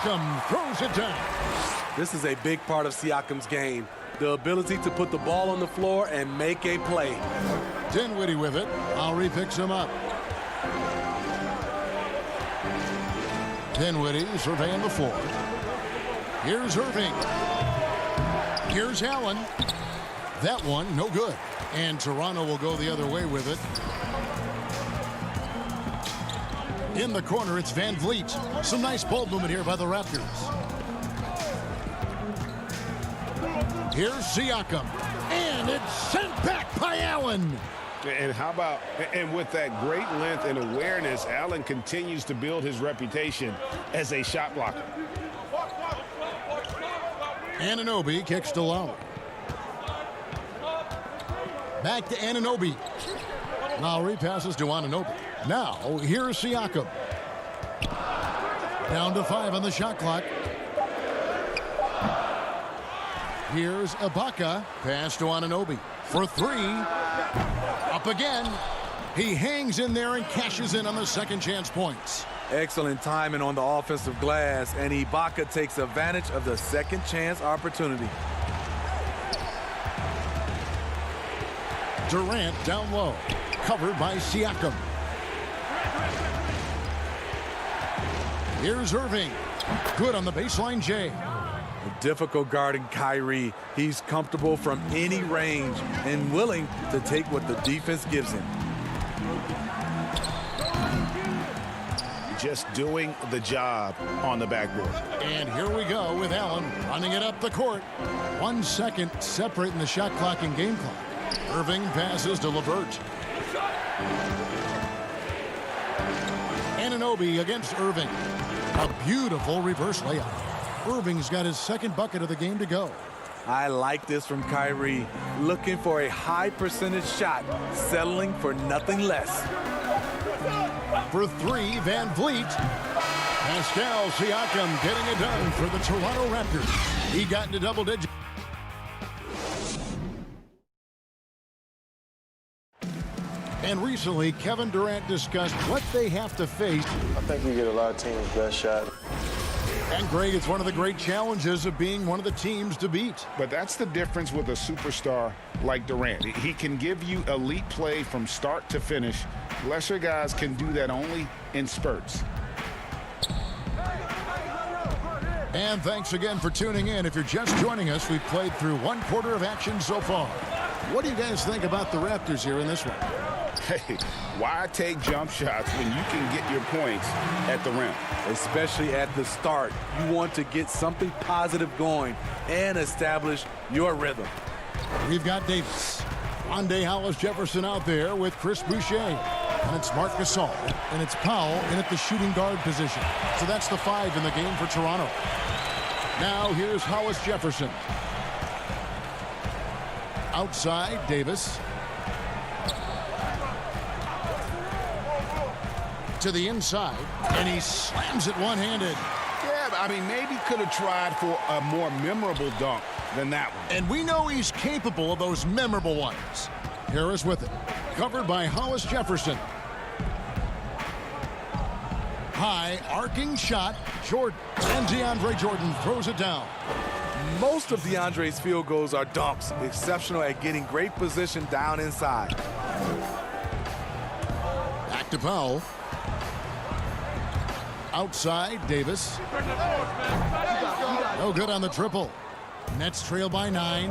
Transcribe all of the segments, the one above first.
Siakam throws it down. This is a big part of Siakam's game. The ability to put the ball on the floor and make a play. Dinwiddie with it. Lowry picks him up. Dinwiddie surveying the floor. Here's Irving. Here's Allen. That one, no good. And Toronto will go the other way with it. In the corner, it's Van Vliet. Some nice ball movement here by the Raptors. Here's Siakam. And it's sent back by Allen. And how about, and with that great length and awareness, Allen continues to build his reputation as a shot blocker. Anunoby kicks to Lowry. Back to Anunoby. Lowry passes to Anunoby. Now, here's Siakam. Down to 5 on the shot clock. Here's Ibaka. Pass to Anunoby for 3. Up again. He hangs in there and cashes in on the second chance points. Excellent timing on the offensive glass, and Ibaka takes advantage of the second chance opportunity. Durant down low. Covered by Siakam. Here's Irving. Good on the baseline, Jay. Difficult guarding Kyrie. He's comfortable from any range and willing to take what the defense gives him. Just doing the job on the backboard. And here we go with Allen running it up the court. 1 second separating the shot clock and game clock. Irving passes to LeVert. Anunoby against Irving. A beautiful reverse layup. Irving's got his second bucket of the game to go. I like this from Kyrie. Looking for a high percentage shot, settling for nothing less. For 3, Van Vliet. Pascal Siakam getting it done for the Toronto Raptors. He got into double digits. And recently, Kevin Durant discussed what they have to face. I think we get a lot of teams' best shot. And Greg, it's one of the great challenges of being one of the teams to beat. But that's the difference with a superstar like Durant. He can give you elite play from start to finish. Lesser guys can do that only in spurts. And thanks again for tuning in. If you're just joining us, we've played through 1 quarter of action so far. What do you guys think about the Raptors here in this one? Hey, why take jump shots when you can get your points at the rim? Especially at the start. You want to get something positive going and establish your rhythm. We've got Davis. Rondé Hollis-Jefferson out there with Chris Boucher. And it's Marc Gasol. And it's Powell in at the shooting guard position. So that's the 5 in the game for Toronto. Now here's Hollis-Jefferson. Outside, Davis. To the inside, and he slams it one-handed. Yeah, I mean, maybe could have tried for a more memorable dunk than that one. And we know he's capable of those memorable ones. Harris with it. Covered by Hollis-Jefferson. High arcing shot. Jordan. And DeAndre Jordan throws it down. Most of DeAndre's field goals are dunks. Exceptional at getting great position down inside. Back to Powell. Outside, Davis. No good on the triple. Nets trail by 9.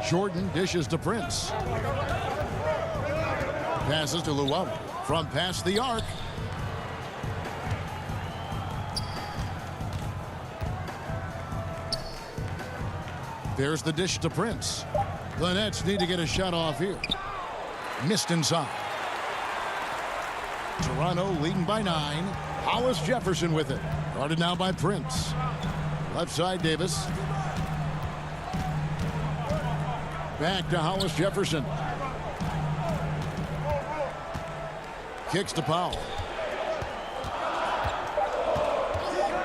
Jordan dishes to Prince. Passes to Llewellyn. From past the arc. There's the dish to Prince. The Nets need to get a shot off here. Missed inside. Toronto leading by 9. Hollis-Jefferson with it. Guarded now by Prince. Left side, Davis. Back to Hollis-Jefferson. Kicks to Powell.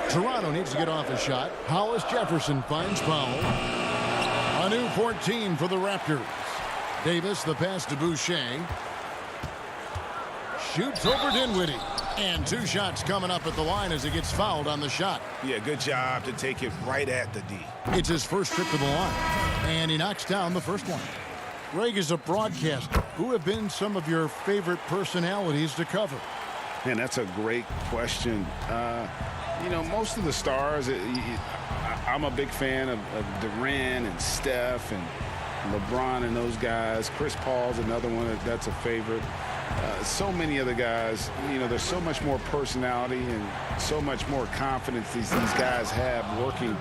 Toronto needs to get off a shot. Hollis-Jefferson finds Powell. A new 14 for the Raptors. Davis, the pass to Boucher. Shoots over Dinwiddie. And 2 shots coming up at the line as he gets fouled on the shot. Yeah, good job to take it right at the D. It's his first trip to the line. And he knocks down the first one. Greg, is a broadcaster, who have been some of your favorite personalities to cover? Man, that's a great question. You know, most of the stars, I'm a big fan of Durant and Steph and LeBron and those guys. Chris Paul's another one that's a favorite. So many other guys, you know, there's so much more personality and so much more confidence these guys have working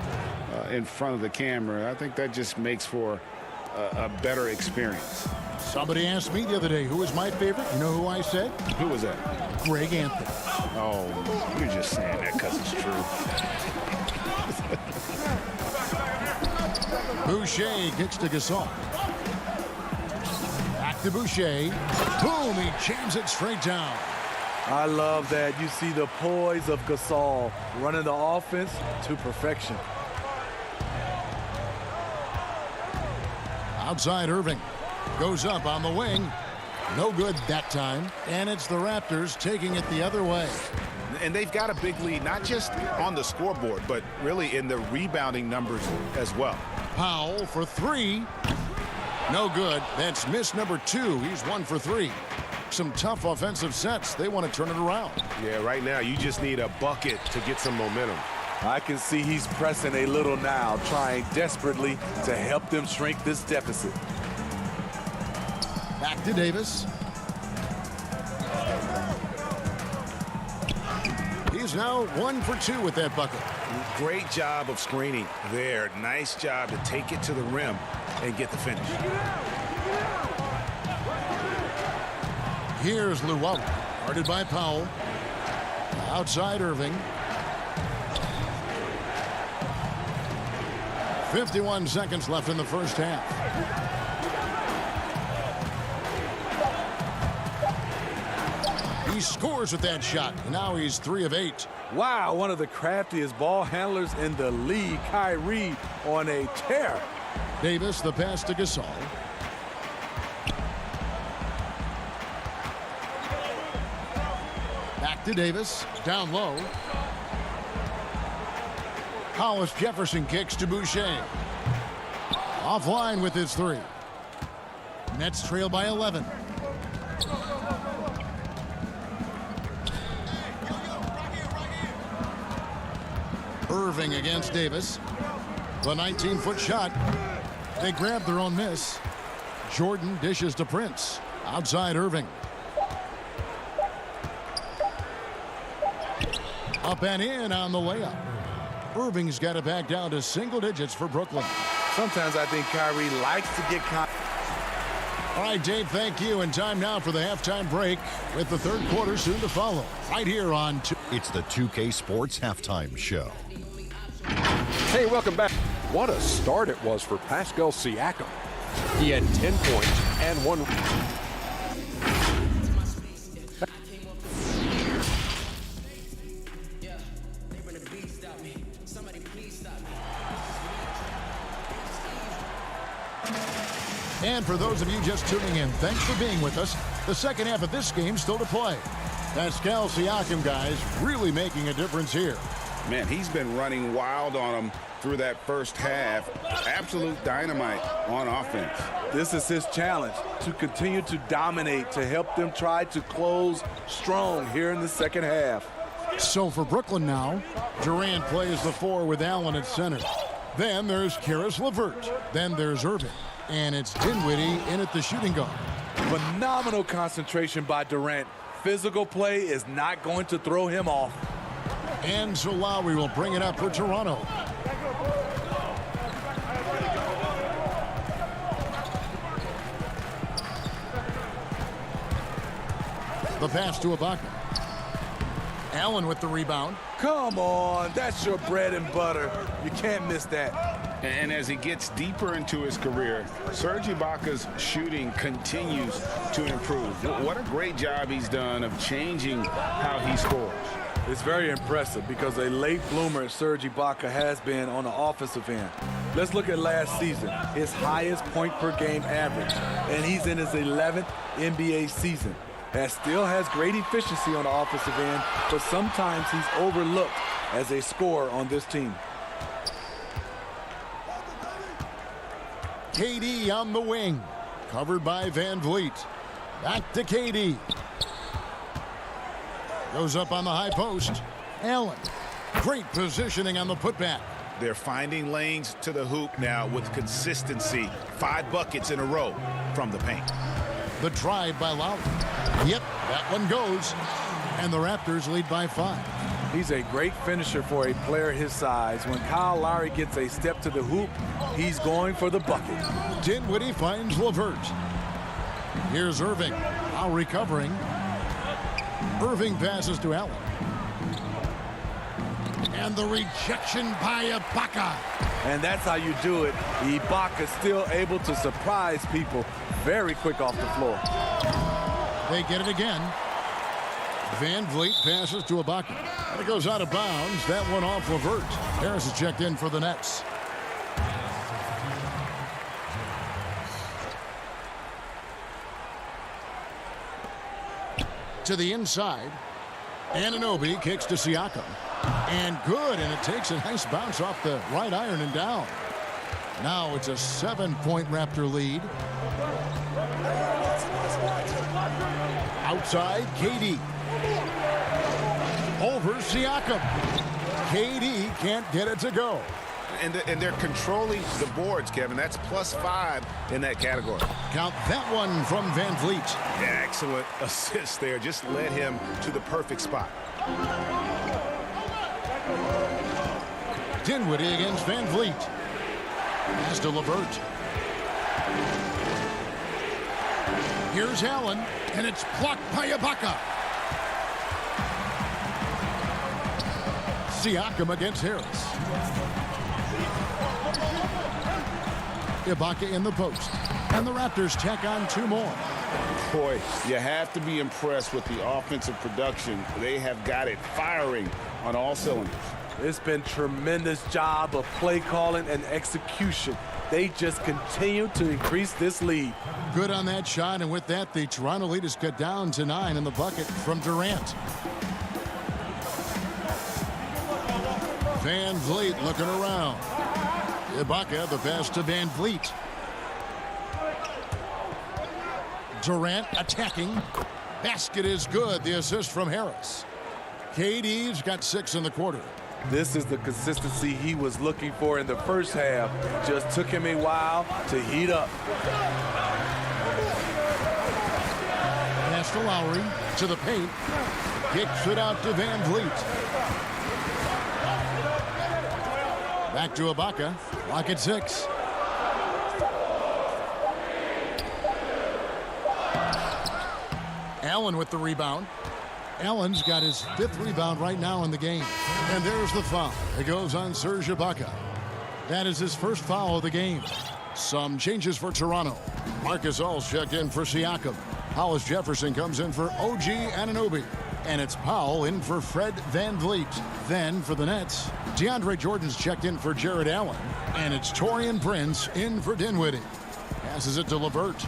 in front of the camera. I think that just makes for a better experience. Somebody asked me the other day, who is my favorite? You know who I said? Who was that? Greg Anthony. Oh, you're just saying that because it's true. Boucher kicks to Gasol. Back to Boucher. Boom, he jams it straight down. I love that. You see the poise of Gasol running the offense to perfection. Outside Irving. Goes up on the wing. No good that time. And it's the Raptors taking it the other way. And they've got a big lead, not just on the scoreboard, but really in the rebounding numbers as well. Powell for 3. No good. That's miss number 2. He's 1 for 3. Some tough offensive sets. They want to turn it around. Yeah, right now you just need a bucket to get some momentum. I can see he's pressing a little now, trying desperately to help them shrink this deficit. Back to Davis. He's now 1 for 2 with that bucket. Great job of screening there. Nice job to take it to the rim and get the finish. Here's Llewellyn, guarded by Powell. Outside Irving. 51 seconds left in the first half. He scores with that shot. Now he's 3 of 8. Wow, one of the craftiest ball handlers in the league. Kyrie on a tear. Davis, the pass to Gasol. Back to Davis. Down low. Hollis Jefferson kicks to Boucher. Offline with his 3. Nets trail by 11. Irving against Davis. The 19-foot shot. They grab their own miss. Jordan dishes to Prince. Outside Irving. Up and in on the layup. Irving's got it back down to single digits for Brooklyn. Sometimes I think Kyrie likes to get caught. All right, Dave, thank you. And time now for the halftime break with the third quarter soon to follow. Right here on... It's the 2K Sports Halftime Show. Hey, welcome back. What a start it was for Pascal Siakam. He had 10 points and 1. And for those of you just tuning in, thanks for being with us. The second half of this game still to play. Pascal Siakam, guys, really making a difference here. Man, he's been running wild on them through that first half. Absolute dynamite on offense. This is his challenge, to continue to dominate, to help them try to close strong here in the second half. So for Brooklyn now, Durant plays the 4 with Allen at center. Then there's Karis LeVert. Then there's Irving. And it's Dinwiddie in at the shooting guard. Phenomenal concentration by Durant. Physical play is not going to throw him off. And so Lowry will bring it up for Toronto. The pass to Ibaka. Allen with the rebound. Come on, that's your bread and butter. You can't miss that. And as he gets deeper into his career, Serge Ibaka's shooting continues to improve. What a great job he's done of changing how he scores. It's very impressive because a late bloomer Serge Ibaka has been on the offensive end. Let's look at last season, his highest point per game average, and he's in his 11th NBA season. that still has great efficiency on the offensive end, but sometimes he's overlooked as a scorer on this team. KD on the wing, covered by Van Vliet. Back to KD. Goes up on the high post. Allen. Great positioning on the putback. They're finding lanes to the hoop now with consistency. 5 buckets in a row from the paint. The drive by Lowry. Yep, that one goes. And the Raptors lead by 5. He's a great finisher for a player his size. When Kyle Lowry gets a step to the hoop, he's going for the bucket. Dinwiddie finds LeVert. Here's Irving. Now recovering. Irving passes to Allen. And the rejection by Ibaka. And that's how you do it. Ibaka still able to surprise people very quick off the floor. They get it again. Van Vliet passes to Ibaka. And it goes out of bounds. That one off LeVert. Harris is checked in for the Nets. To the inside. Anunoby kicks to Siakam. And good, and it takes a nice bounce off the right iron and down. Now it's a 7-point Raptor lead. Outside, KD. Over Siakam. KD can't get it to go. And they're controlling the boards, Kevin. That's +5 in that category. Count that one from Van Vliet. Excellent assist there. Just led him to the perfect spot. Dinwiddie against Van Vliet. Pass to LeVert. Here's Allen, and it's blocked by Ibaka. Siakam against Harris. Ibaka in the post. And the Raptors tack on 2 more. Boy, you have to be impressed with the offensive production. They have got it firing on all cylinders. It's been tremendous job of play calling and execution. They just continue to increase this lead. Good on that shot, and with that, the Toronto lead is cut down to 9 in the bucket from Durant. Van Vliet looking around. Ibaka, the pass to Van Vliet. Durant attacking. Basket is good. The assist from Harris. KD's got 6 in the quarter. This is the consistency he was looking for in the first half. Just took him a while to heat up. Pass to Lowry, to the paint. Kicks it out to Van Vliet. Back to Ibaka. Lock at 6. Allen with the rebound. Allen's got his 5th rebound right now in the game. And there's the foul. It goes on Serge Ibaka. That is his first foul of the game. Some changes for Toronto. Marcus All's checked in for Siakam. Hollis Jefferson comes in for OG Anunoby. And it's Powell in for Fred Van Vliet. Then for the Nets, DeAndre Jordan's checked in for Jared Allen. And it's Taurean Prince in for Dinwiddie. Passes it to LeVert.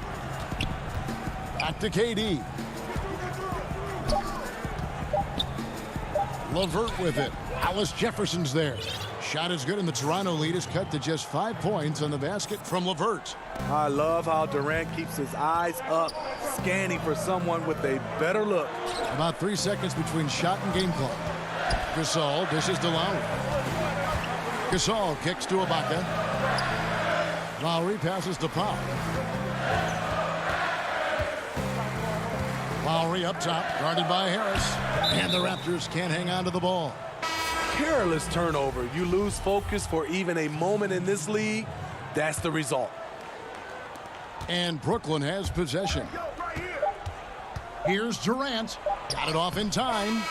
Back to KD. LeVert with it. Hollis Jefferson's there. Shot is good, and the Toronto lead is cut to just 5 points on the basket from LeVert. I love how Durant keeps his eyes up, scanning for someone with a better look. About 3 seconds between shot and game clock. Gasol dishes to Lowry. Gasol kicks to Ibaka. Lowry passes to Powell. Lowry up top, guarded by Harris. And the Raptors can't hang on to the ball. Careless turnover. You lose focus for even a moment in this league. That's the result. And Brooklyn has possession. Here's Durant. Got it off in time.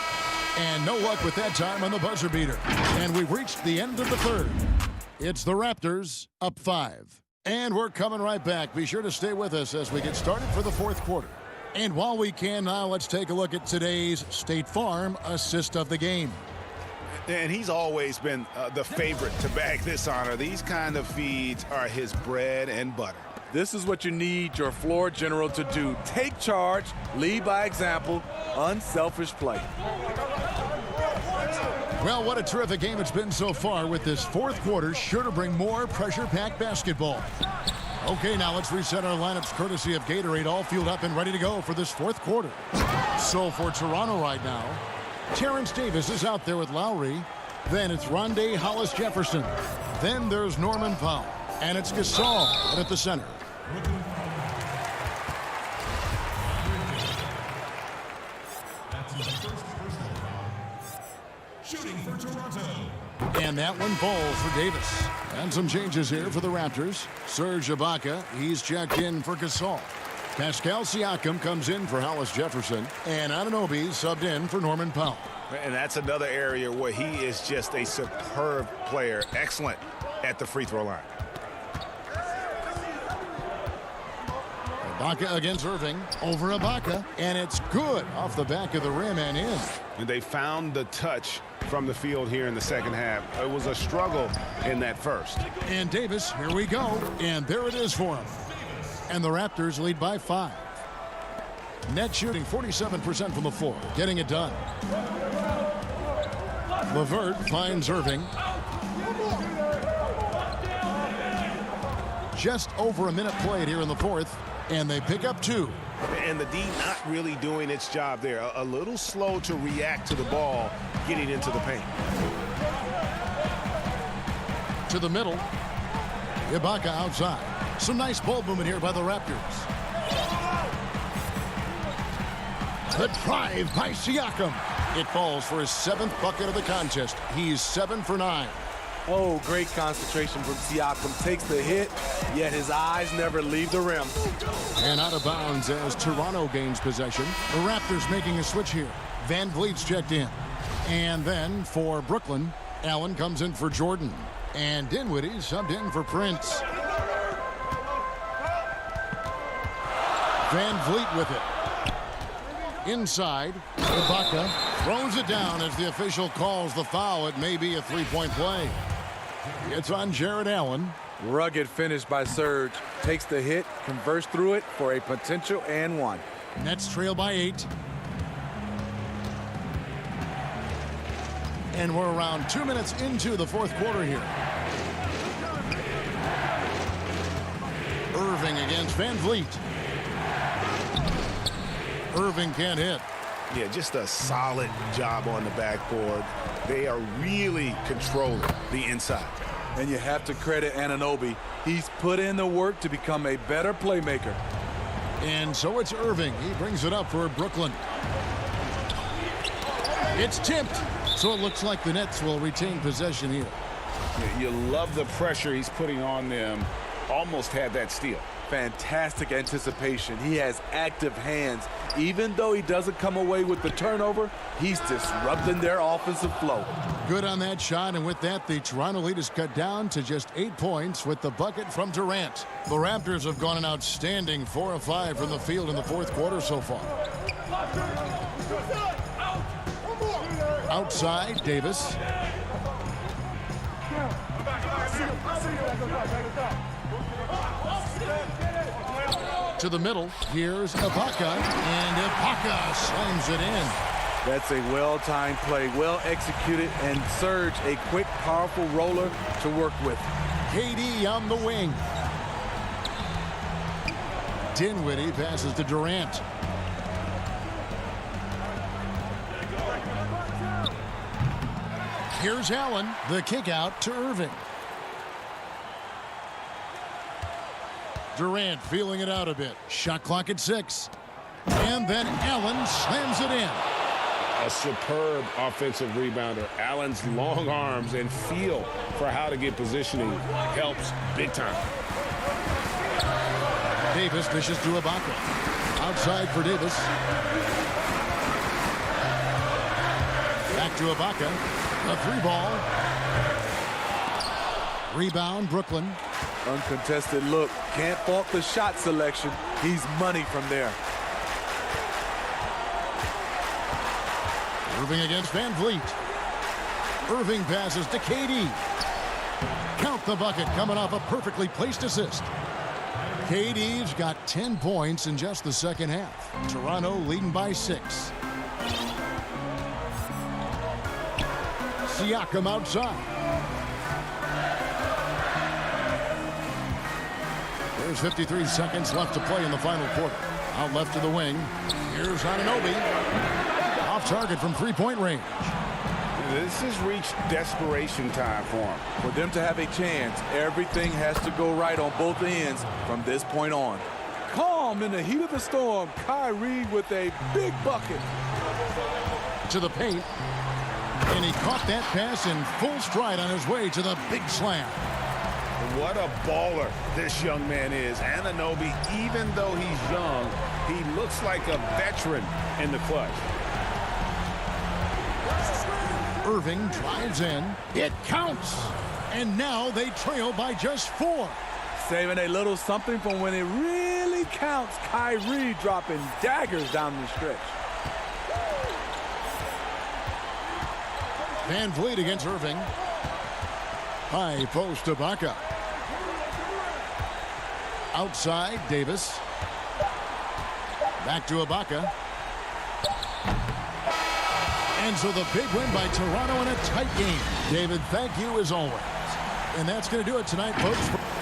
And no luck with that time on the buzzer beater. And we've reached the end of the 3rd. It's the Raptors up 5. And we're coming right back. Be sure to stay with us as we get started for the 4th quarter. And while we can now, let's take a look at today's State Farm assist of the game. And he's always been the favorite to bag this honor. These kind of feeds are his bread and butter. This is what you need your floor general to do. Take charge, lead by example, unselfish play. Well, what a terrific game it's been so far, with this fourth quarter sure to bring more pressure-packed basketball. Okay, now let's reset our lineups courtesy of Gatorade, all fueled up and ready to go for this fourth quarter. So for Toronto right now, Terrence Davis is out there with Lowry. Then it's Rondé Hollis-Jefferson. Then there's Norman Powell. And it's Gasol at the center. Shooting for Toronto. And that one falls for Davis. And some changes here for the Raptors. Serge Ibaka, he's checked in for Gasol. Pascal Siakam comes in for Hollis-Jefferson. And Anunoby subbed in for Norman Powell. And that's another area where he is just a superb player. Excellent at the free throw line. Ibaka against Irving. Over Ibaka. And it's good off the back of the rim and in. And they found the touch from the field here in the second half. It was a struggle in that first. And Davis, here we go. And there it is for him. And the Raptors lead by 5. Net shooting 47% from the floor. Getting it done. LeVert finds Irving. Just over a minute played here in the fourth. And they pick up 2. And the D not really doing its job there. A little slow to react to the ball getting into the paint. To the middle. Ibaka outside. Some nice ball movement here by the Raptors. The drive by Siakam. It falls for his 7th bucket of the contest. He's 7 for 9. Oh, great concentration from Siakam. Takes the hit, yet his eyes never leave the rim. And out of bounds as Toronto gains possession. The Raptors making a switch here. Van Vliet's checked in. And then for Brooklyn, Allen comes in for Jordan. And Dinwiddie subbed in for Prince. Van Vliet with it. Inside, Ibaka throws it down as the official calls the foul. It may be a three-point play. It's on Jared Allen. Rugged finish by Serge. Takes the hit, converts through it for a potential and 1. Nets trail by 8. And we're around 2 minutes into the fourth quarter here. Irving against Van Vliet. Irving can't hit. Yeah, just a solid job on the backboard. They are really controlling the inside. And you have to credit Anunoby. He's put in the work to become a better playmaker. And so it's Irving. He brings it up for Brooklyn. It's tipped. So it looks like the Nets will retain possession here. You love the pressure he's putting on them. Almost had that steal. Fantastic anticipation. He has active hands. Even though he doesn't come away with the turnover, he's disrupting their offensive flow. Good on that shot, and with that, the Toronto lead is cut down to just 8 points with the bucket from Durant. The Raptors have gone an outstanding 4 of 5 from the field in the fourth quarter so far. Outside, Davis. To the middle, here's Ibaka, and Ibaka slams it in. That's a well-timed play, well executed, and Serge a quick, powerful roller to work with. KD on the wing. Dinwiddie passes to Durant. Here's Allen, the kick out to Irving. Durant feeling it out a bit. Shot clock at 6. And then Allen slams it in. A superb offensive rebounder. Allen's long arms and feel for how to get positioning helps big time. Davis dishes to Ibaka. Outside for Davis. Back to Ibaka. A 3-ball. Rebound, Brooklyn. Uncontested look. Can't fault the shot selection. He's money from there. Irving against Van Vliet. Irving passes to KD. Count the bucket coming off a perfectly placed assist. KD's got 10 points in just the second half. Toronto leading by 6. Siakam outside. There's 53 seconds left to play in the final quarter. Out left to the wing. Here's Anunoby. Off target from three-point range. This has reached desperation time for him. For them to have a chance, everything has to go right on both ends from this point on. Calm in the heat of the storm. Kyrie with a big bucket. To the paint. And he caught that pass in full stride on his way to the big slam. What a baller this young man is. Anunoby, even though he's young, he looks like a veteran in the clutch. Irving drives in. It counts. And now they trail by just 4. Saving a little something from when it really counts. Kyrie dropping daggers down the stretch. Van Vliet against Irving. High post Ibaka. Outside, Davis. Back to Ibaka. And so the big win by Toronto in a tight game. David, thank you as always. And that's going to do it tonight, folks.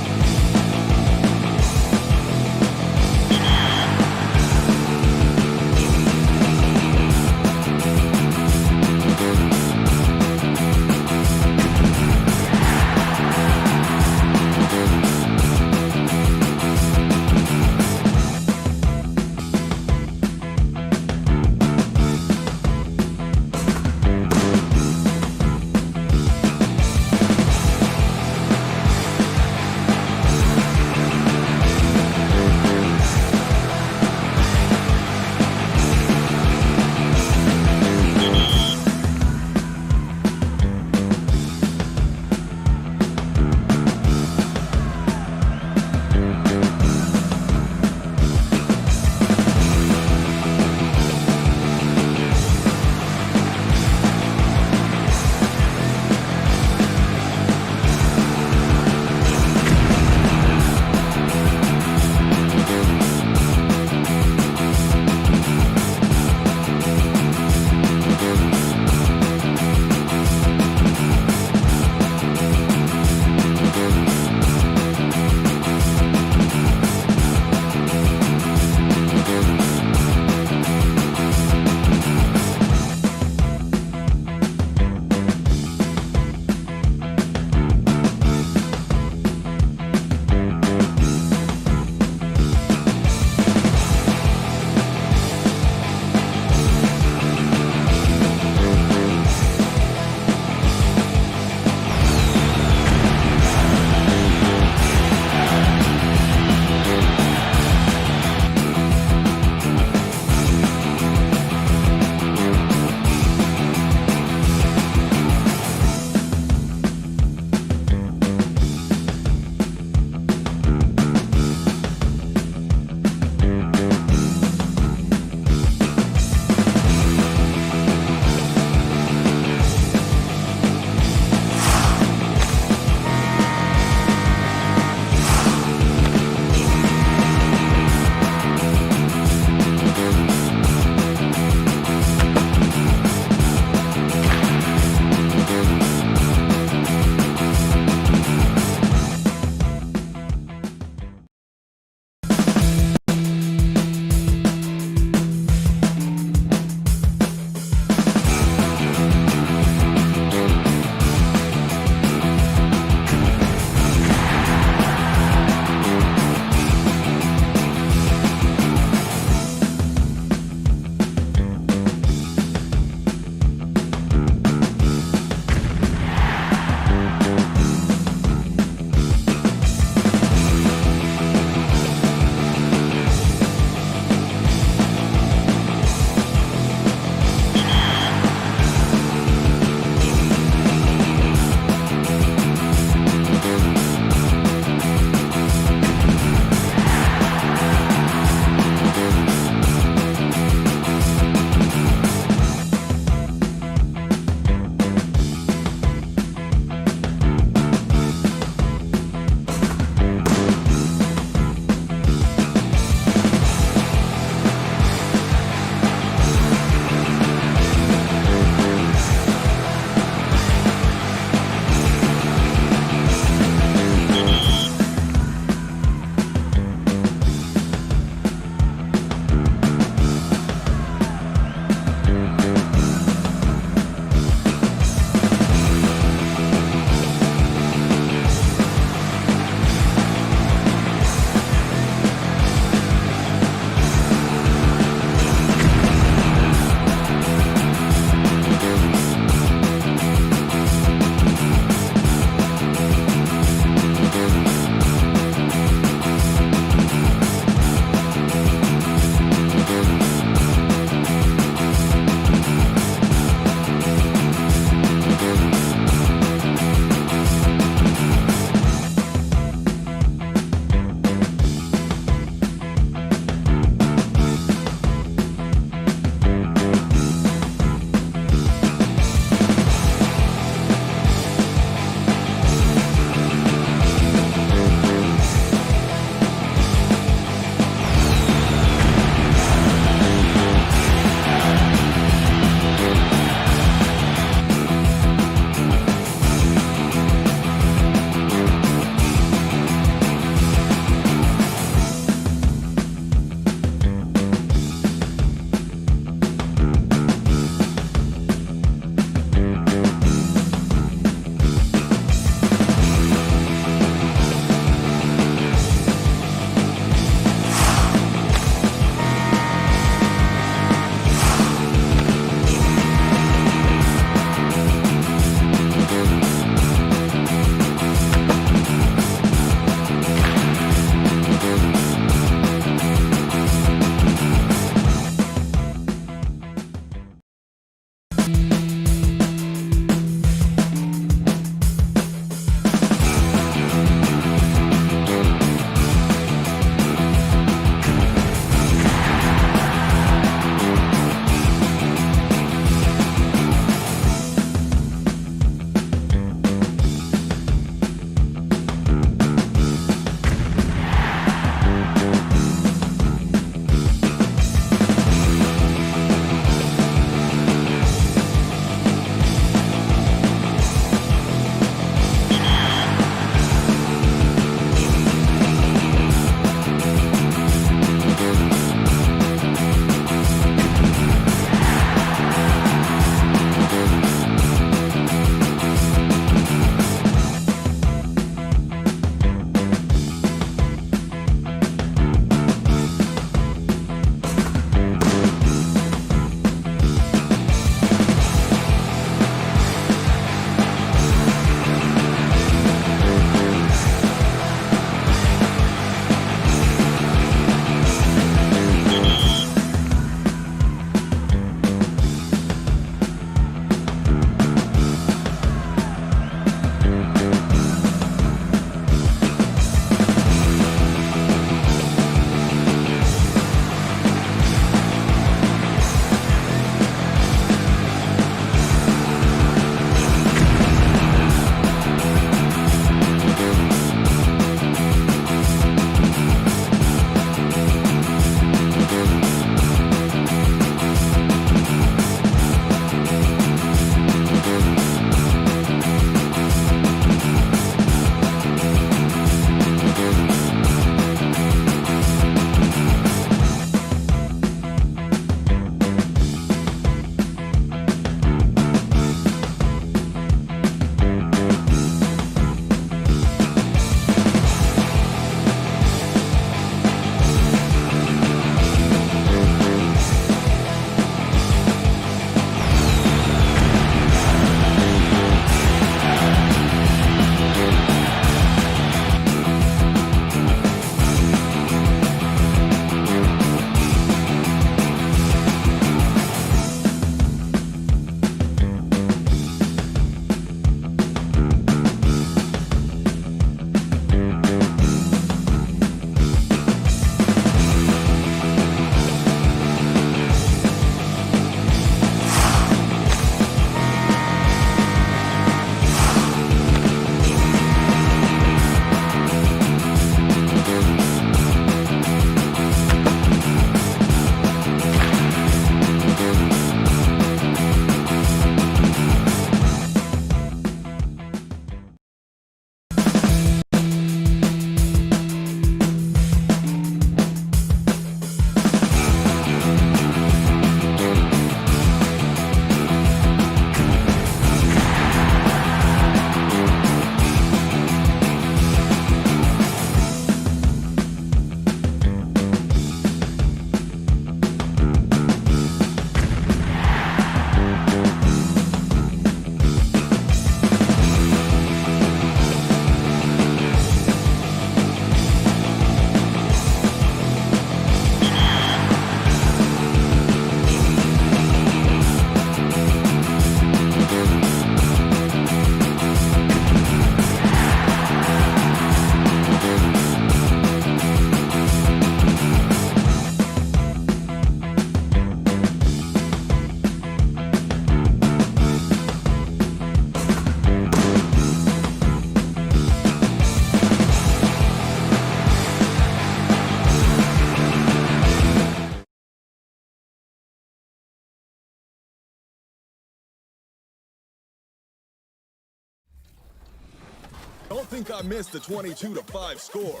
don't think I missed the 22-5 score.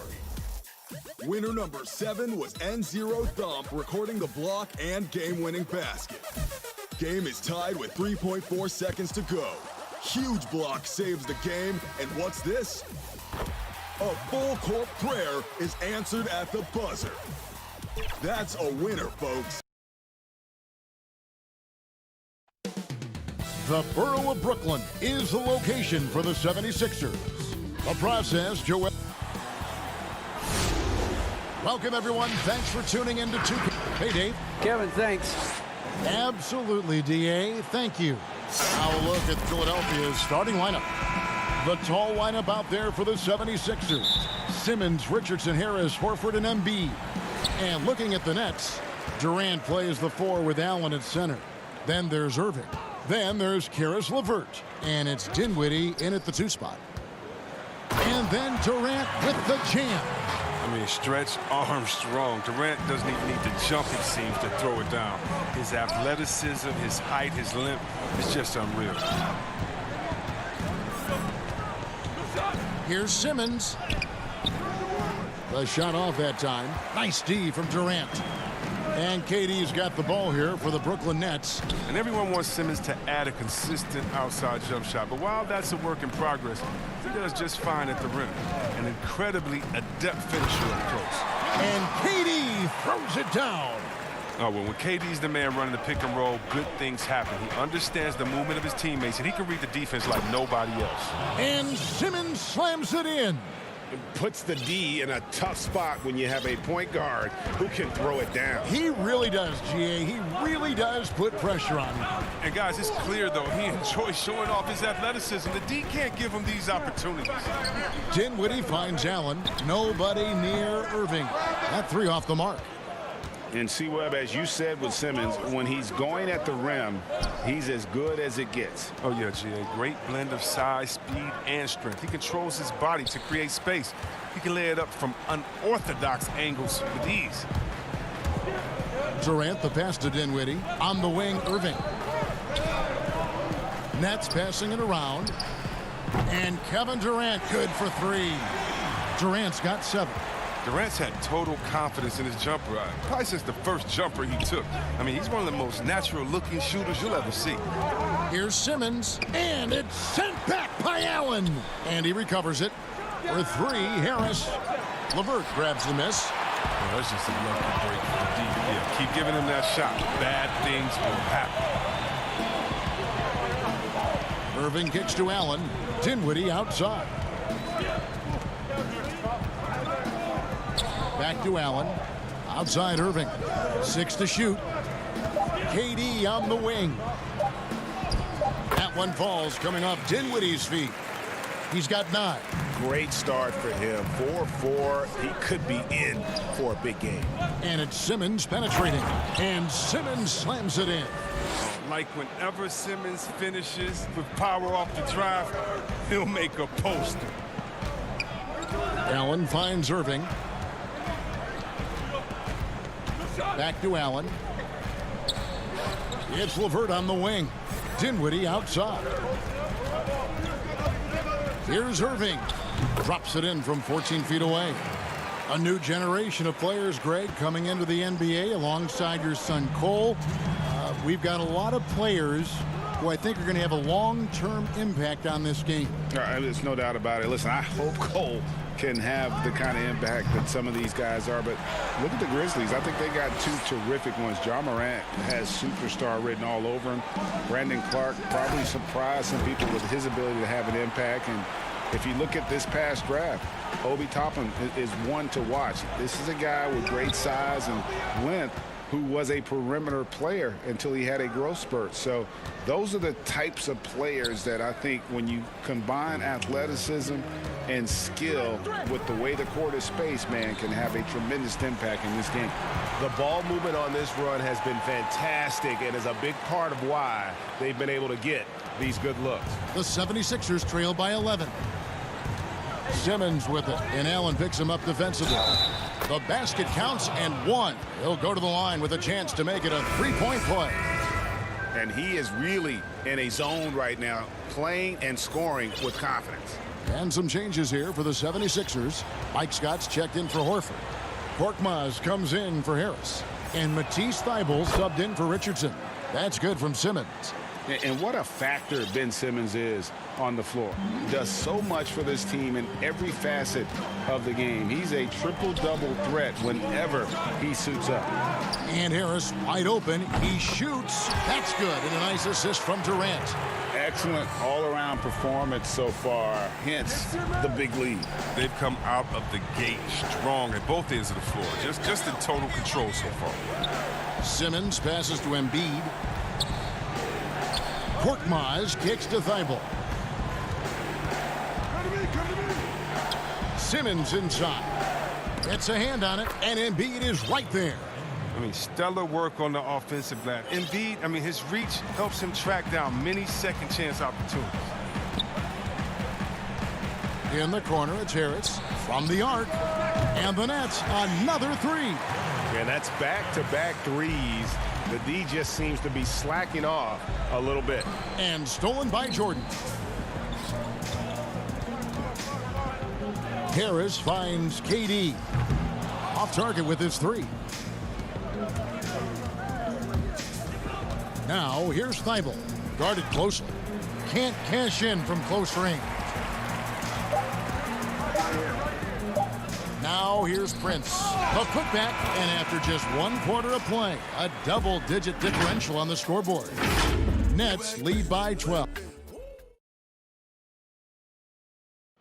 Winner number 7 was N0 Thump recording the block and game-winning basket. Game is tied with 3.4 seconds to go. Huge block saves the game, and what's this? A full court prayer is answered at the buzzer. That's a winner, folks. The borough of Brooklyn is the location for the 76ers. The process, Joel. Welcome, everyone. Thanks for tuning in to 2. Hey, Dave. Kevin, thanks. Absolutely, D.A. Thank you. Now a look at Philadelphia's starting lineup. The tall lineup out there for the 76ers. Simmons, Richardson, Harris, Horford, and Embiid. And looking at the Nets, Durant plays the 4 with Allen at center. Then there's Irving. Then there's Karis LeVert. And it's Dinwiddie in at the 2 spot. And then Durant with the jam. I mean, stretch Armstrong. Durant doesn't even need to jump, it seems, to throw it down. His athleticism, his height, his length, is just unreal. Here's Simmons. The shot off that time. Nice D from Durant. And KD's got the ball here for the Brooklyn Nets. And everyone wants Simmons to add a consistent outside jump shot. But while that's a work in progress, he does just fine at the rim. An incredibly adept finisher up close. And KD throws it down. Oh, well, when KD's the man running the pick and roll, good things happen. He understands the movement of his teammates, and he can read the defense like nobody else. And Simmons slams it in. It puts the D in a tough spot when you have a point guard who can throw it down. He really does, GA. He really does put pressure on him. And, guys, it's clear, though, he enjoys showing off his athleticism. The D can't give him these opportunities. Dinwiddie finds Allen. Nobody near Irving. That 3 off the mark. And C-Web, as you said with Simmons, when he's going at the rim, he's as good as it gets. Oh, yeah, G.A. Great blend of size, speed, and strength. He controls his body to create space. He can lay it up from unorthodox angles with ease. Durant, the pass to Dinwiddie. On the wing, Irving. Nets passing it around. And Kevin Durant good for 3. Durant's got 7. Durant's had total confidence in his jumper, probably since the first jumper he took. I mean, he's one of the most natural-looking shooters you'll ever see. Here's Simmons, and it's sent back by Allen. And he recovers it for 3. Harris. LeVert grabs the miss. Well, that's just a lucky break for the D. Yeah, keep giving him that shot. Bad things will happen. Irving kicks to Allen. Dinwiddie outside. Back to Allen. Outside Irving. 6 to shoot. KD on the wing. That one falls coming off Dinwiddie's feet. He's got 9. Great start for him. 4-4. He could be in for a big game. And it's Simmons penetrating. And Simmons slams it in. Like whenever Simmons finishes with power off the drive, he'll make a poster. Allen finds Irving. Back to Allen. It's LeVert on the wing. Dinwiddie outside. Here's Irving. Drops it in from 14 feet away. A new generation of players, Greg, coming into the NBA alongside your son Cole. We've got a lot of players who I think are going to have a long-term impact on this game. There's no doubt about it. Listen, I hope Cole can have the kind of impact that some of these guys are. But look at the Grizzlies. I think they got 2 terrific ones. Ja Morant has superstar written all over him. Brandon Clark probably surprised some people with his ability to have an impact. And if you look at this past draft, Obi Toppin is one to watch. This is a guy with great size and length who was a perimeter player until he had a growth spurt. So those are the types of players that I think when you combine athleticism and skill with the way the court is spaced, man, can have a tremendous impact in this game. The ball movement on this run has been fantastic and is a big part of why they've been able to get these good looks. The 76ers trail by 11. Simmons with it, and Allen picks him up defensively. The basket counts and 1. He'll go to the line with a chance to make it a 3-point play. And he is really in a zone right now, playing and scoring with confidence. And some changes here for the 76ers. Mike Scott's checked in for Horford. Korkmaz comes in for Harris. And Matisse Thybulle subbed in for Richardson. That's good from Simmons. And what a factor Ben Simmons is on the floor. Does so much for this team in every facet of the game. He's a triple-double threat whenever he suits up. And Harris wide open. He shoots. That's good. And a nice assist from Durant. Excellent all-around performance so far, hence the big lead. They've come out of the gate strong at both ends of the floor. Just in total control so far. Simmons passes to Embiid. Korkmaz kicks to Thybulle. Simmons inside. Gets a hand on it, and Embiid is right there. I mean, stellar work on the offensive glass. Embiid, I mean, his reach helps him track down many second chance opportunities. In the corner, it's Harris from the arc. And the net, another three. And that's back-to-back threes. The D just seems to be slacking off a little bit. And stolen by Jordan. Harris finds KD. Off target with his three. Now here's Thybulle. Guarded closely. Can't cash in from close range. Now here's Prince. A putback, and after just 1 quarter of play, a double-digit differential on the scoreboard. Nets lead by 12.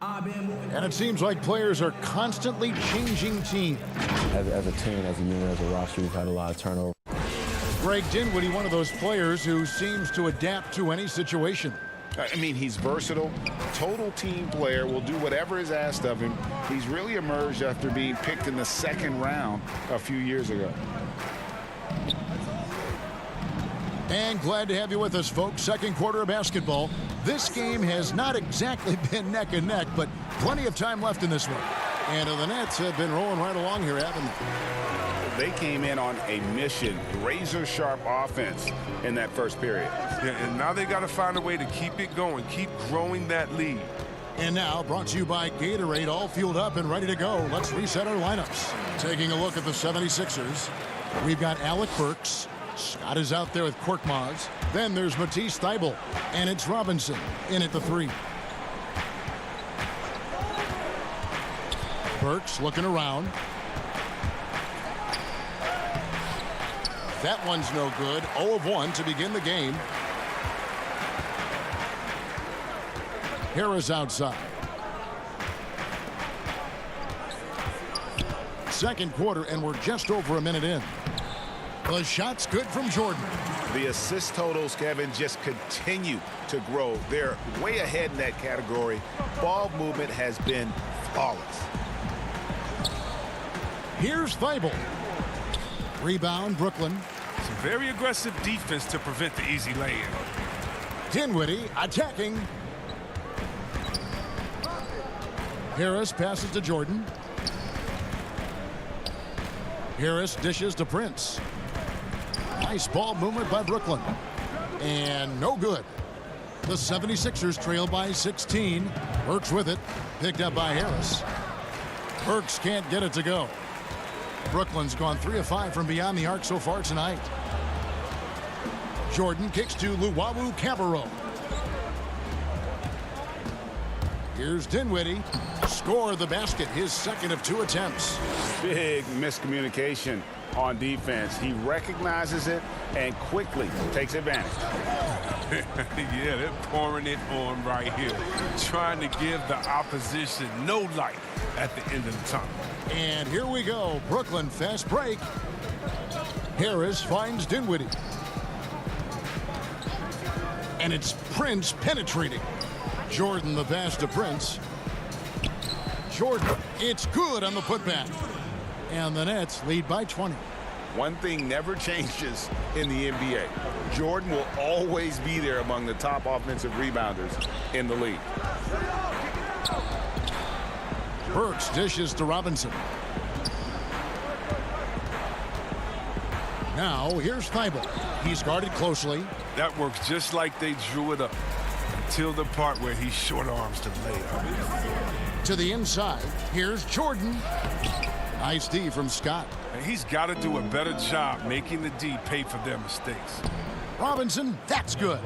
And it seems like players are constantly changing teams. As a team, as a unit, as a roster, we've had a lot of turnover. Greg Dinwiddie, one of those players who seems to adapt to any situation. I mean, he's versatile, total team player, will do whatever is asked of him. He's really emerged after being picked in the 2nd round a few years ago. And glad to have you with us, folks. 2nd quarter of basketball. This game has not exactly been neck and neck, but plenty of time left in this one. And the Nets have been rolling right along here, haven't they? They came in on a mission, razor-sharp offense in that first period. Yeah, and now they got to find a way to keep it going, keep growing that lead. And now, brought to you by Gatorade, all fueled up and ready to go. Let's reset our lineups. Taking a look at the 76ers, we've got Alec Burks. Scott is out there with Korkmaz. Then there's Matisse Thybulle, and it's Robinson in at the 3. Burks looking around. That one's no good. 0 of 1 to begin the game. Harris outside. 2nd quarter, and we're just over a minute in. The shot's good from Jordan. The assist totals, Kevin, just continue to grow. They're way ahead in that category. Ball movement has been flawless. Here's Thybulle. Rebound, Brooklyn. Some very aggressive defense to prevent the easy lay-in. Dinwiddie attacking. Harris passes to Jordan. Harris dishes to Prince. Nice ball movement by Brooklyn. And no good. The 76ers trail by 16. Burks with it. Picked up by Harris. Burks can't get it to go. Brooklyn's gone 3 of 5 from beyond the arc so far tonight. Jordan kicks to Luwawu-Cabarrot. Here's Dinwiddie. Score the basket, his 2nd of 2 attempts. Big miscommunication on defense. He recognizes it and quickly takes advantage. Yeah, they're pouring it on right here. Trying to give the opposition no light at the end of the tunnel. And here we go. Brooklyn fast break. Harris finds Dinwiddie. And it's Prince penetrating. Jordan the pass to Prince. Jordan, it's good on the putback. And the Nets lead by 20. One thing never changes in the NBA. Jordan will always be there among the top offensive rebounders in the league. Burks dishes to Robinson. Now here's Thybulle. He's guarded closely. That works just like they drew it up. until the part where he short arms the layup. To the inside, here's Jordan. Nice D from Scott. And he's got to do a better job making the D pay for their mistakes. Robinson, that's good.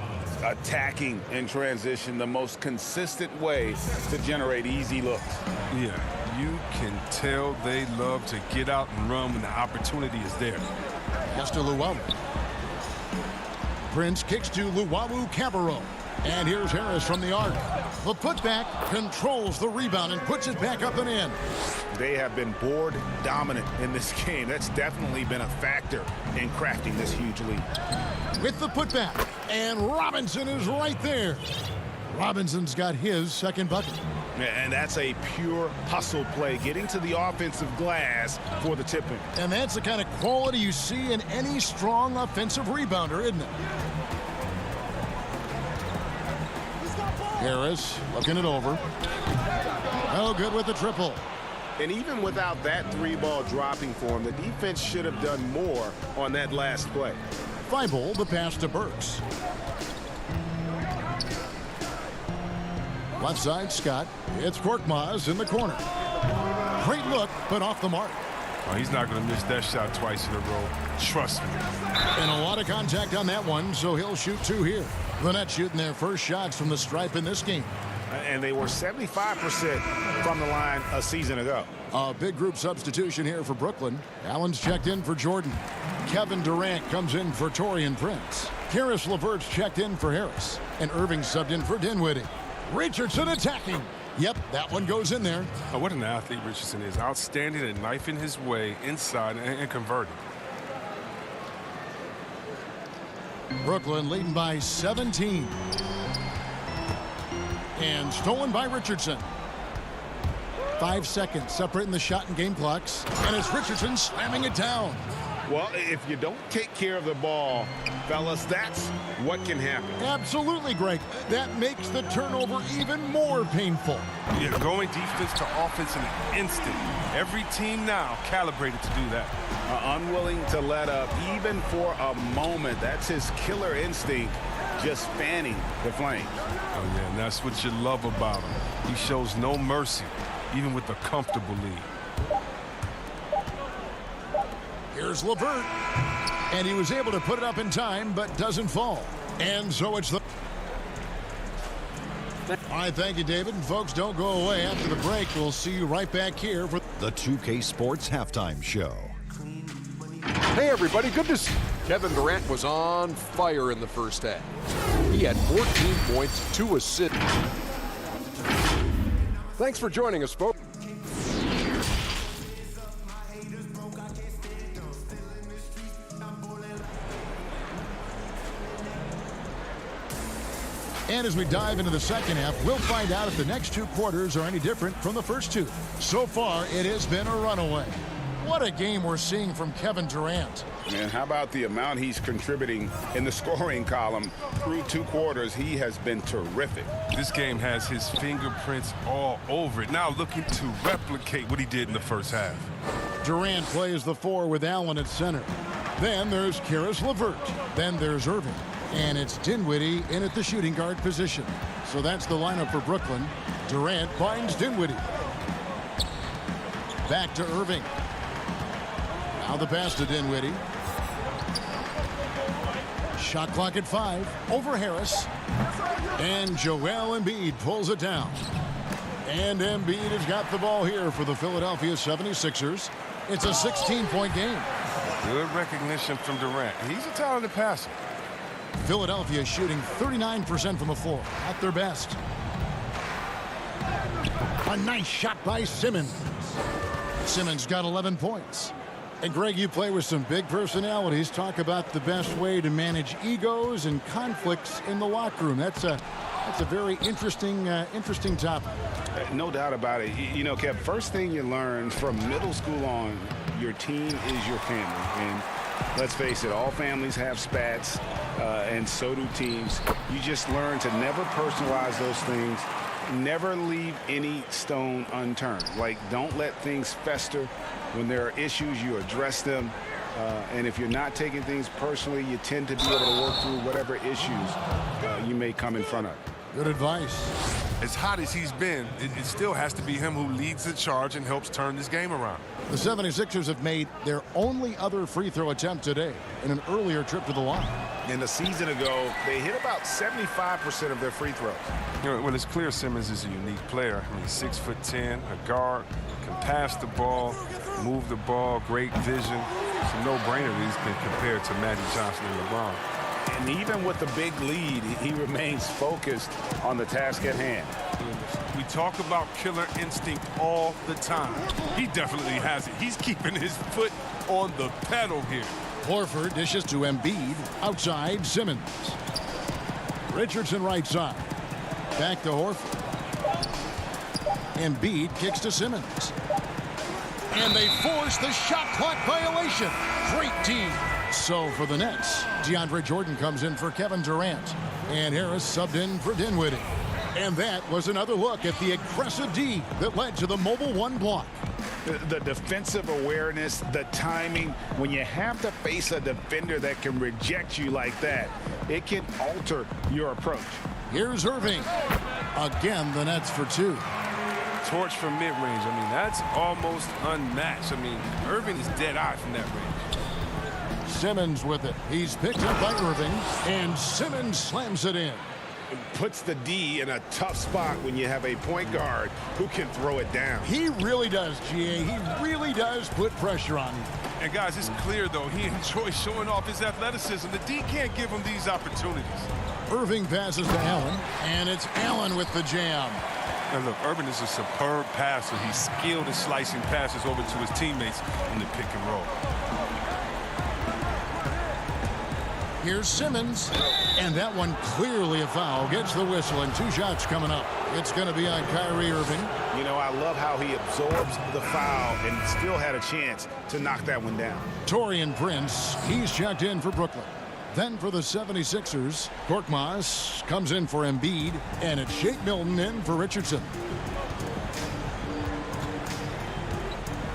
Attacking in transition, the most consistent way to generate easy looks. Yeah, you can tell they love to get out and run when the opportunity is there. Pass to Luwawu. Prince kicks to Luwawu Cabarro. And here's Harris from the arc. The putback controls the rebound and puts it back up and in. They have been board dominant in this game. That's definitely been a factor in crafting this huge lead. With the putback, and Robinson is right there. Robinson's got his second bucket. And that's a pure hustle play, getting to the offensive glass for the tipping. And that's the kind of quality you see in any strong offensive rebounder, isn't it? Harris looking it over. No good with the triple. And even without that three-ball dropping for him, the defense should have done more on that last play. Thibault, the pass to Burks. Left side, Scott. It's Korkmaz in the corner. Great look, but off the mark. Oh, he's not going to miss that shot twice in a row. Trust me. And a lot of contact on that one, so he'll shoot two here. The Nets shooting their first shots from the stripe in this game. And they were 75% from the line a season ago. A big group substitution here for Brooklyn. Allen's checked in for Jordan. Kevin Durant comes in for Taurean Prince. Karis LeVert's checked in for Harris. And Irving subbed in for Dinwiddie. Richardson attacking. Yep, that one goes in there. Oh, what an athlete Richardson is. Outstanding at knifing his way inside and converting. Brooklyn leading by 17. And stolen by Richardson. 5 seconds separating the shot and game clocks. And it's Richardson slamming it down. Well, if you don't take care of the ball, fellas, that's what can happen. Absolutely, Greg. That makes the turnover even more painful. Yeah, going defense to offense in an instant. Every team now calibrated to do that. Unwilling to let up even for a moment. That's his killer instinct, just fanning the flames. Oh, yeah, and that's what you love about him. He shows no mercy, even with a comfortable lead. Here's LeVert. And he was able to put it up in time, but doesn't fall. And so it's the... All right, thank you, David. And folks, don't go away. After the break, we'll see you right back here for the 2K Sports Halftime Show. Hey, everybody, good to see you. Kevin Durant was on fire in the first half. He had 14 points, 2 assists. Thanks for joining us, folks. And as we dive into the second half, we'll find out if the next 2 quarters are any different from the first 2. So far, it has been a runaway. What a game we're seeing from Kevin Durant. Man, how about the amount he's contributing in the scoring column through 2 quarters? He has been terrific. This game has his fingerprints all over it. Now looking to replicate what he did in the first half. Durant plays the 4 with Allen at center. Then there's Karis LeVert. Then there's Irving. And it's Dinwiddie in at the shooting guard position. So that's the lineup for Brooklyn. Durant finds Dinwiddie. Back to Irving. Now the pass to Dinwiddie. Shot clock at 5. Over Harris. And Joel Embiid pulls it down. And Embiid has got the ball here for the Philadelphia 76ers. It's a 16-point game. Good recognition from Durant. He's a talented passer. Philadelphia shooting 39% from the floor at their best. A nice shot by Simmons. Simmons got 11 points. And Greg, you play with some big personalities. Talk about the best way to manage egos and conflicts in the locker room. That's a very interesting topic. No doubt about it. You know, Kev, first thing you learn from middle school on, your team is your family. And let's face it, all families have spats, and so do teams. You just learn to never personalize those things. Never leave any stone unturned. Like, don't let things fester. When there are issues, you address them. And if you're not taking things personally, you tend to be able to work through whatever issues you may come in front of. Good advice. As hot as he's been, it still has to be him who leads the charge and helps turn this game around. The 76ers have made their only other free throw attempt today in an earlier trip to the line. In a season ago, they hit about 75% of their free throws. You know, well, it's clear Simmons is a unique player. I mean, 6'10", a guard, can pass the ball, move the ball, great vision. It's a no-brainer that he's been compared to Magic Johnson and LeBron. And even with the big lead, he remains focused on the task at hand. We talk about killer instinct all the time. He definitely has it. He's keeping his foot on the pedal here. Horford dishes to Embiid. Outside, Simmons. Richardson right side. Back to Horford. Embiid kicks to Simmons. And they force the shot clock violation. Great team. So for the Nets, DeAndre Jordan comes in for Kevin Durant. And Harris subbed in for Dinwiddie. And that was another look at the aggressive D that led to the mobile one block. The defensive awareness, the timing, when you have to face a defender that can reject you like that, it can alter your approach. Here's Irving. Again, the Nets for two. Torch from mid-range. I mean, that's almost unmatched. I mean, Irving is dead-eye from that range. Simmons with it. He's picked up by Irving, and Simmons slams it in. It puts the D in a tough spot when you have a point guard who can throw it down. He really does, GA. He really does put pressure on him. And, guys, it's clear, though, he enjoys showing off his athleticism. The D can't give him these opportunities. Irving passes to Allen, and it's Allen with the jam. And look, Irving is a superb passer. He's skilled at slicing passes over to his teammates in the pick and roll. Here's Simmons, and that one clearly a foul. Gets the whistle, and two shots coming up. It's going to be on Kyrie Irving. You know, I love how he absorbs the foul and still had a chance to knock that one down. Taurean Prince, he's checked in for Brooklyn. Then for the 76ers, Korkmaz comes in for Embiid, and it's Shake Milton in for Richardson.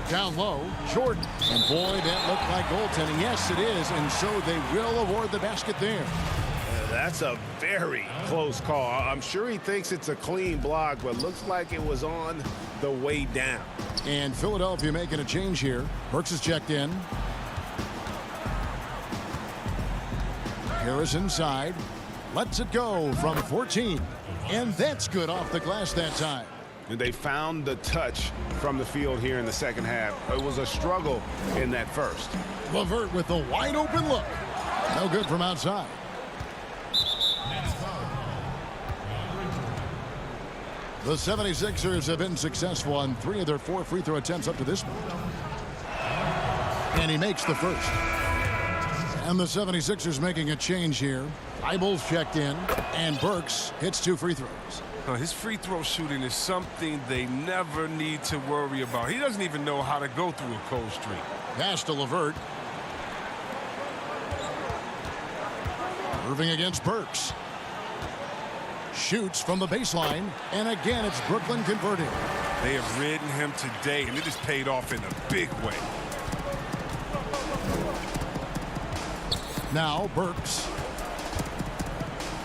Down low, Jordan. And boy, that looked like goaltending. Yes, it is, and so they will award the basket there. That's a very close call. I'm sure he thinks it's a clean block, but looks like it was on the way down. And Philadelphia making a change here. Burks is checked in. Harris inside. Lets it go from 14. And that's good off the glass that time. And they found the touch from the field here in the second half. It was a struggle in that first. LeVert with a wide open look. No good from outside. The 76ers have been successful on 3 of their 4 free throw attempts up to this point. And he makes the first. And the 76ers making a change here. Eibel's checked in, and Burks hits 2 free throws. His free throw shooting is something they never need to worry about. He doesn't even know how to go through a cold streak. Pass to LeVert. Irving against Burks. Shoots from the baseline, and again it's Brooklyn converting. They have ridden him today, and it has paid off in a big way. Now Burks.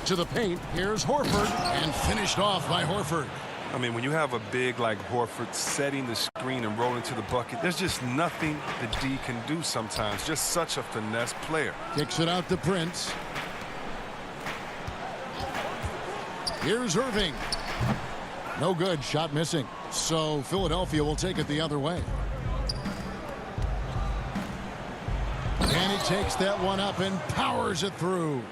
To the paint, here's Horford, and finished off by Horford. I mean, when you have a big like Horford setting the screen and rolling to the bucket, there's just nothing the D can do sometimes. Just such a finesse player. Kicks it out to Prince. Here's Irving. No good, shot missing. So Philadelphia will take it the other way. And he takes that one up and powers it through.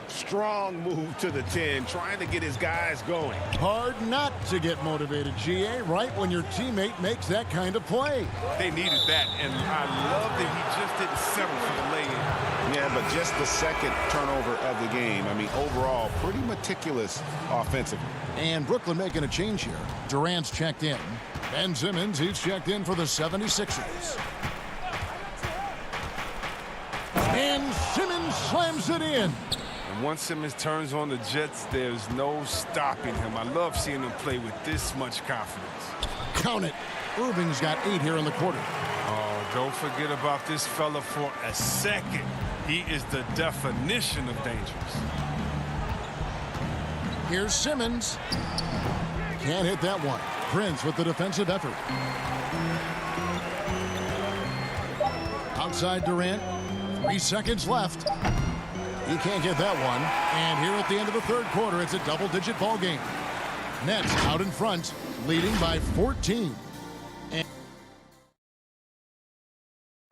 Strong move to the 10, trying to get his guys going. Hard not to get motivated, GA, right when your teammate makes that kind of play. They needed that, and I love that he just didn't settle for the lay-in. Yeah, but just the second turnover of the game. I mean, overall, pretty meticulous offensively. And Brooklyn making a change here. Durant's checked in. Ben Simmons, he's checked in for the 76ers. And Simmons slams it in. And once Simmons turns on the Jets, there's no stopping him. I love seeing him play with this much confidence. Count it. Irving's got 8 here in the quarter. Oh, don't forget about this fella for a second. He is the definition of dangerous. Here's Simmons. Can't hit that one. Prince with the defensive effort. Outside Durant. 3 seconds left. He can't get that one. And here at the end of the third quarter, it's a double-digit ball game. Nets out in front, leading by 14.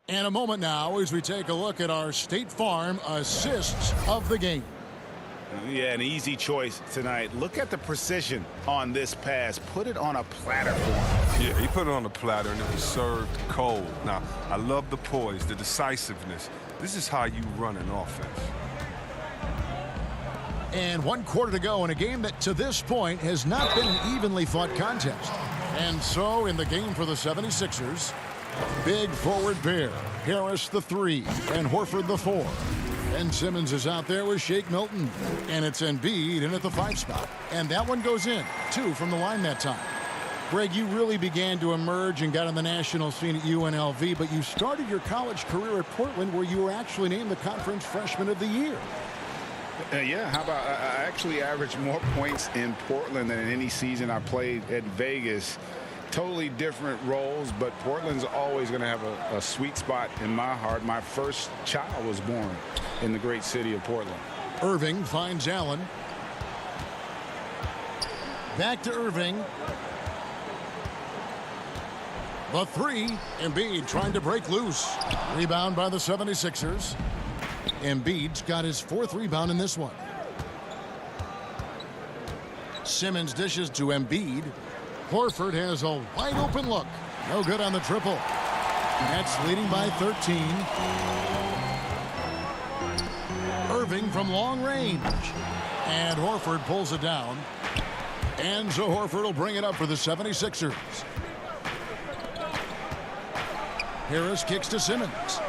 And a moment now as we take a look at our State Farm assists of the game. Yeah, an easy choice tonight. Look at the precision on this pass. Put it on a platter for him. Yeah, he put it on a platter, and it was served cold. Now, I love the poise, the decisiveness. This is how you run an offense. And 1 quarter to go in a game that to this point has not been an evenly fought contest. And so in the game for the 76ers, big forward pair. Harris the 3 and Horford the 4. And Simmons is out there with Shake Milton. And it's Embiid in at the 5 spot. And that one goes in. 2 from the line that time. Greg, you really began to emerge and got on the national scene at UNLV, but you started your college career at Portland where you were actually named the Conference Freshman of the Year. Yeah, how about I actually averaged more points in Portland than in any season I played at Vegas. Totally different roles, but Portland's always going to have a sweet spot in my heart. My first child was born in the great city of Portland. Irving finds Allen. Back to Irving. The 3, Embiid trying to break loose. Rebound by the 76ers. Embiid's got his 4th rebound in this one. Simmons dishes to Embiid. Horford has a wide open look. No good on the triple. Nets leading by 13. Irving from long range. And Horford pulls it down. And so Horford will bring it up for the 76ers. Harris kicks to Simmons.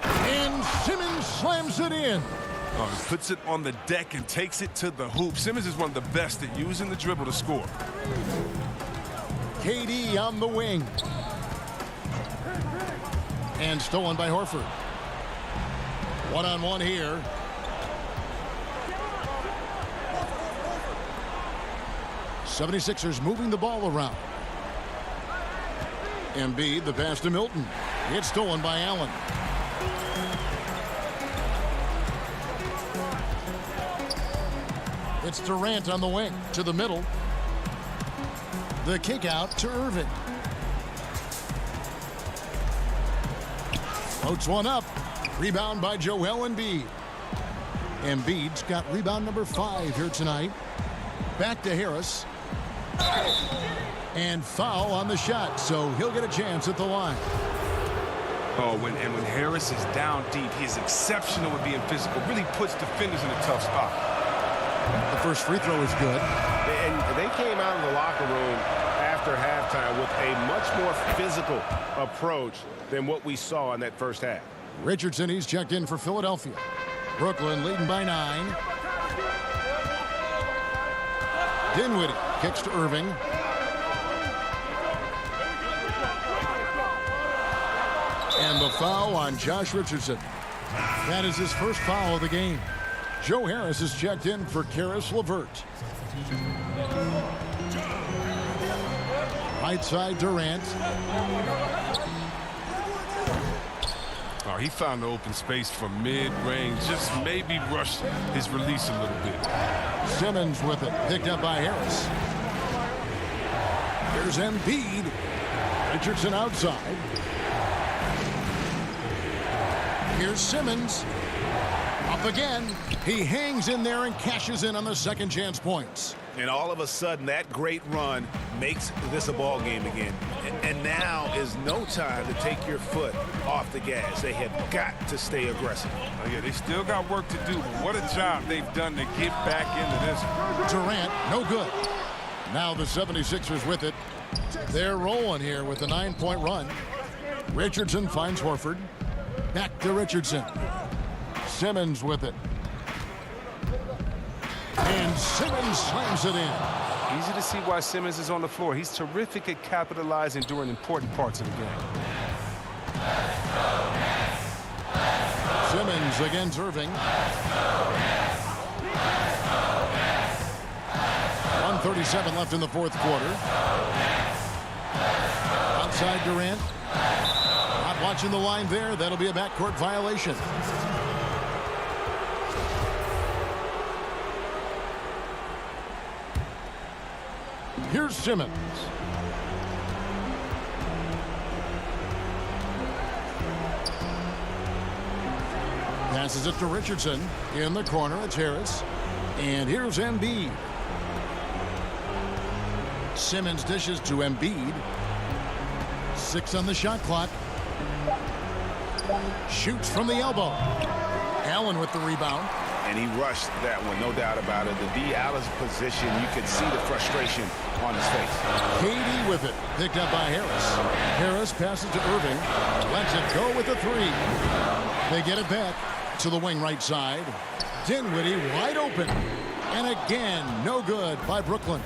And Simmons slams it in. Oh, he puts it on the deck and takes it to the hoop. Simmons is one of the best at using the dribble to score. KD on the wing. And stolen by Horford. One-on-one here. '76ers moving the ball around. Embiid, the pass to Milton. It's stolen by Allen. It's Durant on the wing to the middle. The kick out to Irving. Floats one up. Rebound by Joel Embiid. Embiid's got rebound number 5 here tonight. Back to Harris. And foul on the shot, so he'll get a chance at the line. Oh, when Harris is down deep, he is exceptional at being physical. Really puts defenders in a tough spot. The first free throw is good. And they came out of the locker room after halftime with a much more physical approach than what we saw in that first half. Richardson, he's checked in for Philadelphia. Brooklyn leading by 9. Dinwiddie kicks to Irving. And the foul on Josh Richardson. That is his first foul of the game. Joe Harris is checked in for Karis LeVert. Right side Durant. Oh, he found the open space from mid-range. Just maybe rushed his release a little bit. Simmons with it. Picked up by Harris. Here's Embiid. Richardson outside. Here's Simmons. Up again. He hangs in there and cashes in on the second chance points. And all of a sudden, that great run makes this a ball game again. And now is no time to take your foot off the gas. They have got to stay aggressive. Oh, yeah, they still got work to do, but what a job they've done to get back into this. Durant, no good. Now the 76ers with it. They're rolling here with a 9-point run. Richardson finds Horford. Back to Richardson. Simmons with it. And Simmons slams it in. Easy to see why Simmons is on the floor. He's terrific at capitalizing during important parts of the game. Simmons against Irving. 1:37 left in the fourth quarter. Outside Durant. Not watching the line there. That'll be a backcourt violation. Here's Simmons. Passes it to Richardson. In the corner, it's Harris. And here's Embiid. Simmons dishes to Embiid. 6 on the shot clock. Shoots from the elbow. Allen with the rebound. And he rushed that one, no doubt about it. To be out of position, you could see the frustration on his face. KD with it. Picked up by Harris. Harris passes to Irving. Lets it go with the 3. They get it back to the wing right side. Dinwiddie wide open. And again, no good by Brooklyn.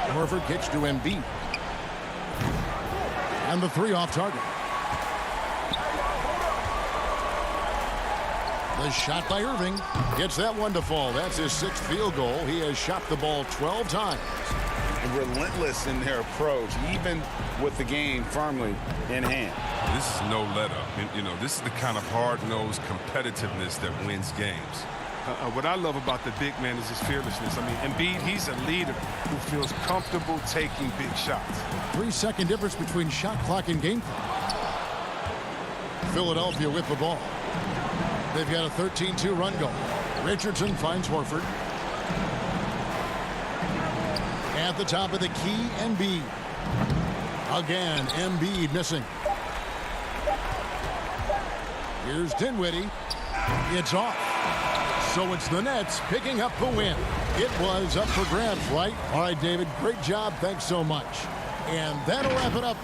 Horford kicks to Embiid. And the 3 off target. The shot by Irving. Gets that one to fall. That's his 6th field goal. He has shot the ball 12 times. And relentless in their approach, even with the game firmly in hand. This is no let-up. You know, this is the kind of hard-nosed competitiveness that wins games. What I love about the big man is his fearlessness. I mean, Embiid, he's a leader who feels comfortable taking big shots. 3-second difference between shot clock and game clock. Philadelphia with the ball. They've got a 13-2 run goal. Richardson finds Horford. At the top of the key, Embiid. Again, Embiid missing. Here's Dinwiddie. It's off. So it's the Nets picking up the win. It was up for grabs, right? All right, David, great job. Thanks so much. And that'll wrap it up.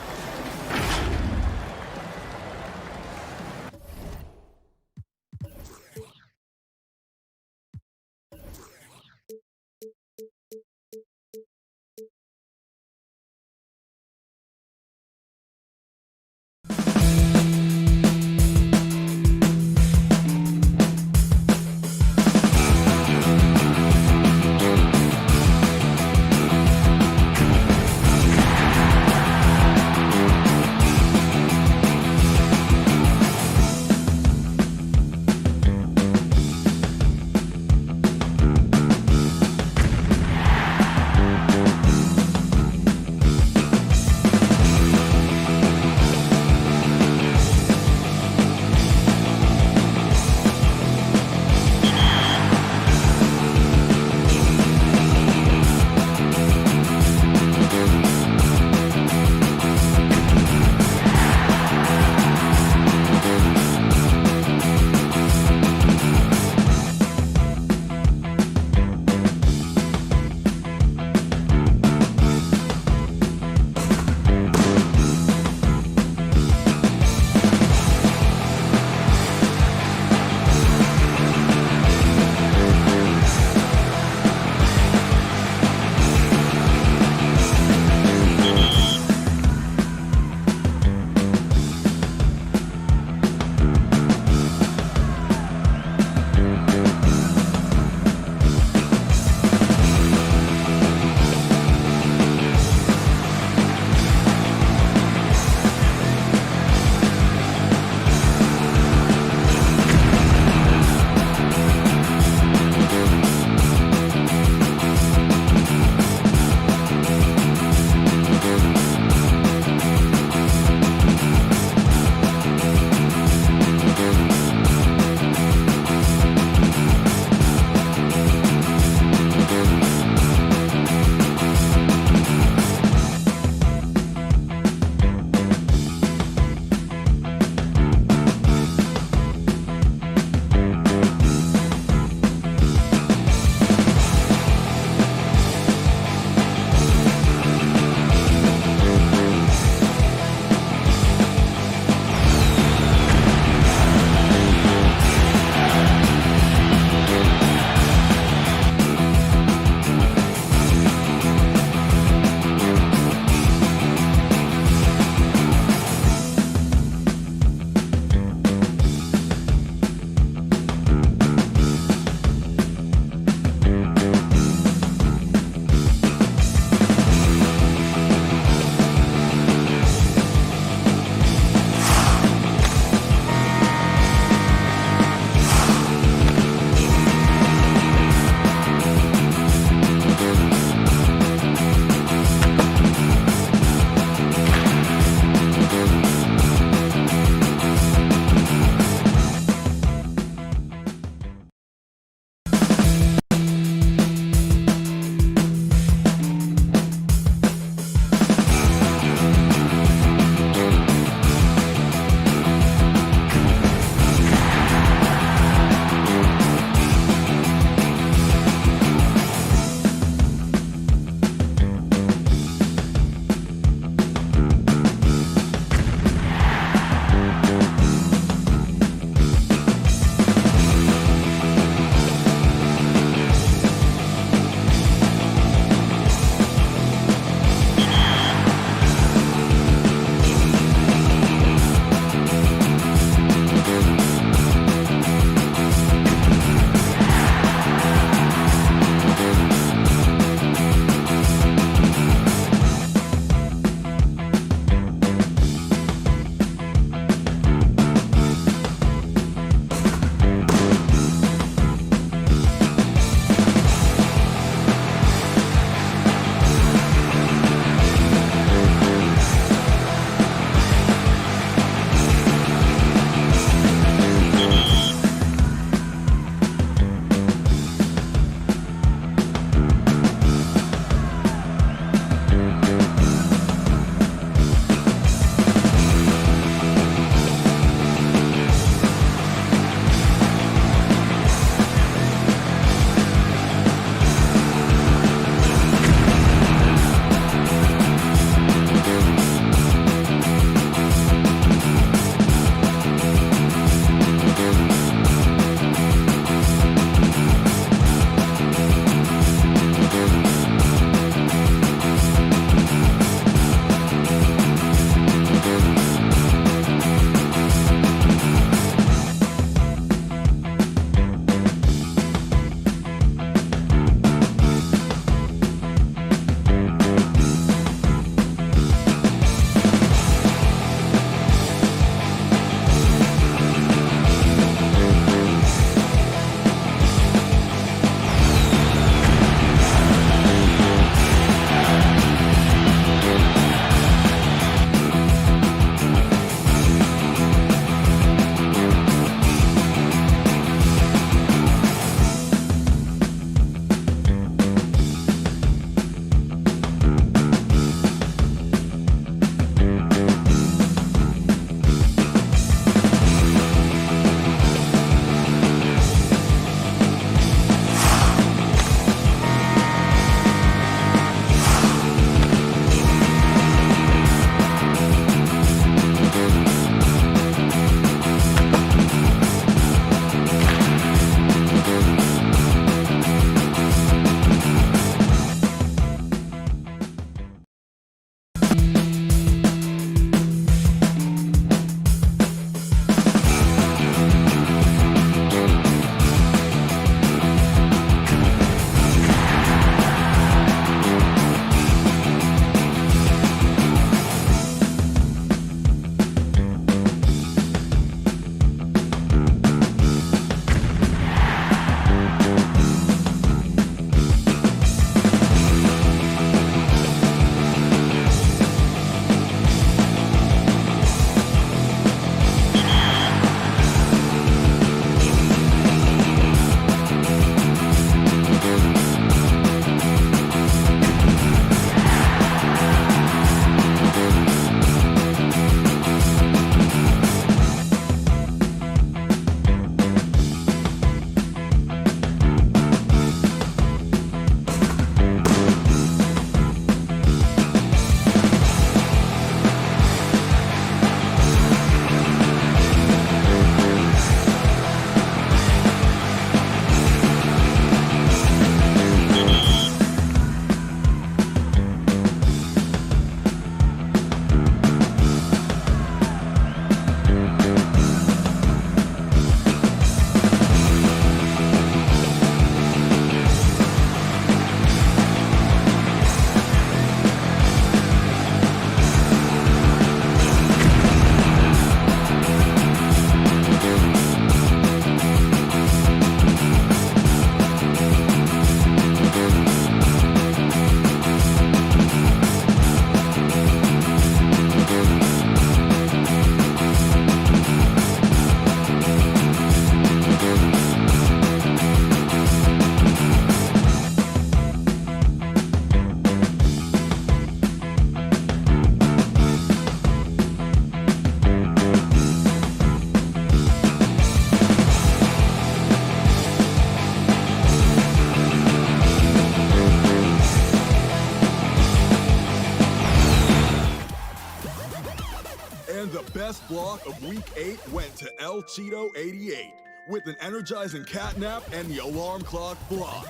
best block of Week 8 went to El Cheeto 88 with an energizing catnap and the alarm clock block.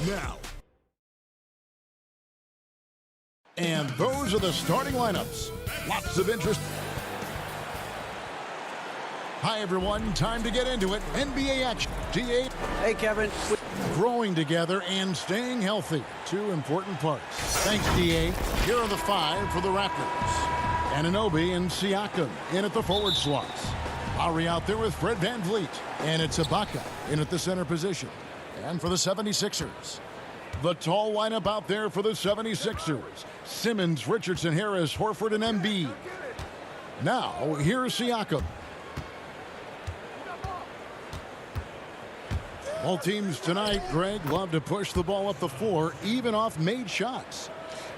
Now. And those are the starting lineups. Lots of interest. Hi, everyone. Time to get into it. NBA action. G8. Hey, Kevin. Growing together and staying healthy. Two important parts. Thanks, DA. Here are the five for the Raptors. Anunoby and Siakam in at the forward slots. Lowry out there with Fred VanVleet. And it's Ibaka in at the center position. And for the 76ers. The tall lineup out there for the 76ers. Simmons, Richardson, Harris, Horford, and Embiid. Now, here's Siakam. All teams tonight, Greg, love to push the ball up the floor, even off made shots.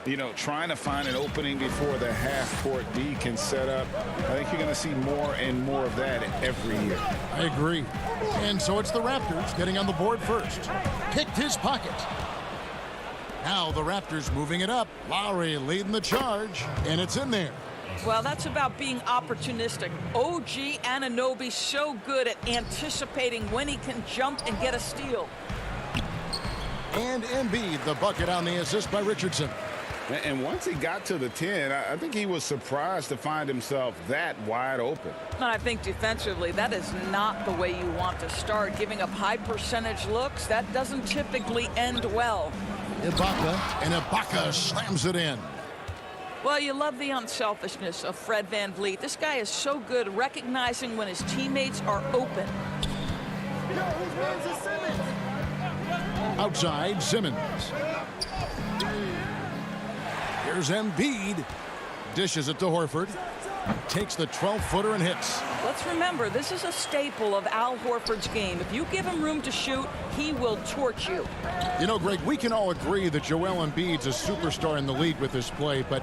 You know, trying to find an opening before the half-court D can set up. I think you're going to see more and more of that every year. I agree. And so it's the Raptors getting on the board first. Picked his pocket. Now the Raptors moving it up. Lowry leading the charge, and it's in there. Well, that's about being opportunistic. OG Anunoby so good at anticipating when he can jump and get a steal. And Embiid, the bucket on the assist by Richardson. And once he got to the 10, I think he was surprised to find himself that wide open. And I think defensively, that is not the way you want to start. Giving up high percentage looks, that doesn't typically end well. Ibaka, and Ibaka slams it in. Well, you love the unselfishness of Fred VanVleet. This guy is so good recognizing when his teammates are open. Outside, Simmons. Here's Embiid. Dishes it to Horford. Takes the 12-footer and hits. Let's remember, this is a staple of Al Horford's game. If you give him room to shoot, he will torch you. You know, Greg, we can all agree that Joel Embiid's a superstar in the league with this play, but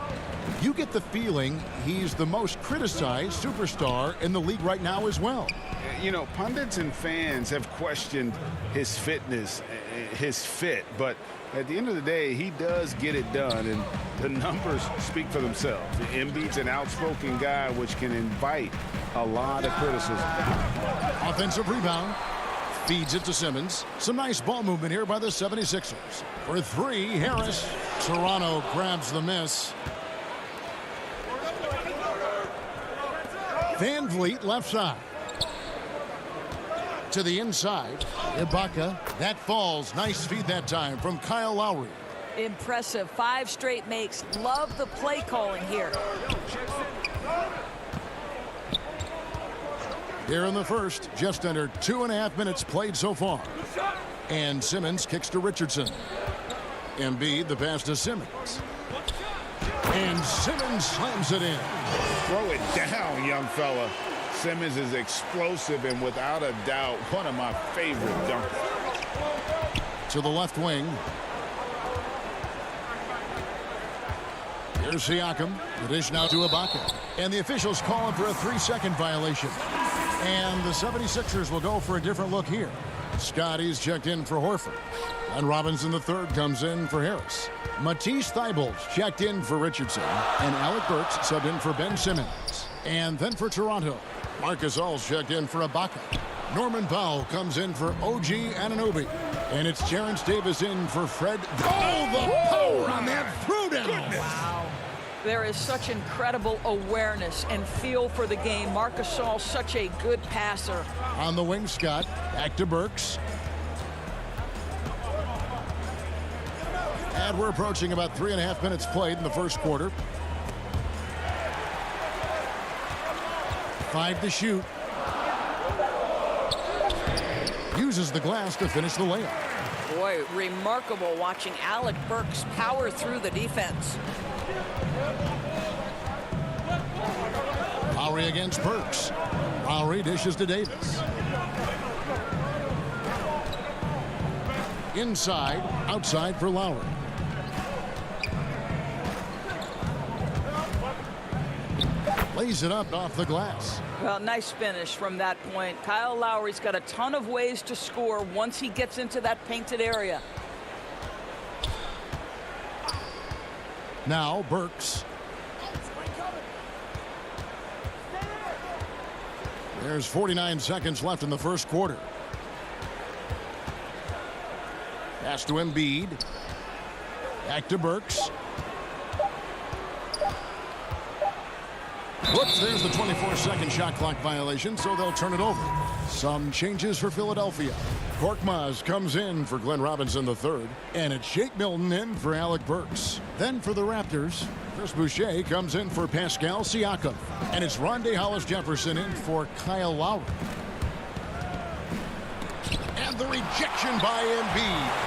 you get the feeling he's the most criticized superstar in the league right now as well. You know, pundits and fans have questioned his fitness, his fit, but at the end of the day, he does get it done, and the numbers speak for themselves. Embiid's an outspoken guy, which can invite a lot of criticism. Offensive rebound. Feeds it to Simmons. Some nice ball movement here by the 76ers. For three, Harris. Toronto grabs the miss. VanVleet left side. To the inside. Ibaka. That falls. Nice feed that time from Kyle Lowry. Impressive. 5 straight makes. Love the play calling here. Here in the first, just under 2.5 minutes played so far. And Simmons kicks to Richardson. Embiid, the pass to Simmons. And Simmons slams it in. Throw it down, young fella. Simmons is explosive and without a doubt one of my favorite dunkers. To the left wing. Here's Siakam. The dish now to Ibaka. And the officials calling for a 3-second violation. And the 76ers will go for a different look here. Scotty's checked in for Horford. And Robinson III comes in for Harris. Matisse Thybulle's checked in for Richardson. And Alec Burks subbed in for Ben Simmons. And then for Toronto, Marc Gasol's checked in for Ibaka. Norman Powell comes in for OG Anunoby. And it's Terrence Davis in for Fred. Oh, the power on that throwdown. Wow. There is such incredible awareness and feel for the game. Marc Gasol, such a good passer. On the wing, Scott. Back to Burks. And we're approaching about 3.5 minutes played in the first quarter. 5 to shoot. Uses the glass to finish the layup. Boy, remarkable watching Alec Burks power through the defense. Lowry against Burks. Lowry dishes to Davis. Inside, outside for Lowry. Lays it up off the glass. Well, nice finish from that point. Kyle Lowry's got a ton of ways to score once he gets into that painted area. Now Burks. There's 49 seconds left in the first quarter. Pass to Embiid. Back to Burks. Whoops, there's the 24-second shot clock violation, so they'll turn it over. Some changes for Philadelphia. Korkmaz comes in for Glenn Robinson III, and it's Shake Milton in for Alec Burks. Then for the Raptors, Chris Boucher comes in for Pascal Siakam, and it's Rondae Hollis-Jefferson in for Kyle Lowry. And the rejection by Embiid.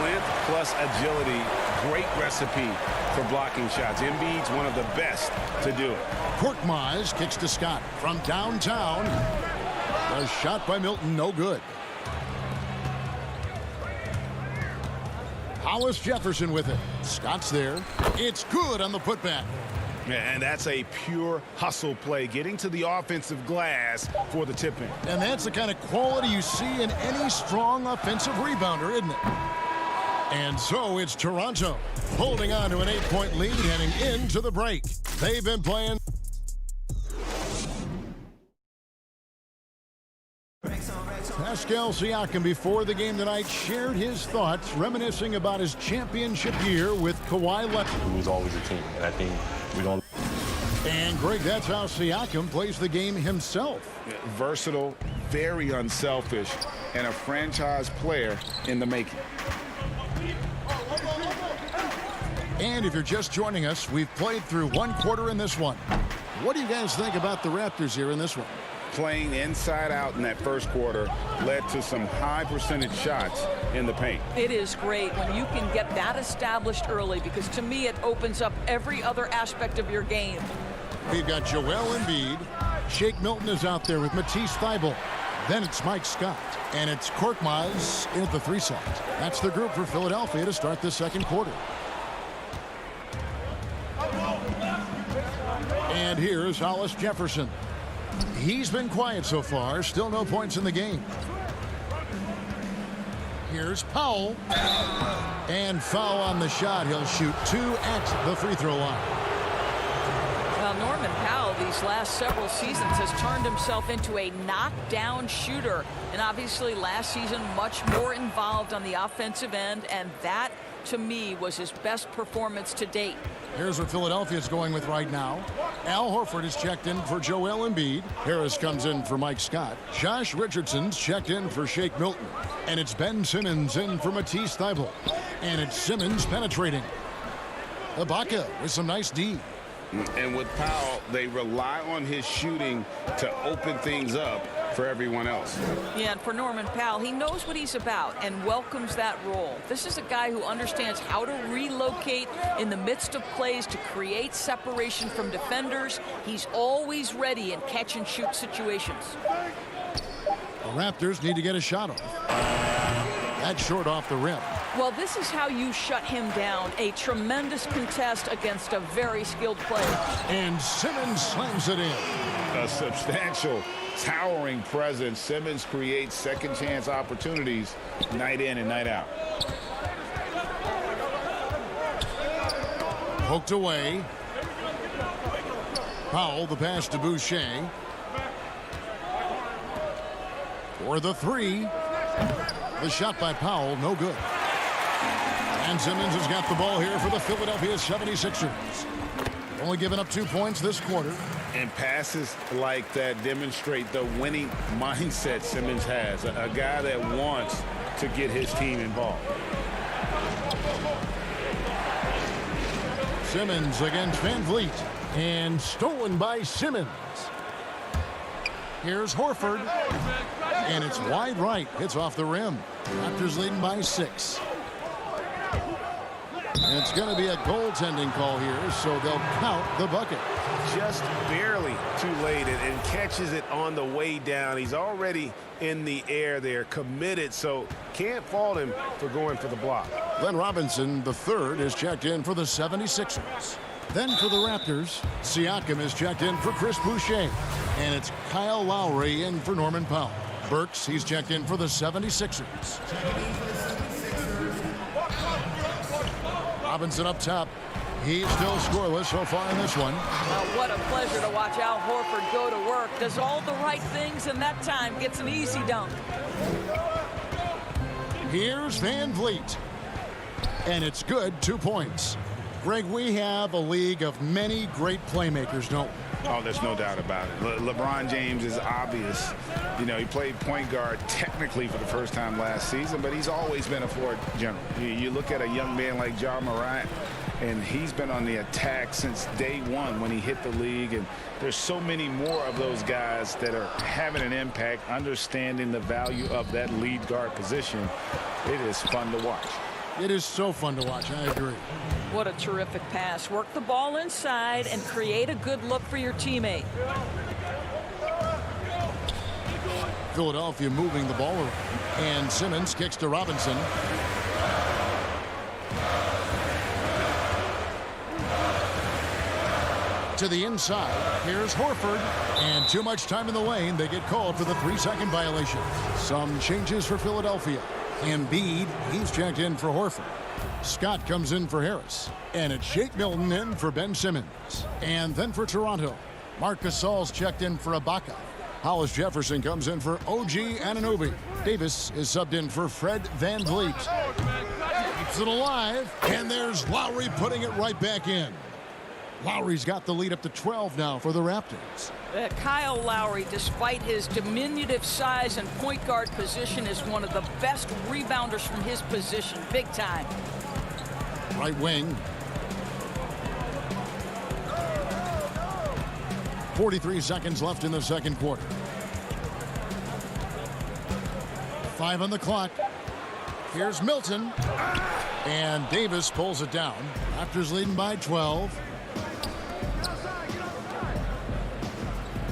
Length plus agility, great recipe for blocking shots. Embiid's one of the best to do it. Korkmaz kicks to Scott from downtown. A shot by Milton, no good. Hollis-Jefferson with it. Scott's there. It's good on the putback. And that's a pure hustle play, getting to the offensive glass for the tip-in. And that's the kind of quality you see in any strong offensive rebounder, isn't it? And so it's Toronto holding on to an 8-point lead heading into the break. They've been playing. Pascal Siakam before the game tonight shared his thoughts, reminiscing about his championship year with Kawhi Leonard. It was always a team, and I think we don't. And Greg, that's how Siakam plays the game himself. Versatile, very unselfish, and a franchise player in the making. And if you're just joining us, we've played through one quarter in this one. What do you guys think about the Raptors here in this one? Playing inside out in that first quarter led to some high percentage shots in the paint. It is great when you can get that established early, because to me it opens up every other aspect of your game. We've got Joel Embiid. Shake Milton is out there with Matisse Thybulle. Then it's Mike Scott. And it's Korkmaz in at the 3 side. That's the group for Philadelphia to start the second quarter. And here's Hollis-Jefferson. He's been quiet so far. Still no points in the game. Here's Powell. And foul on the shot. He'll shoot 2 at the free throw line. Well, Norman Powell these last several seasons has turned himself into a knockdown shooter. And obviously last season much more involved on the offensive end. And that, to me, was his best performance to date. Here's what Philadelphia's going with right now. Al Horford is checked in for Joel Embiid. Harris comes in for Mike Scott. Josh Richardson's checked in for Shake Milton. And it's Ben Simmons in for Matisse Thybulle. And it's Simmons penetrating. Ibaka with some nice D. And with Powell, they rely on his shooting to open things up for everyone else. Yeah, and for Norman Powell, he knows what he's about and welcomes that role. This is a guy who understands how to relocate in the midst of plays to create separation from defenders. He's always ready in catch-and-shoot situations. The Raptors need to get a shot off. That's short off the rim. Well, this is how you shut him down. A tremendous contest against a very skilled player. And Simmons slams it in. A substantial, towering presence. Simmons creates second chance opportunities night in and night out. Poked away. Powell, the pass to Boucher. For the 3. The shot by Powell, no good. And Simmons has got the ball here for the Philadelphia 76ers. Only given up 2 points this quarter. And passes like that demonstrate the winning mindset Simmons has. A guy that wants to get his team involved. Simmons against Van Vliet. And stolen by Simmons. Here's Horford. And it's wide right. Hits off the rim. Raptors leading by 6. And it's going to be a goaltending call here, so they'll count the bucket. Just barely too late and catches it on the way down. He's already in the air there, committed, so can't fault him for going for the block. Glenn Robinson III is checked in for the 76ers. Then for the Raptors, Siakam is checked in for Chris Boucher. And it's Kyle Lowry in for Norman Powell. Burks, he's checked in for the 76ers. Robinson up top. He's still scoreless so far in this one. What a pleasure to watch Al Horford go to work. Does all the right things, and that time gets an easy dunk. Here's Van Vliet. And it's good, 2 points. Greg, we have a league of many great playmakers, don't we? Oh, there's no doubt about it. LeBron James is obvious. You know, he played point guard technically for the first time last season, but he's always been a floor general. You look at a young man like Ja Morant, and he's been on the attack since day one when he hit the league. And there's so many more of those guys that are having an impact, understanding the value of that lead guard position. It is fun to watch. It is so fun to watch. I agree. What a terrific pass. Work the ball inside and create a good look for your teammate. Philadelphia moving the ball around. And Simmons kicks to Robinson. To the inside. Here's Horford. And too much time in the lane. They get called for the 3-second violation. Some changes for Philadelphia. Embiid, he's checked in for Horford. Scott comes in for Harris. And it's Shake Milton in for Ben Simmons. And then for Toronto, Marc Gasol's checked in for Ibaka. Hollis Jefferson comes in for OG Anunoby. Davis is subbed in for Fred Van Vliet. Keeps it alive. And there's Lowry putting it right back in. Lowry's got the lead up to 12 now for the Raptors. Kyle Lowry, despite his diminutive size and point guard position, is one of the best rebounders from his position. Big time. Right wing. 43 seconds left in the second quarter. 5 on the clock. Here's Milton. And Davis pulls it down. Raptors leading by 12.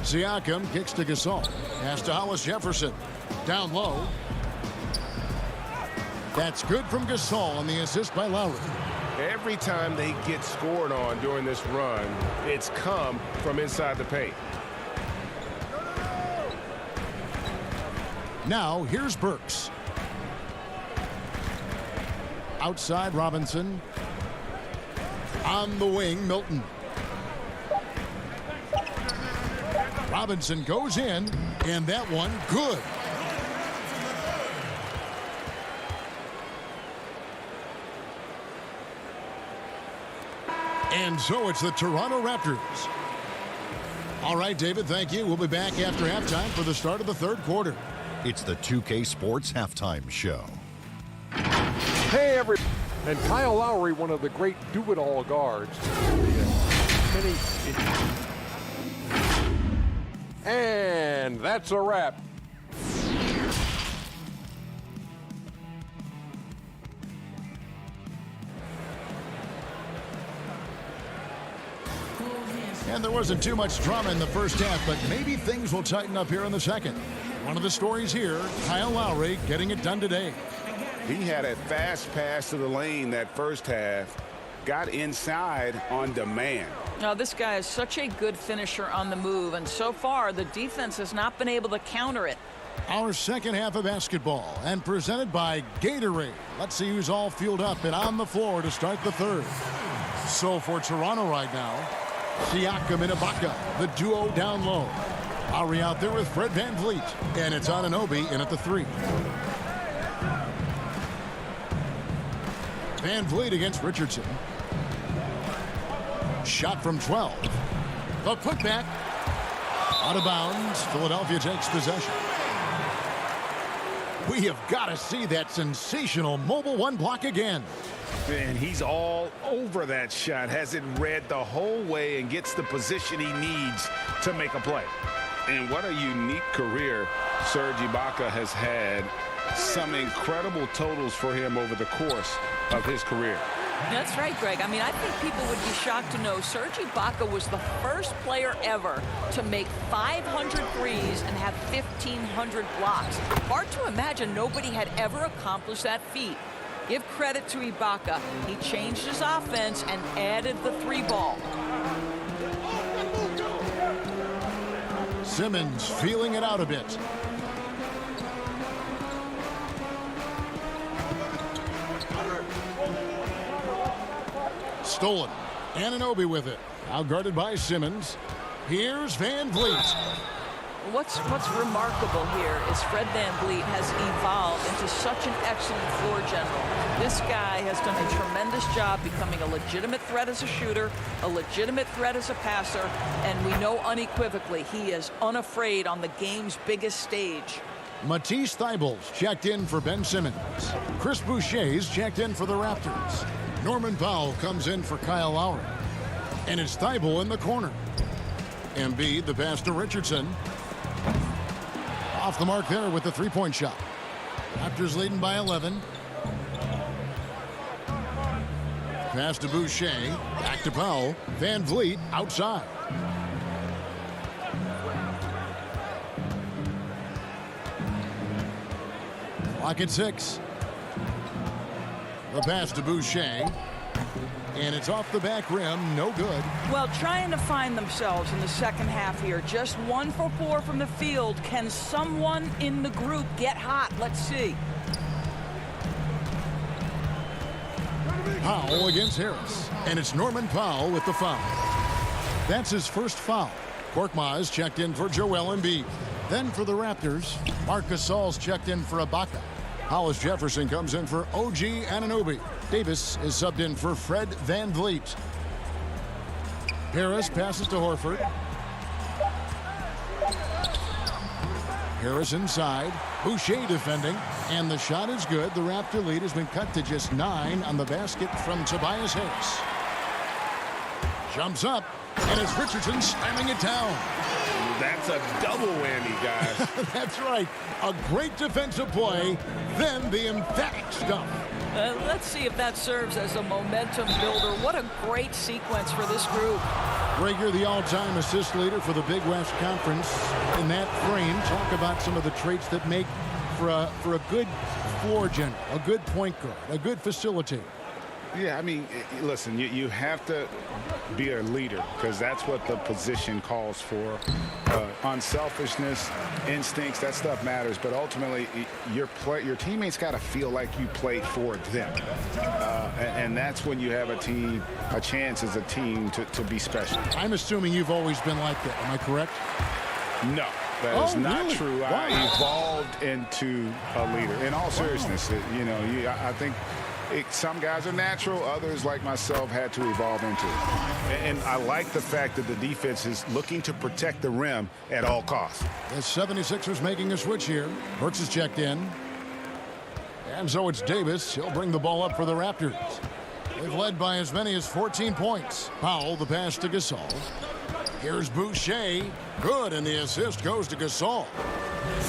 Siakam kicks to Gasol. Pass to Hollis Jefferson. Down low. That's good from Gasol on the assist by Lowry. Every time they get scored on during this run, it's come from inside the paint. Now here's Burks. Outside Robinson. On the wing, Milton. Robinson goes in, and that one good. And so it's the Toronto Raptors. All right, David, thank you. We'll be back after halftime for the start of the third quarter. It's the 2K Sports Halftime Show. Hey, everybody. And Kyle Lowry, one of the great do-it-all guards. And that's a wrap. And there wasn't too much drama in the first half, but maybe things will tighten up here in the second. One of the stories here, Kyle Lowry getting it done today. He had a fast pass to the lane that first half, got inside on demand. Now, this guy is such a good finisher on the move, and so far the defense has not been able to counter it. Our second half of basketball, and presented by Gatorade. Let's see who's all fueled up and on the floor to start the third. So for Toronto right now, Siakam and Ibaka, the duo down low. Lowry out there with Fred Van Vliet, and it's Anunoby in at the 3. Van Vliet against Richardson. Shot from 12. The putback. Out of bounds. Philadelphia takes possession. We have got to see that sensational mobile one block again. And he's all over that shot. Has it read the whole way and gets the position he needs to make a play. And what a unique career Serge Ibaka has had. Some incredible totals for him over the course of his career. That's right, Greg. I mean, I think people would be shocked to know Serge Ibaka was the first player ever to make 500 threes and have 1,500 blocks. Hard to imagine nobody had ever accomplished that feat. Give credit to Ibaka. He changed his offense and added the 3-ball. Simmons feeling it out a bit. Stolen. Anunoby with it. Now guarded by Simmons. Here's Van Vliet. What's remarkable here is Fred VanVleet has evolved into such an excellent floor general. This guy has done a tremendous job becoming a legitimate threat as a shooter, a legitimate threat as a passer, and we know unequivocally he is unafraid on the game's biggest stage. Matisse Thybulle's checked in for Ben Simmons. Chris Boucher's checked in for the Raptors. Norman Powell comes in for Kyle Lowry. And it's Thybulle in the corner. Embiid, the pass to Richardson. Off the mark there with the three-point shot. Raptors leading by 11. Pass to Boucher. Back to Powell. Van Vliet outside. Clock at 6. The pass to Boucher. And it's off the back rim, no good. Well, trying to find themselves in the second half here. Just 1 for 4 from the field. Can someone in the group get hot? Let's see. Powell against Harris. And it's Norman Powell with the foul. That's his first foul. Korkmaz checked in for Joel Embiid. Then for the Raptors, Marc Gasol's checked in for Ibaka. Hollis Jefferson comes in for OG Anunoby. Davis is subbed in for Fred VanVleet. Harris passes to Horford. Harris inside. Boucher defending. And the shot is good. The Raptor lead has been cut to just 9 on the basket from Tobias Harris. Jumps up. And it's Richardson slamming it down. That's a double whammy, guys. That's right. A great defensive play, then the emphatic stuff. Let's see if that serves as a momentum builder. What a great sequence for this group. Rager, the all-time assist leader for the Big West Conference. In that frame, talk about some of the traits that make for a good floor general, a good point guard, a good facilitator. Yeah, I mean, listen, you have to be a leader because that's what the position calls for. Unselfishness, instincts, that stuff matters. But ultimately, your teammates got to feel like you played for them. And that's when you have a chance as a team to be special. I'm assuming you've always been like that. Am I correct? No. That is not really? true. Wow. I evolved into a leader. In all seriousness, I think some guys are natural. Others, like myself, had to evolve into it. And I like the fact that the defense is looking to protect the rim at all costs. The 76ers making a switch here. Burks is checked in. And so it's Davis. He'll bring the ball up for the Raptors. They've led by as many as 14 points. Powell, the pass to Gasol. Here's Boucher. Good, and the assist goes to Gasol.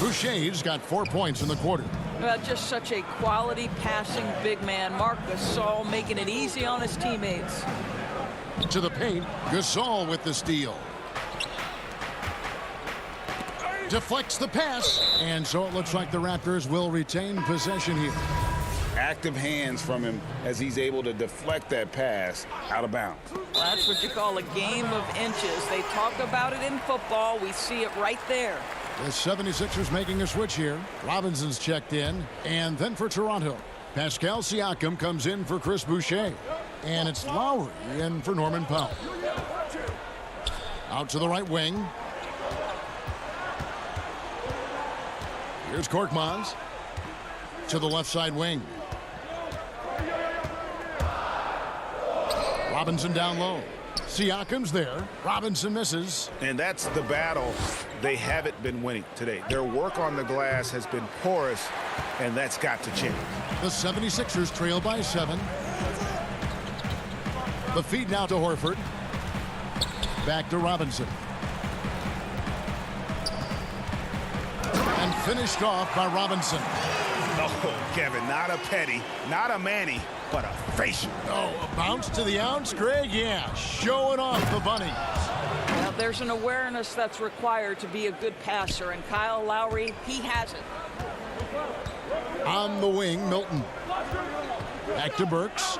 Boucher's got 4 points in the quarter. Just such a quality passing big man. Marc Gasol making it easy on his teammates. To the paint, Gasol with the steal. Deflects the pass, and so it looks like the Raptors will retain possession here. Active hands from him as he's able to deflect that pass out of bounds. Well, that's what you call a game of inches. They talk about it in football. We see it right there. The 76ers making a switch here. Robinson's checked in. And then for Toronto, Pascal Siakam comes in for Chris Boucher. And it's Lowry in for Norman Powell. Out to the right wing. Here's Korkmaz. To the left side wing. Robinson down low. Siakam's there. Robinson misses. And that's the battle they haven't been winning today. Their work on the glass has been porous, and that's got to change. The 76ers trail by 7. The feed now to Horford. Back to Robinson. And finished off by Robinson. Oh, Kevin, not a petty, not a Manny, but a facial. Oh, a bounce to the ounce, Greg? Yeah, showing off the bunny. Well, there's an awareness that's required to be a good passer, and Kyle Lowry, he has it. On the wing, Milton. Back to Burks.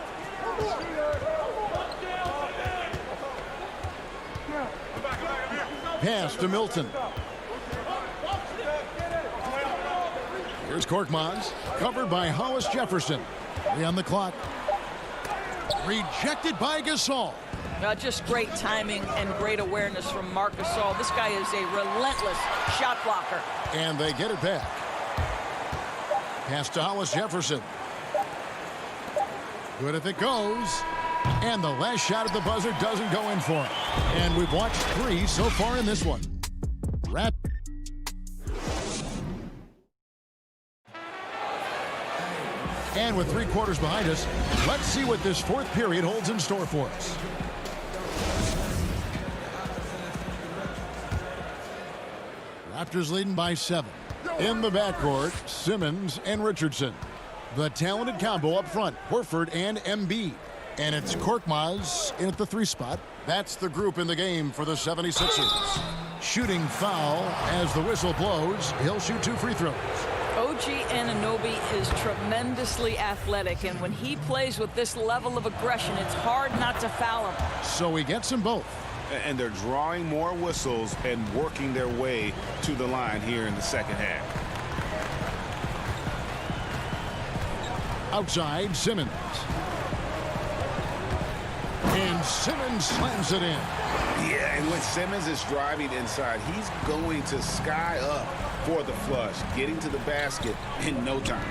Pass to Milton. Here's Korkmaz, covered by Hollis Jefferson. 3 on the clock. Rejected by Gasol. Just great timing and great awareness from Marc Gasol. This guy is a relentless shot blocker. And they get it back. Pass to Hollis Jefferson. Good if it goes. And the last shot at the buzzer doesn't go in for him. And we've watched 3 so far in this one. And with 3 quarters behind us, let's see what this 4th period holds in store for us. Raptors leading by 7. In the backcourt, Simmons and Richardson. The talented combo up front, Horford and Embiid. And it's Korkmaz in at the 3 spot. That's the group in the game for the 76ers. Shooting foul as the whistle blows. He'll shoot 2 free throws. OG Anunoby is tremendously athletic, and when he plays with this level of aggression, it's hard not to foul him. So he gets them both. And they're drawing more whistles and working their way to the line here in the second half. Outside, Simmons. And Simmons slams it in. Yeah, and when Simmons is driving inside, he's going to sky up for the flush, getting to the basket in no time.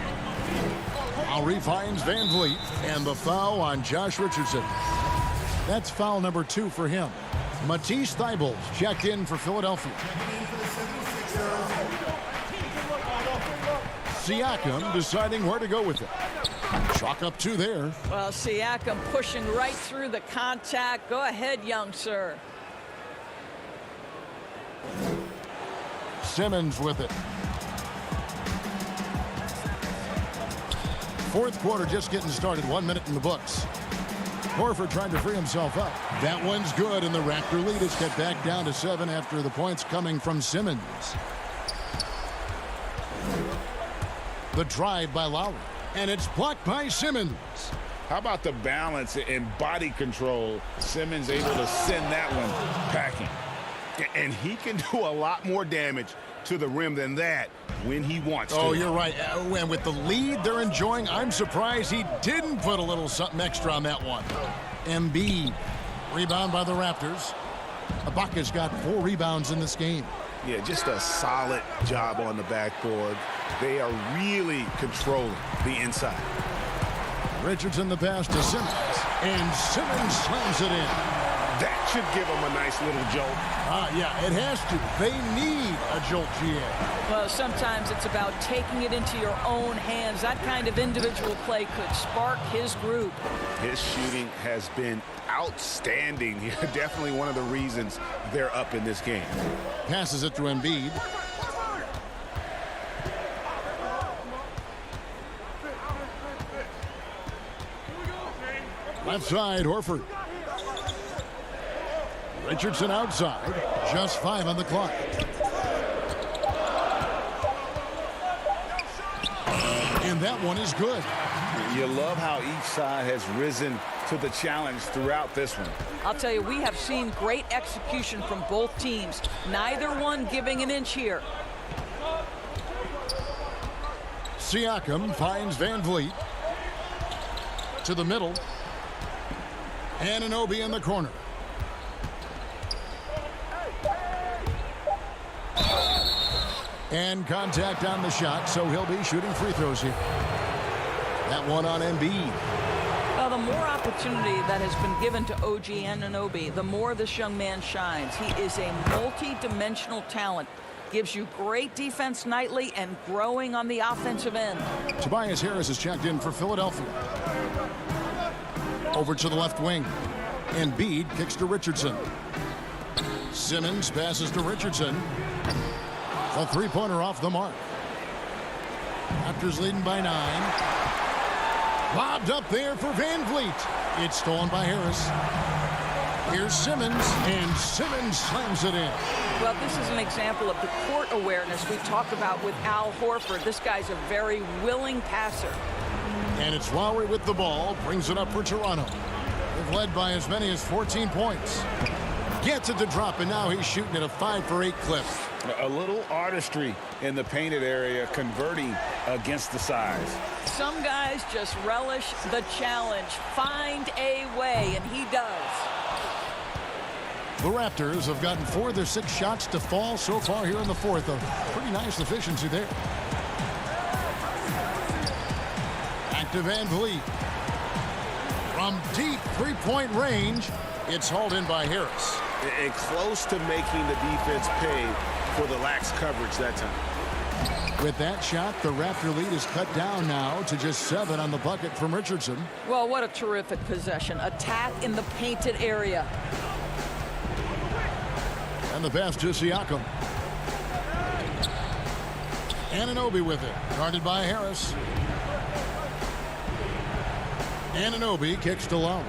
Lowry finds Van Vliet, and the foul on Josh Richardson. That's foul number 2 for him. Matisse Thybulle checked in for Philadelphia. Siakam deciding where to go with it. Chalk up 2 there. Well, Siakam pushing right through the contact. Go ahead, young sir. Simmons with it. 4th quarter just getting started. 1 minute in the books. Horford trying to free himself up. That one's good, and the Raptor lead is cut back down to 7 after the points coming from Simmons. The drive by Lowry, and it's blocked by Simmons. How about the balance and body control? Simmons able to send that one packing. And he can do a lot more damage to the rim than that when he wants to. Oh, you're right. And with the lead they're enjoying, I'm surprised he didn't put a little something extra on that one. Embiid, rebound by the Raptors. Ibaka's got 4 rebounds in this game. Yeah, just a solid job on the backboard. They are really controlling the inside. Richardson the pass to Simmons. And Simmons slams it in. That should give them a nice little jolt. Yeah, it has to. They need a jolt, GA. Well, sometimes it's about taking it into your own hands. That kind of individual play could spark his group. His shooting has been outstanding. Definitely one of the reasons they're up in this game. Passes it to Embiid. Left side, Horford. Richardson outside. Just 5 on the clock. And that one is good. You love how each side has risen to the challenge throughout this one. I'll tell you, we have seen great execution from both teams. Neither one giving an inch here. Siakam finds Van Vliet. To the middle. Anunoby in the corner. And contact on the shot, so he'll be shooting free throws here. That one on Embiid. Well, the more opportunity that has been given to OG Anunoby, the more this young man shines. He is a multi-dimensional talent. Gives you great defense nightly and growing on the offensive end. Tobias Harris is checked in for Philadelphia. Over to the left wing. Embiid kicks to Richardson. Simmons passes to Richardson. A 3-pointer off the mark. Raptors leading by 9. Lobbed up there for Van Vliet. It's stolen by Harris. Here's Simmons, and Simmons slams it in. Well, this is an example of the court awareness we talk about with Al Horford. This guy's a very willing passer. And it's Lowry with the ball, brings it up for Toronto. They've led by as many as 14 points. Gets it to drop, and now he's shooting at a 5-for-8 clip. A little artistry in the painted area, converting against the size. Some guys just relish the challenge. Find a way, and he does. The Raptors have gotten 4 of their 6 shots to fall so far here in the fourth. A pretty nice efficiency there. Back to Van Vliet. From deep three-point range, it's hauled in by Harris. And close to making the defense pay for the lax coverage that time. With that shot, the Raptor lead is cut down now to just 7 on the bucket from Richardson. Well, what a terrific possession. Attack in the painted area. And the pass to Siakam. Anunoby with it. Guarded by Harris. Anunoby kicks to Love.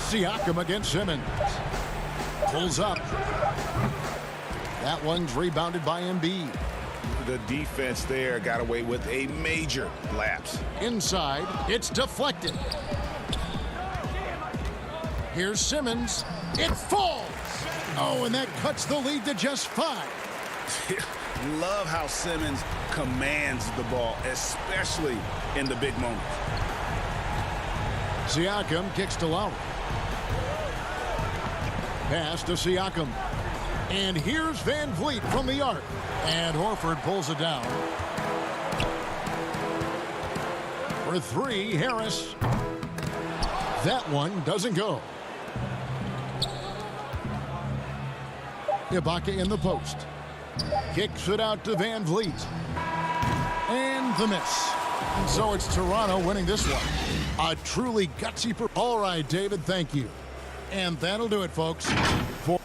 Siakam against Simmons. Pulls up. That one's rebounded by Embiid. The defense there got away with a major lapse. Inside, it's deflected. Here's Simmons. It falls. Oh, and that cuts the lead to just 5. Love how Simmons commands the ball, especially in the big moments. Siakam kicks to Lowry. Pass to Siakam. And here's Van Vliet from the arc. And Horford pulls it down. For 3, Harris. That one doesn't go. Ibaka in the post. Kicks it out to Van Vliet. And the miss. And so it's Toronto winning this one. A truly gutsy. All right, David, thank you. And that'll do it, folks. For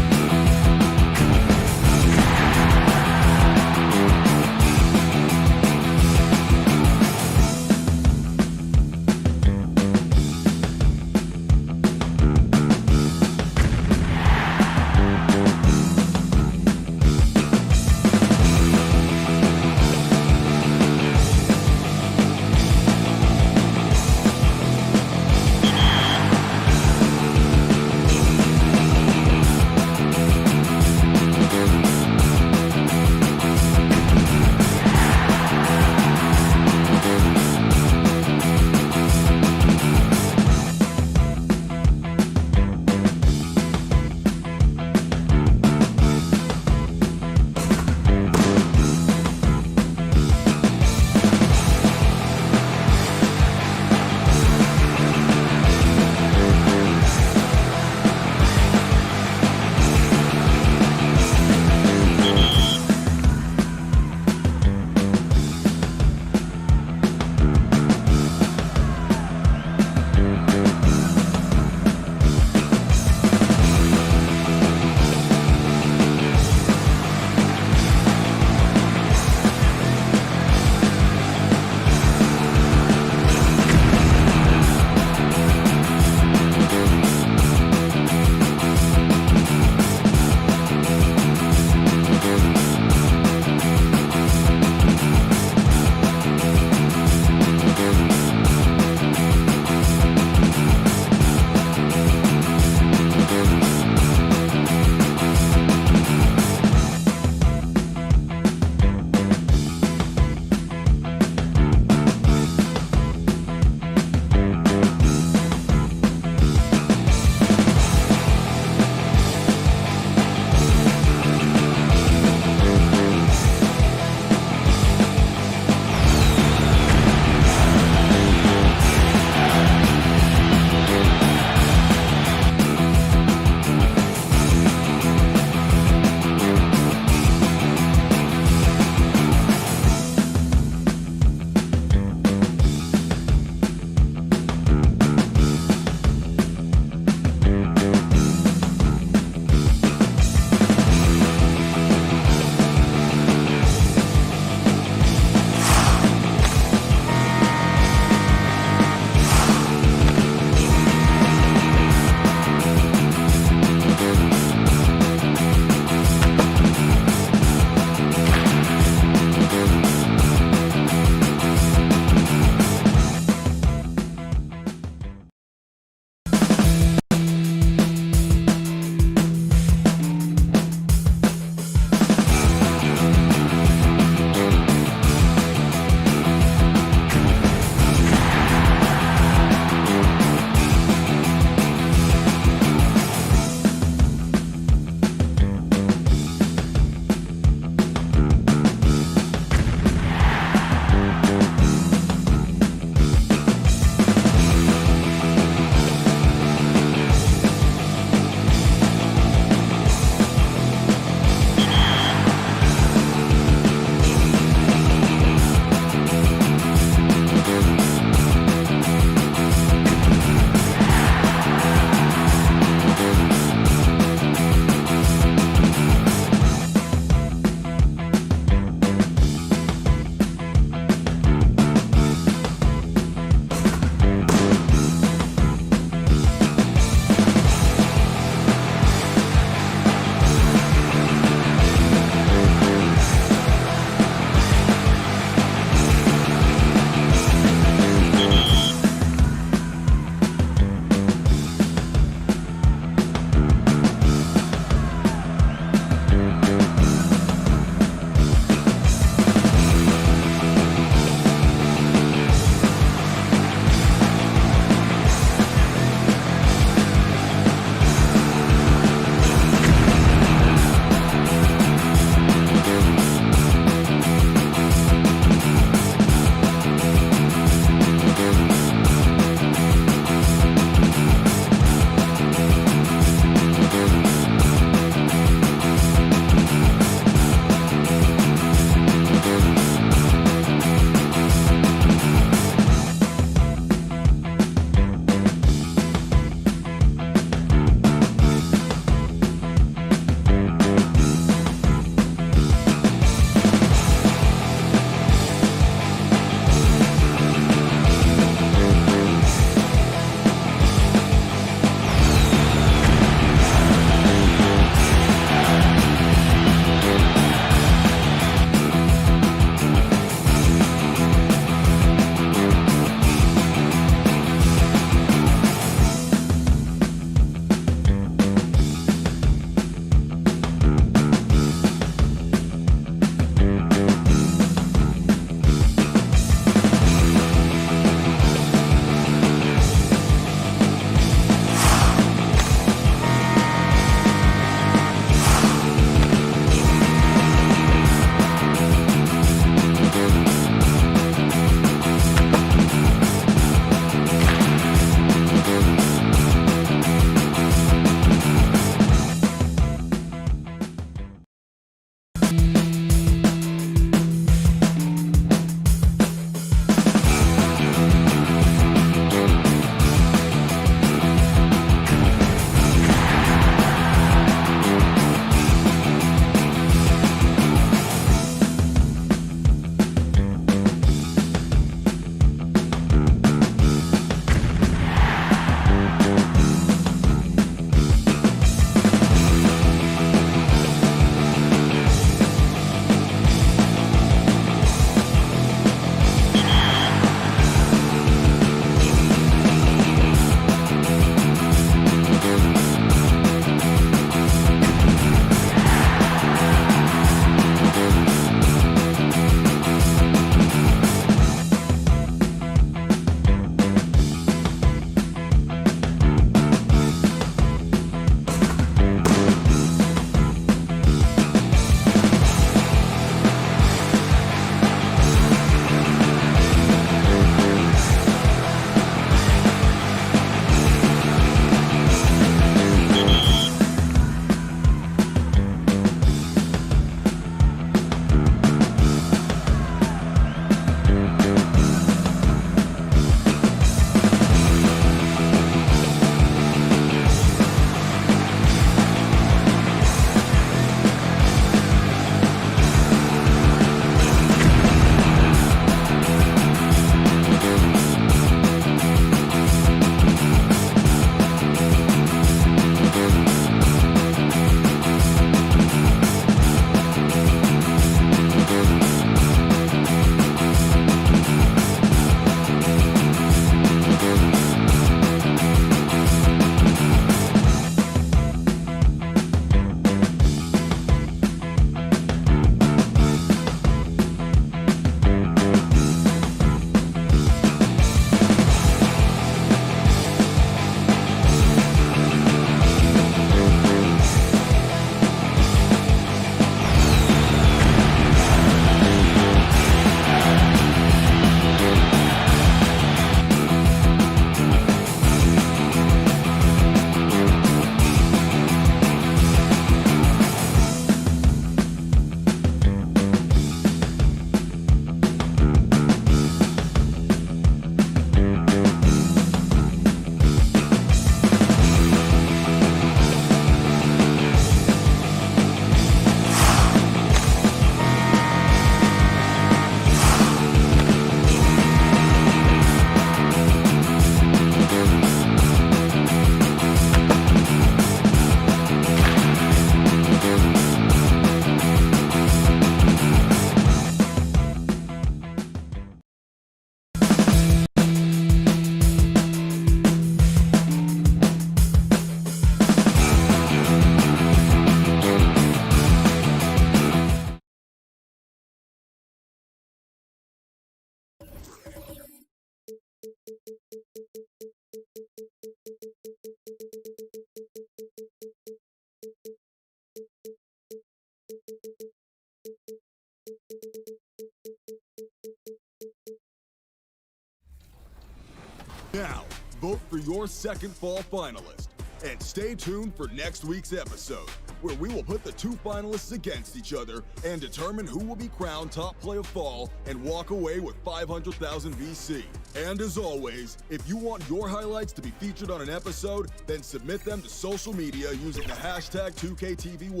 your second fall finalist. And stay tuned for next week's episode, where we will put the two finalists against each other and determine who will be crowned top play of fall and walk away with 500,000 VC. And as always, if you want your highlights to be featured on an episode, then submit them to social media using the hashtag 2KTV.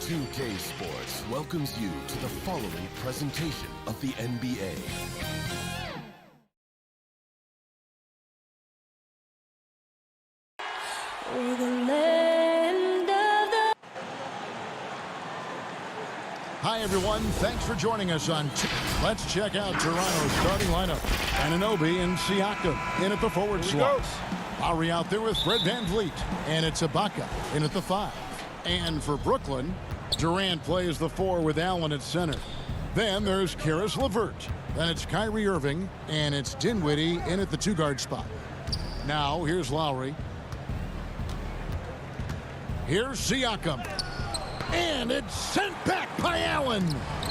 2K Sports welcomes you to the following presentation of the NBA. Hi, everyone. Thanks for joining us on Let's check out Toronto's starting lineup. Anunoby and Siakam in at the forward slots. Lowry out there with Fred VanVleet. And it's Ibaka in at the 5. And for Brooklyn, Durant plays the 4 with Allen at center. Then there's Karis LeVert. Then it's Kyrie Irving. And it's Dinwiddie in at the 2-guard spot. Now, here's Lowry. Here's Siakam. And it's sent back by Allen.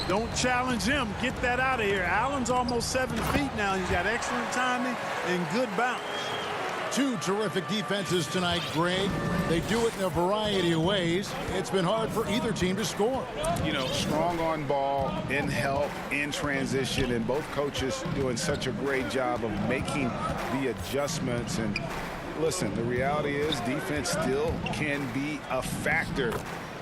Don't challenge him. Get that out of here. Allen's almost 7 feet now. He's got excellent timing and good bounce. Two terrific defenses tonight, Greg. They do it in a variety of ways. It's been hard for either team to score. You know, strong on ball, in help, in transition, and both coaches doing such a great job of making the adjustments. And listen, the reality is defense still can be a factor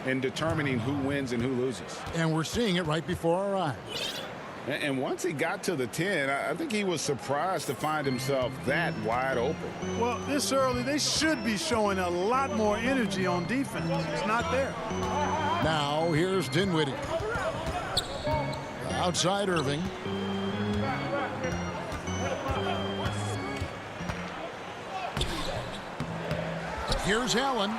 in determining who wins and who loses. And we're seeing it right before our eyes. And once he got to the 10, I think he was surprised to find himself that wide open. Well, this early, they should be showing a lot more energy on defense. It's not there. Now, here's Dinwiddie. Outside Irving. Here's Allen.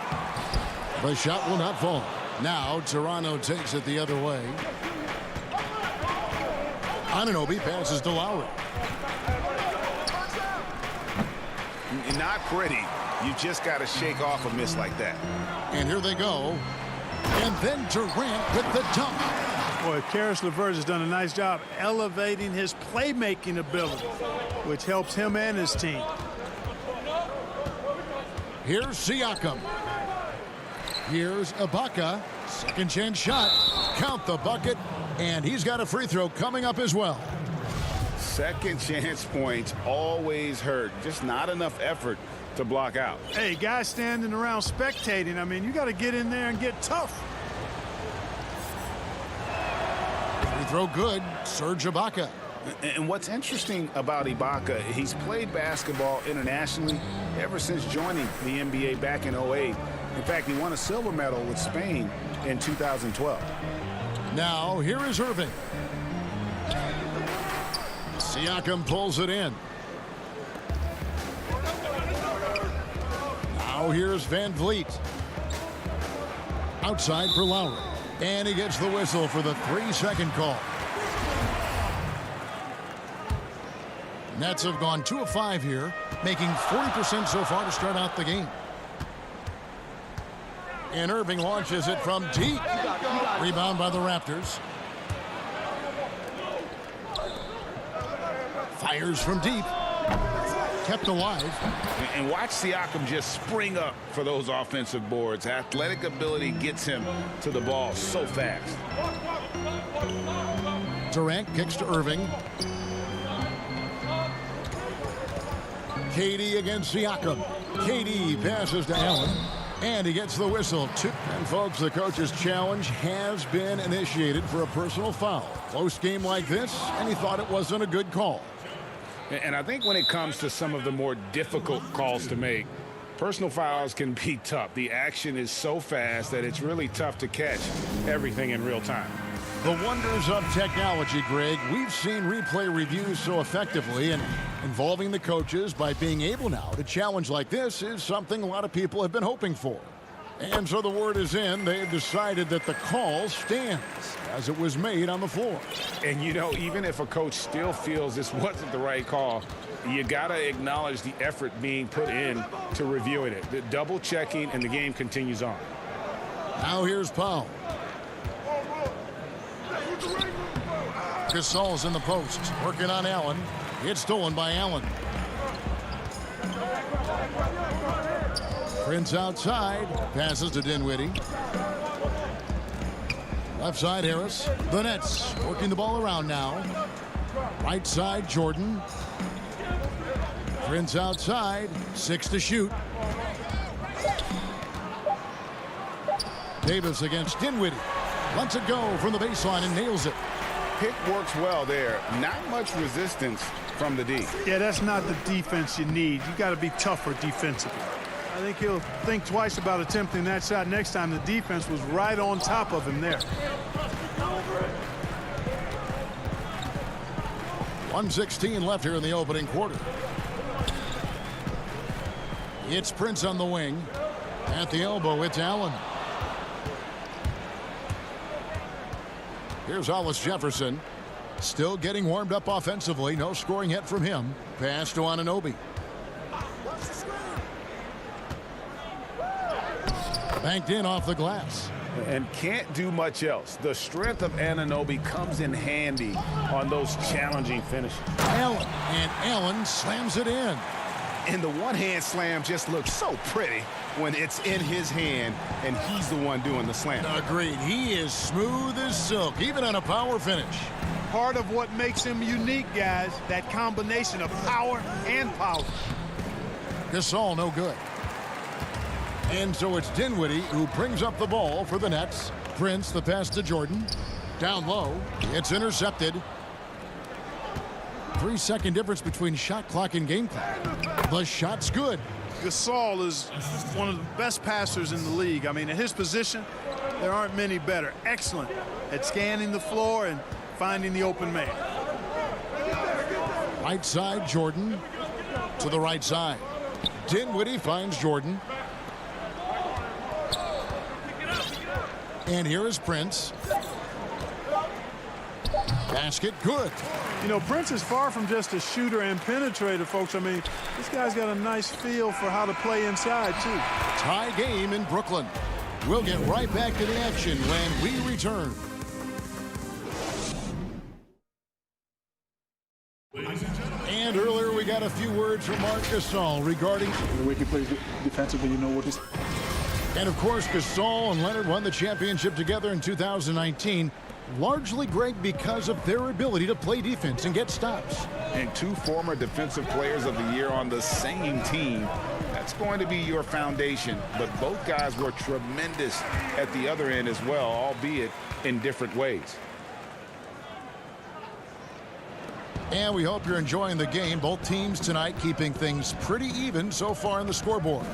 The shot will not fall. Now Toronto takes it the other way. Anunoby passes to Lowry. Not pretty. You just got to shake off a miss like that. And here they go. And then Durant with the dunk. Boy, Karis LeVert has done a nice job elevating his playmaking ability, which helps him and his team. Here's Siakam. Here's Ibaka. Second chance shot. Count the bucket. And he's got a free throw coming up as well. Second chance points always hurt. Just not enough effort to block out. Hey, guys standing around spectating. I mean, you got to get in there and get tough. Free throw good. Serge Ibaka. And what's interesting about Ibaka, he's played basketball internationally ever since joining the NBA back in 08. In fact, he won a silver medal with Spain in 2012. Now, here is Irving. Siakam pulls it in. Now, here's VanVleet. Outside for Lowry. And he gets the whistle for the 3-second call. Nets have gone 2 of 5 here, making 40% so far to start out the game. And Irving launches it from deep. Rebound by the Raptors. Fires from deep. Kept alive. And watch Siakam just spring up for those offensive boards. Athletic ability gets him to the ball so fast. Durant kicks to Irving. KD against Siakam. KD passes to Allen. And he gets the whistle. And folks, the coach's challenge has been initiated for a personal foul. Close game like this, and he thought it wasn't a good call. And I think when it comes to some of the more difficult calls to make, personal fouls can be tough. The action is so fast that it's really tough to catch everything in real time. The wonders of technology, Greg. We've seen replay reviews so effectively, and involving the coaches by being able now to challenge like this is something a lot of people have been hoping for. And so the word is in. They've decided that the call stands as it was made on the floor. And, you know, even if a coach still feels this wasn't the right call, you got to acknowledge the effort being put in to reviewing it. The double checking, and the game continues on. Now here's Powell. Gasol's in the post, working on Allen. It's stolen by Allen. Prince outside. Passes to Dinwiddie. Left side, Harris. The Nets working the ball around now. Right side, Jordan. Prince outside. 6 to shoot. Davis against Dinwiddie. Lets it go from the baseline and nails it. Pick works well there. Not much resistance from the D. Yeah, that's not the defense you need. You got to be tougher defensively. I think he'll think twice about attempting that shot next time. The defense was right on top of him there. 1:16 left here in the opening quarter. It's Prince on the wing. At the elbow, it's Allen. Here's Hollis Jefferson. Still getting warmed up offensively. No scoring yet from him. Pass to Anunoby. Banked in off the glass. And can't do much else. The strength of Anunoby comes in handy on those challenging finishes. Allen, and Allen slams it in. And the one-hand slam just looks so pretty when it's in his hand and he's the one doing the slam. Agreed. He is smooth as silk, even on a power finish. Part of what makes him unique, guys, that combination of power and power. Gasol no good. And so it's Dinwiddie who brings up the ball for the Nets. Prince, the pass to Jordan. Down low. It's intercepted. 3-second difference between shot clock and game clock. The shot's good. Gasol is one of the best passers in the league. I mean, at his position, there aren't many better. Excellent at scanning the floor and finding the open man. Right side, Jordan. To the right side. Dinwiddie finds Jordan. And here is Prince. Basket good. You know, Prince is far from just a shooter and penetrator, folks. I mean, this guy's got a nice feel for how to play inside, too. Tie game in Brooklyn. We'll get right back to the action when we return. And earlier we got a few words from Marc Gasol regarding the way he plays defensively. You know what he's. And of course, Gasol and Leonard won the championship together in 2019. Largely great because of their ability to play defense and get stops. And 2 former defensive players of the year on the same team. That's going to be your foundation. But both guys were tremendous at the other end as well, albeit in different ways. And we hope you're enjoying the game. Both teams tonight keeping things pretty even so far in the scoreboard.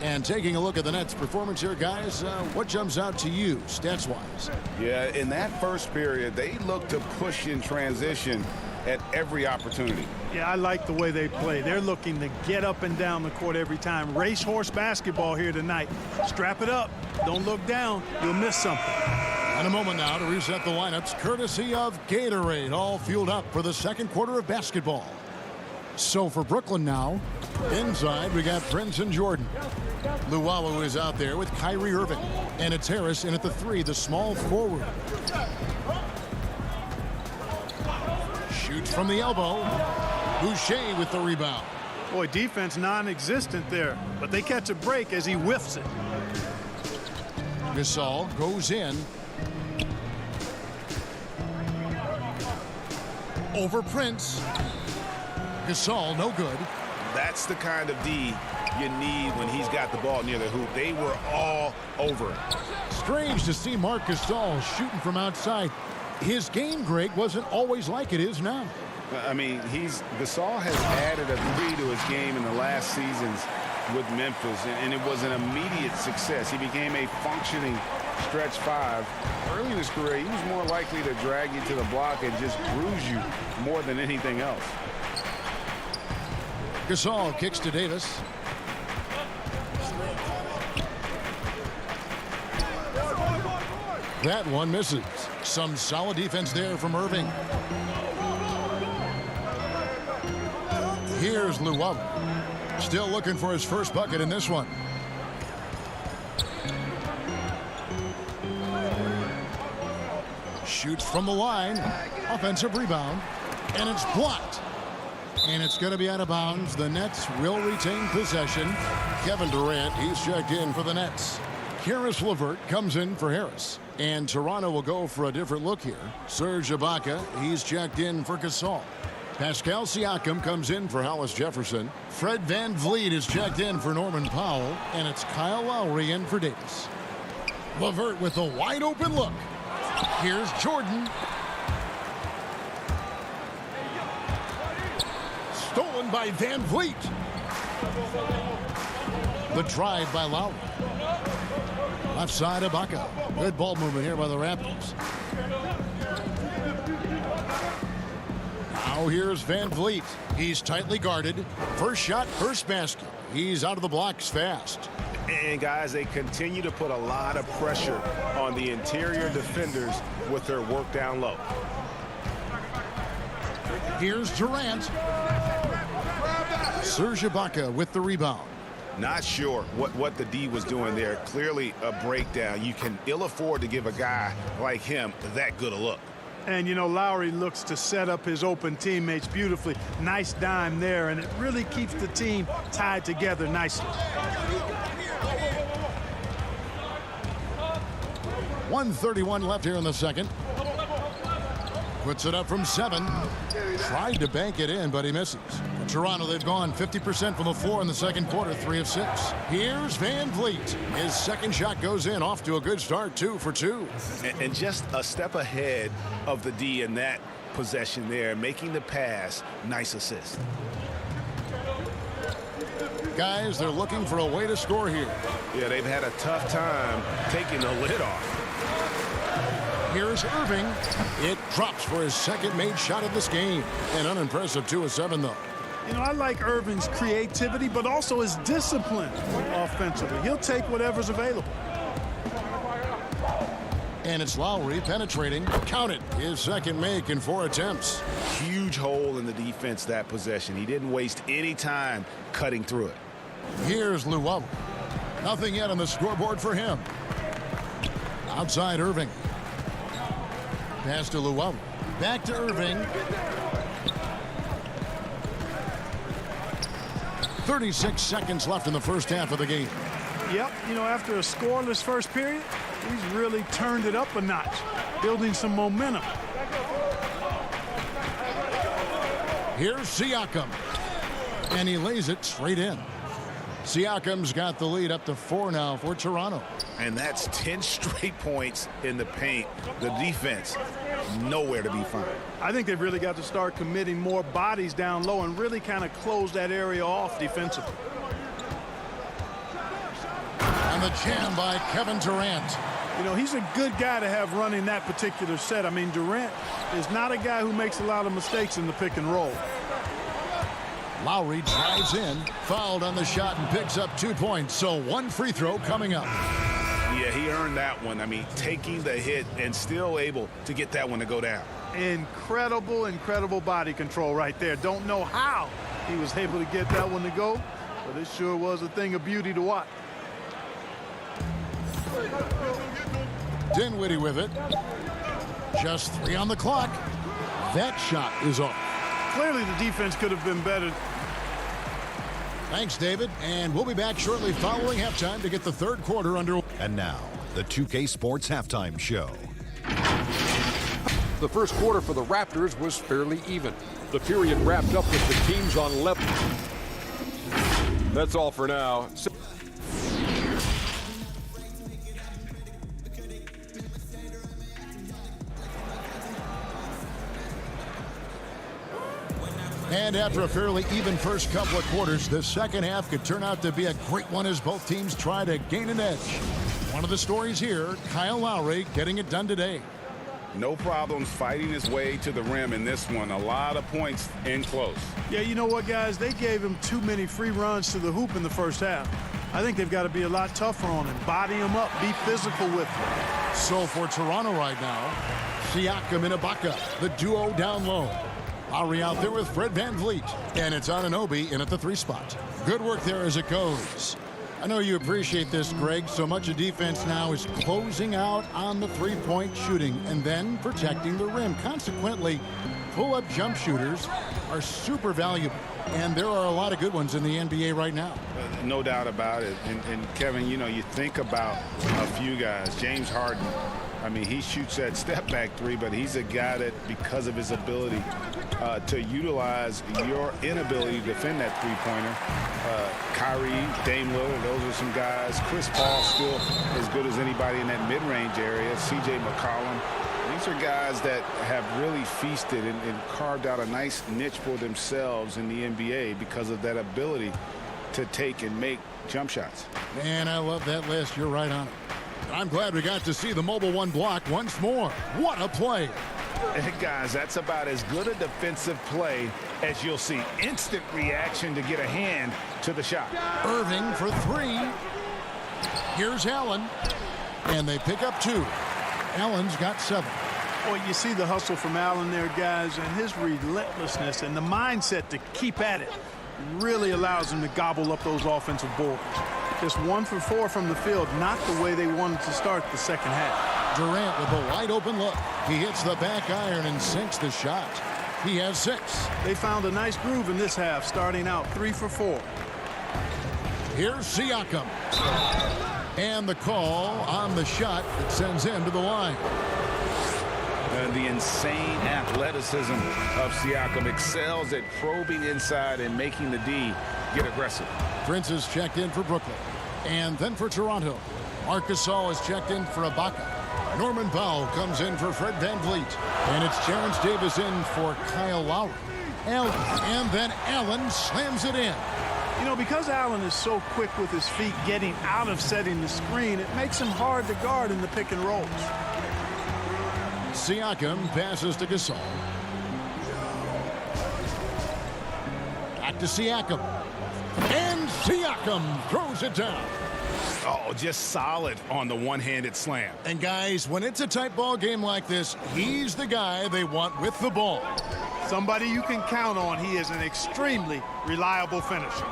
And taking a look at the Nets' performance here, guys, what jumps out to you, stats-wise? Yeah, in that first period, they looked to push in transition at every opportunity. Yeah, I like the way they play. They're looking to get up and down the court every time. Racehorse basketball here tonight. Strap it up. Don't look down. You'll miss something. And a moment now to reset the lineups, courtesy of Gatorade, all fueled up for the second quarter of basketball. So for Brooklyn now, inside we got Prince and Jordan. Luwawu is out there with Kyrie Irving. And it's Harris in at the 3, the small forward. Shoots from the elbow. Boucher with the rebound. Boy, defense non-existent there. But they catch a break as he whiffs it. Gasol goes in. Over Prince. Gasol, no good. That's the kind of D you need when he's got the ball near the hoop. They were all over it. Strange to see Marc Gasol shooting from outside. His game, Greg, wasn't always like it is now. I mean, Gasol has added a 3 to his game in the last seasons with Memphis, and it was an immediate success. He became a functioning stretch 5. Early in his career, he was more likely to drag you to the block and just bruise you more than anything else. Gasol kicks to Davis. That one misses. Some solid defense there from Irving. Here's Luwawu. Still looking for his first bucket in this one. Shoots from the line. Offensive rebound. And it's blocked. And it's going to be out of bounds. The Nets will retain possession. Kevin Durant, he's checked in for the Nets. Karis LeVert comes in for Harris. And Toronto will go for a different look here. Serge Ibaka, he's checked in for Gasol. Pascal Siakam comes in for Hollis Jefferson. Fred VanVleet is checked in for Norman Powell. And it's Kyle Lowry in for Davis. LeVert with a wide open look. Here's Jordan. Stolen by VanVleet. The drive by Lowry. Left side Ibaka. Good ball movement here by the Raptors. Now here's VanVleet. He's tightly guarded. First shot, first basket. He's out of the blocks fast. And guys, they continue to put a lot of pressure on the interior defenders with their work down low. Here's Durant. Serge Ibaka with the rebound. Not sure what the D was doing there. Clearly a breakdown. You can ill afford to give a guy like him that good a look. And, you know, Lowry looks to set up his open teammates beautifully. Nice dime there, and it really keeps the team tied together nicely. 1:31 left here in the second. Puts it up from 7. Tried to bank it in, but he misses. For Toronto, they've gone 50% from the floor in the second quarter, 3 of 6. Here's VanVleet. His second shot goes in, off to a good start, 2 for 2. And just a step ahead of the D in that possession there, making the pass. Nice assist. Guys, they're looking for a way to score here. Yeah, they've had a tough time taking the lid off. Here's Irving. It drops for his second made shot of this game. An unimpressive 2 of 7, though. You know, I like Irving's creativity, but also his discipline offensively. He'll take whatever's available. And it's Lowry penetrating. Count it. His second make in 4 attempts. Huge hole in the defense that possession. He didn't waste any time cutting through it. Here's Luwawu. Nothing yet on the scoreboard for him. Outside Irving. Pass to Luwawu. Back to Irving. 36 seconds left in the first half of the game. Yep, you know, after a scoreless first period, he's really turned it up a notch, building some momentum. Here's Siakam. And he lays it straight in. Siakam's got the lead up to 4 now for Toronto. And that's 10 straight points in the paint. The defense, nowhere to be found. I think they've really got to start committing more bodies down low and really kind of close that area off defensively. And the jam by Kevin Durant. You know, he's a good guy to have running that particular set. I mean, Durant is not a guy who makes a lot of mistakes in the pick and roll. Lowry drives in, fouled on the shot, and picks up 2 points. So 1 free throw coming up. Yeah, he earned that one. I mean, taking the hit and still able to get that one to go down. Incredible, incredible body control right there. Don't know how he was able to get that one to go, but it sure was a thing of beauty to watch. Dinwiddie with it. Just 3 on the clock. That shot is off. Clearly the defense could have been better. Thanks, David. And we'll be back shortly following halftime to get the third quarter underway. And now, the 2K Sports Halftime Show. The first quarter for the Raptors was fairly even. The period wrapped up with the teams on level. That's all for now. And after a fairly even first couple of quarters, the second half could turn out to be a great one as both teams try to gain an edge. One of the stories here, Kyle Lowry getting it done today. No problems fighting his way to the rim in this one. A lot of points in close. Yeah, you know what, guys? They gave him too many free runs to the hoop in the first half. I think they've got to be a lot tougher on him. Body him up. Be physical with him. So for Toronto right now, Siakam and Ibaka, the duo down low. Lowry out there with Fred VanVleet. And it's Anunoby in at the 3 spot. Good work there as it goes. I know you appreciate this, Greg. So much of defense now is closing out on the 3-point shooting and then protecting the rim. Consequently, pull-up jump shooters are super valuable, and there are a lot of good ones in the NBA right now. No doubt about it. And Kevin, you know, you think about a few guys. James Harden, I mean, he shoots that step-back three, but he's a guy that, because of his ability to utilize your inability to defend that three-pointer, Kyrie, Dame Lillard, those are some guys. Chris Paul still as good as anybody in that mid-range area. C.J. McCollum. These are guys that have really feasted and carved out a nice niche for themselves in the NBA because of that ability to take and make jump shots. Man, I love that list. You're right on it. I'm glad we got to see the mobile one block once more. What a play. Hey, guys, that's about as good a defensive play as you'll see. Instant reaction to get a hand to the shot. Irving for three. Here's Allen. And they pick up two. Allen's got 7. Well, you see the hustle from Allen there, guys, and his relentlessness and the mindset to keep at it really allows him to gobble up those offensive boards. Just 1 for 4 from the field, not the way they wanted to start the second half. Durant with a wide open look. He hits the back iron and sinks the shot. He has 6. They found a nice groove in this half, starting out 3 for 4. Here's Siakam. And the call on the shot that sends him to the line. The insane athleticism of Siakam excels at probing inside and making the D get aggressive. Prince is checked in for Brooklyn. And then for Toronto, Marc Gasol is checked in for Ibaka. Norman Powell comes in for Fred VanVleet. And it's Terrence Davis in for Kyle Lowry. Allen, and then Allen slams it in. You know, because Allen is so quick with his feet getting out of setting the screen, it makes him hard to guard in the pick and rolls. Siakam passes to Gasol. Back to Siakam. And Siakam throws it down. Oh, just solid on the one-handed slam. And guys, when it's a tight ball game like this, he's the guy they want with the ball. Somebody you can count on. He is an extremely reliable finisher.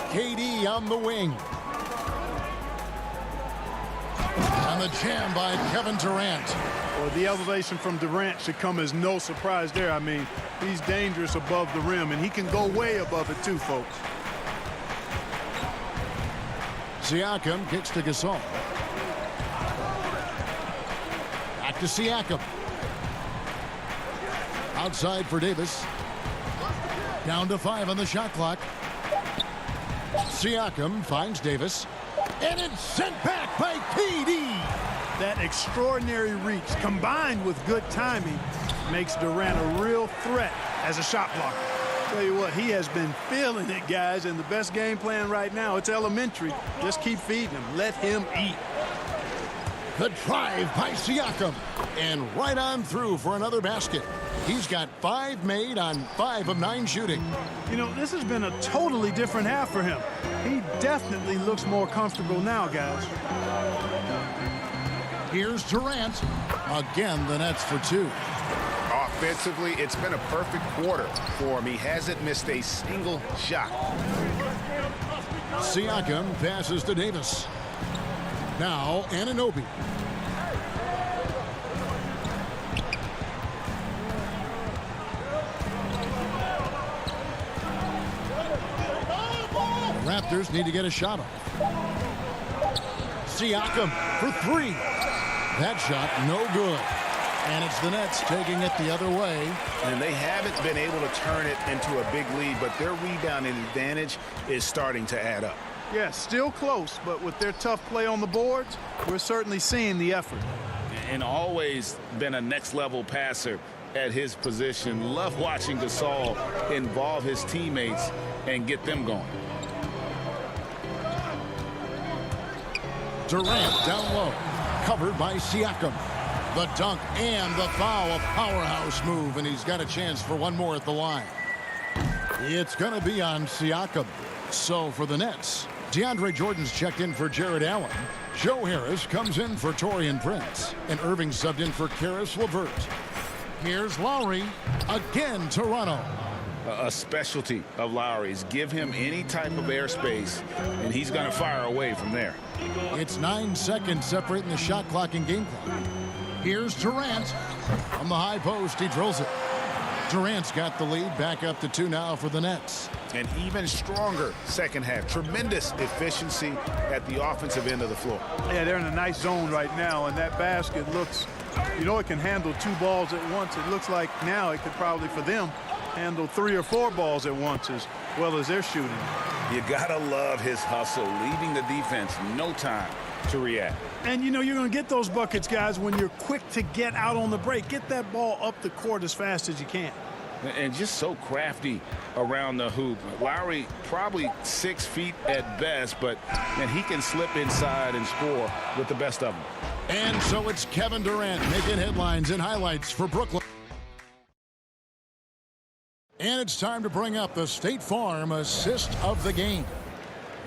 KD on the wing. And the jam by Kevin Durant. Well, the elevation from Durant should come as no surprise there. I mean, he's dangerous above the rim, and he can go way above it too, folks. Siakam kicks to Gasol. Back to Siakam. Outside for Davis. Down to 5 on the shot clock. Siakam finds Davis. And it's sent back by KD. That extraordinary reach combined with good timing makes Durant a real threat as a shot blocker. Tell you what, he has been feeling it, guys, and the best game plan right now, it's elementary. Just keep feeding him. Let him eat. The drive by Siakam. And right on through for another basket. He's got 5 made on 5 of 9 shooting. You know, this has been a totally different half for him. He definitely looks more comfortable now, guys. Here's Durant. Again, the Nets for 2. Offensively, it's been a perfect quarter for him. He hasn't missed a single shot. Siakam passes to Davis. Now, Anunoby. The Raptors need to get a shot off. Siakam for 3. That shot, no good. And it's the Nets taking it the other way. And they haven't been able to turn it into a big lead, but their rebounding advantage is starting to add up. Yeah, still close, but with their tough play on the boards, we're certainly seeing the effort. And always been a next-level passer at his position. Love watching Gasol involve his teammates and get them going. Durant down low, covered by Siakam. The dunk and the foul, a powerhouse move, and he's got a chance for one more at the line. It's going to be on Siakam. So for the Nets, DeAndre Jordan's checked in for Jared Allen. Joe Harris comes in for Taurean Prince. And Irving subbed in for Karis LeVert. Here's Lowry. Again, Toronto. A specialty of Lowry's. Give him any type of airspace, and he's going to fire away from there. It's 9 seconds separating the shot clock and game clock. Here's Durant. From the high post, he drills it. Durant's got the lead, back up to 2 now for the Nets. An even stronger second half. Tremendous efficiency at the offensive end of the floor. Yeah, they're in a nice zone right now, and that basket looks, you know, it can handle 2 balls at once. It looks like now it could probably, for them, handle 3 or 4 balls at once as well as they're shooting. You gotta love his hustle, leaving the defense no time to react. And, you know, you're going to get those buckets, guys, when you're quick to get out on the break. Get that ball up the court as fast as you can. And just so crafty around the hoop. Lowry probably 6 feet at best, but man, he can slip inside and score with the best of them. And so it's Kevin Durant making headlines and highlights for Brooklyn. And it's time to bring up the State Farm assist of the game.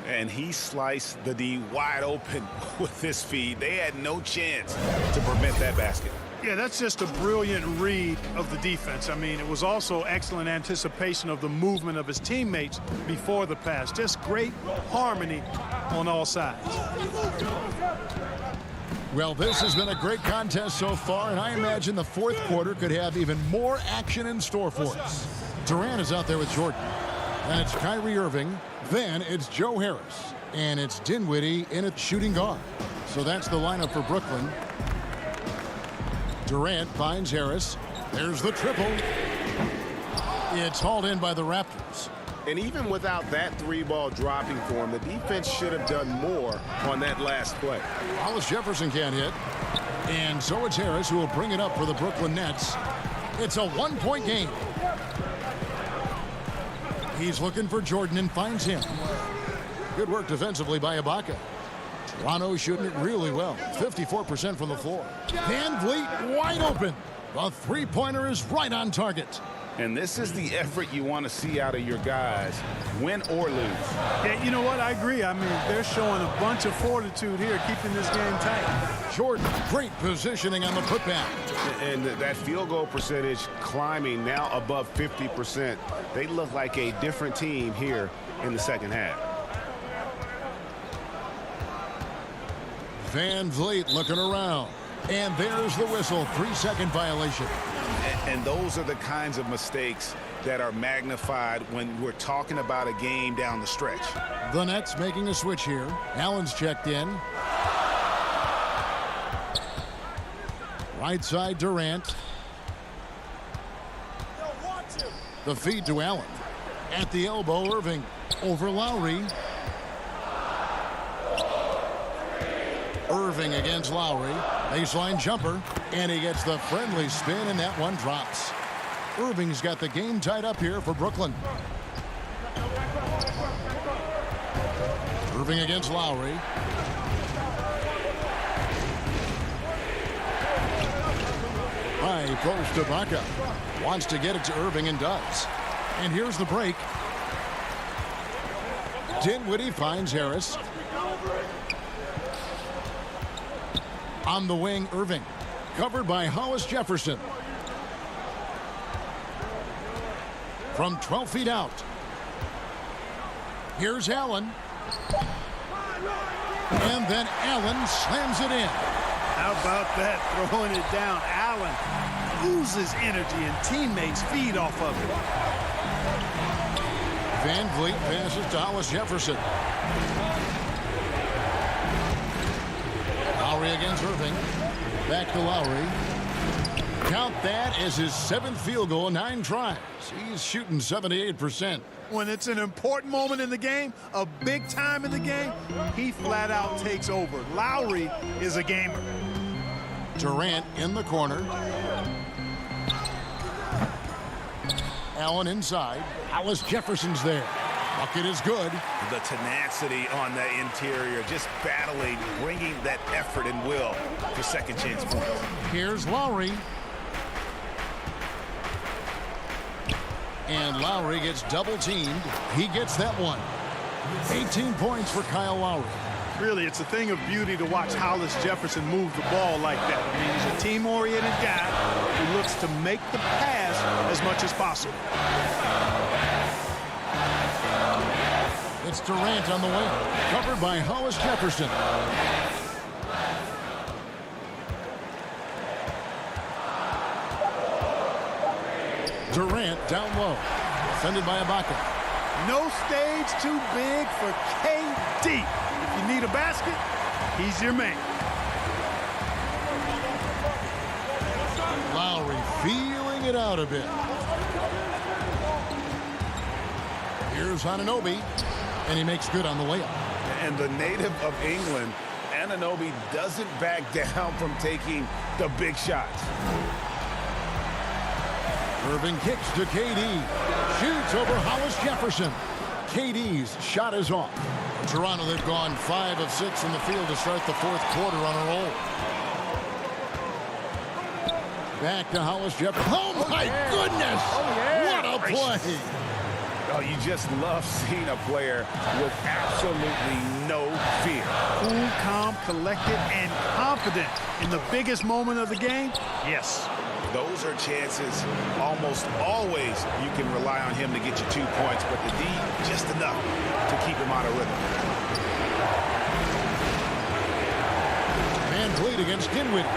And he sliced the D wide open with his feed. They had no chance to prevent that basket. Yeah, that's just a brilliant read of the defense. I mean, it was also excellent anticipation of the movement of his teammates before the pass. Just great harmony on all sides. Well, this has been a great contest so far, and I imagine the fourth quarter could have even more action in store for us. Durant is out there with Jordan. And it's Kyrie Irving. Then it's Joe Harris. And it's Dinwiddie in at shooting guard. So that's the lineup for Brooklyn. Durant finds Harris. There's the triple. It's hauled in by the Raptors. And even without that 3-ball dropping for him, the defense should have done more on that last play. Hollis Jefferson can't hit. And so it's Harris who will bring it up for the Brooklyn Nets. It's a 1-point game. He's looking for Jordan and finds him. Good work defensively by Ibaka. Toronto shooting it really well. 54% from the floor. Van Vliet wide open. The three-pointer is right on target. And this is the effort you want to see out of your guys, win or lose. Yeah, you know what? I agree. I mean, they're showing a bunch of fortitude here, keeping this game tight. Jordan, great positioning on the putback. And that field goal percentage climbing now above 50%. They look like a different team here in the second half. Van Vliet looking around. And there's the whistle. 3-second violation. And those are the kinds of mistakes that are magnified when we're talking about a game down the stretch. The Nets making a switch here. Allen's checked in. Right side Durant. The feed to Allen. At the elbow, Irving over Lowry. Irving against Lowry. Baseline jumper. And he gets the friendly spin, and that one drops. Irving's got the game tied up here for Brooklyn. Irving against Lowry. High post to Ibaka. Wants to get it to Irving and does. And here's the break. Dinwiddie finds Harris. On the wing, Irving. Covered by Hollis Jefferson. From 12 feet out. Here's Allen. And then Allen slams it in. How about that? Throwing it down. Allen loses energy and teammates feed off of it. Van Vliet passes to Hollis Jefferson. Lowry against Irving. Back to Lowry. Count that as his 7th field goal in 9 tries. He's shooting 78%. When it's an important moment in the game, a big time in the game, he flat out takes over. Lowry is a gamer. Durant in the corner. Allen inside. Hollis Jefferson's there. Bucket is good. The tenacity on the interior, just battling, bringing that effort and will for second chance points. Here's Lowry. And Lowry gets double teamed. He gets that one. 18 points for Kyle Lowry. Really, it's a thing of beauty to watch Hollis Jefferson move the ball like that. I mean, he's a team-oriented guy who looks to make the pass as much as possible. It's Durant on the wing, covered by Hollis Jefferson. Durant down low. Defended by Ibaka. No stage too big for KD. If you need a basket, he's your man. Lowry feeling it out a bit. Here's Anunoby, and he makes good on the layup. And the native of England, Anunoby doesn't back down from taking the big shots. Irving kicks to KD. Shoots over Hollis Jefferson. KD's shot is off. Toronto, they've gone 5 of 6 in the field to start the fourth quarter on a roll. Back to Hollis Jefferson. Oh, my goodness! What a play! Oh, you just love seeing a player with absolutely no fear. Cool, calm, collected, and confident in the biggest moment of the game. Yes. Those are chances almost always you can rely on him to get you 2 points, but the D just enough to keep him out of rhythm. Van Vliet against Dinwiddie.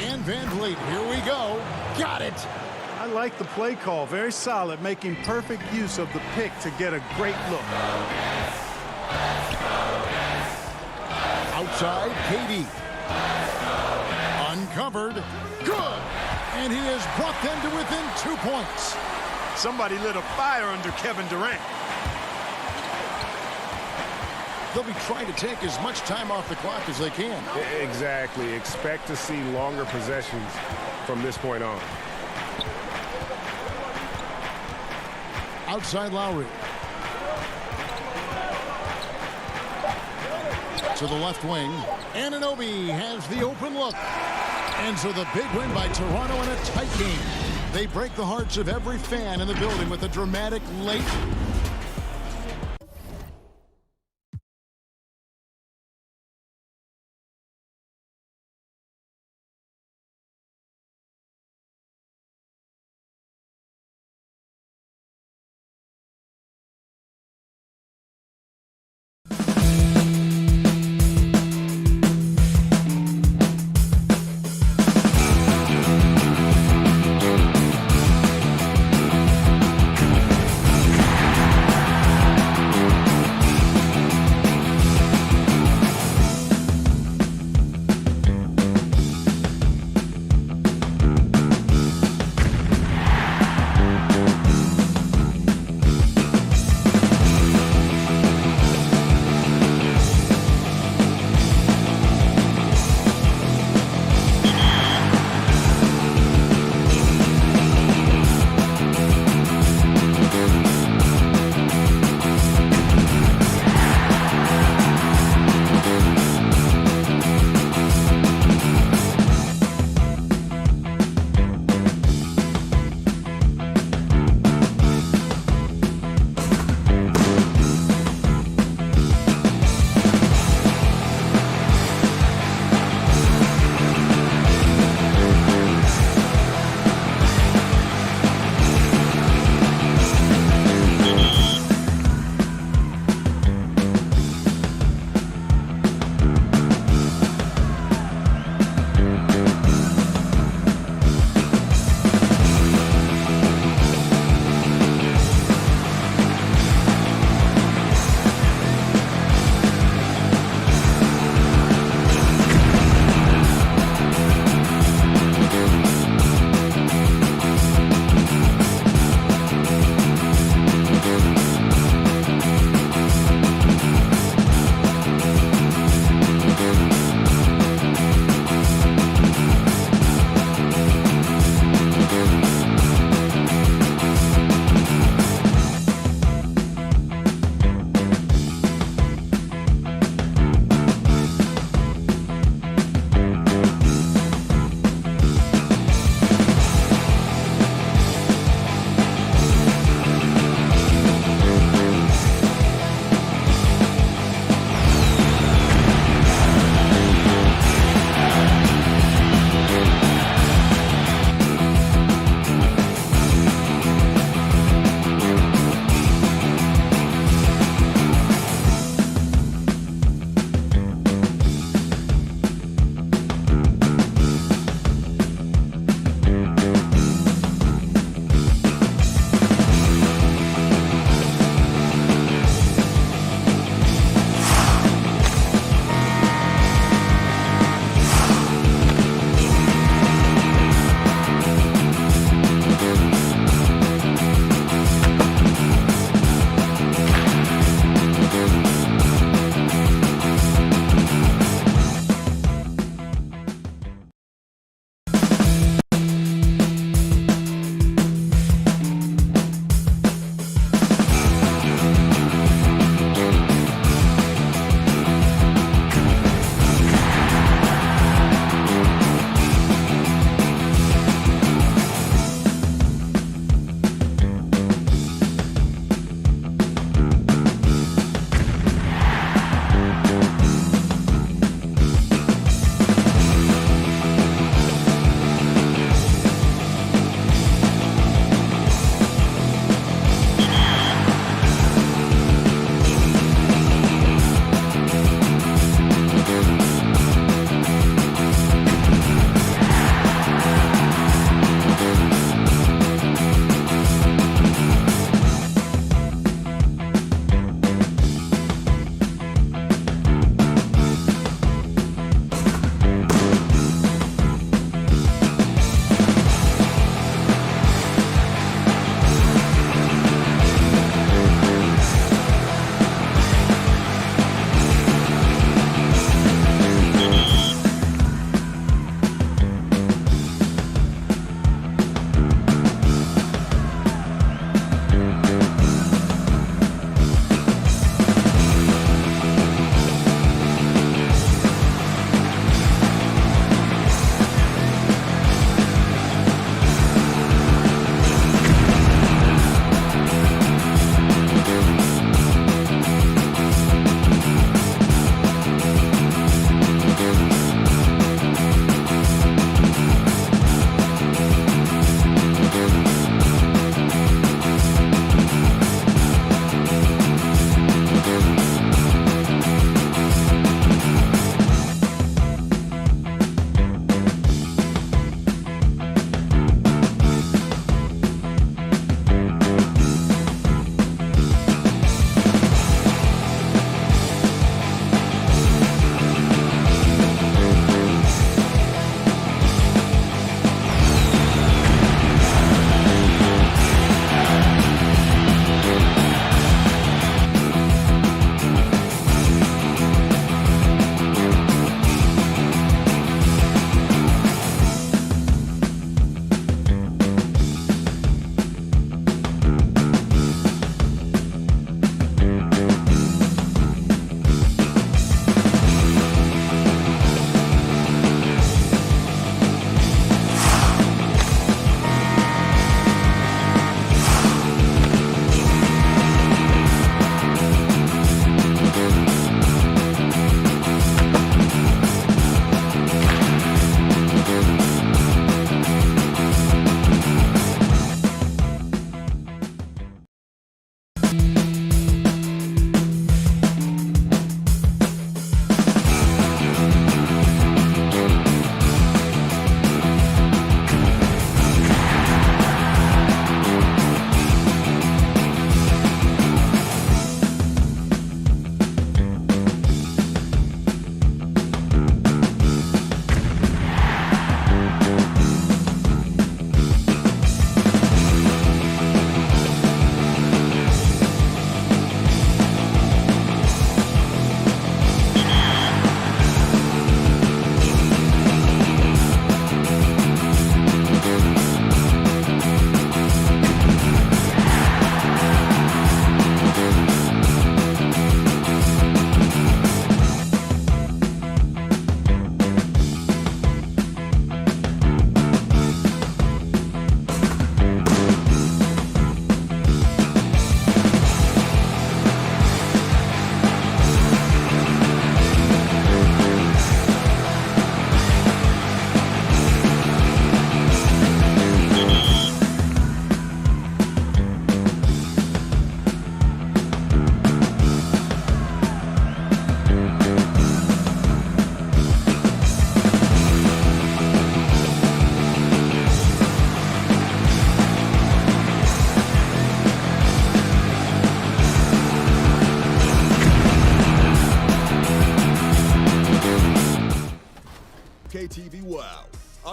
And Van Vliet, here we go. Got it. I like the play call. Very solid, making perfect use of the pick to get a great look. Outside, KD. Uncovered. Good. And he has brought them to within 2 points. Somebody lit a fire under Kevin Durant. They'll be trying to take as much time off the clock as they can. Exactly. Expect to see longer possessions from this point on. Outside Lowry. To the left wing. Anunoby has the open look. And so the big win by Toronto in a tight game. They break the hearts of every fan in the building with a dramatic late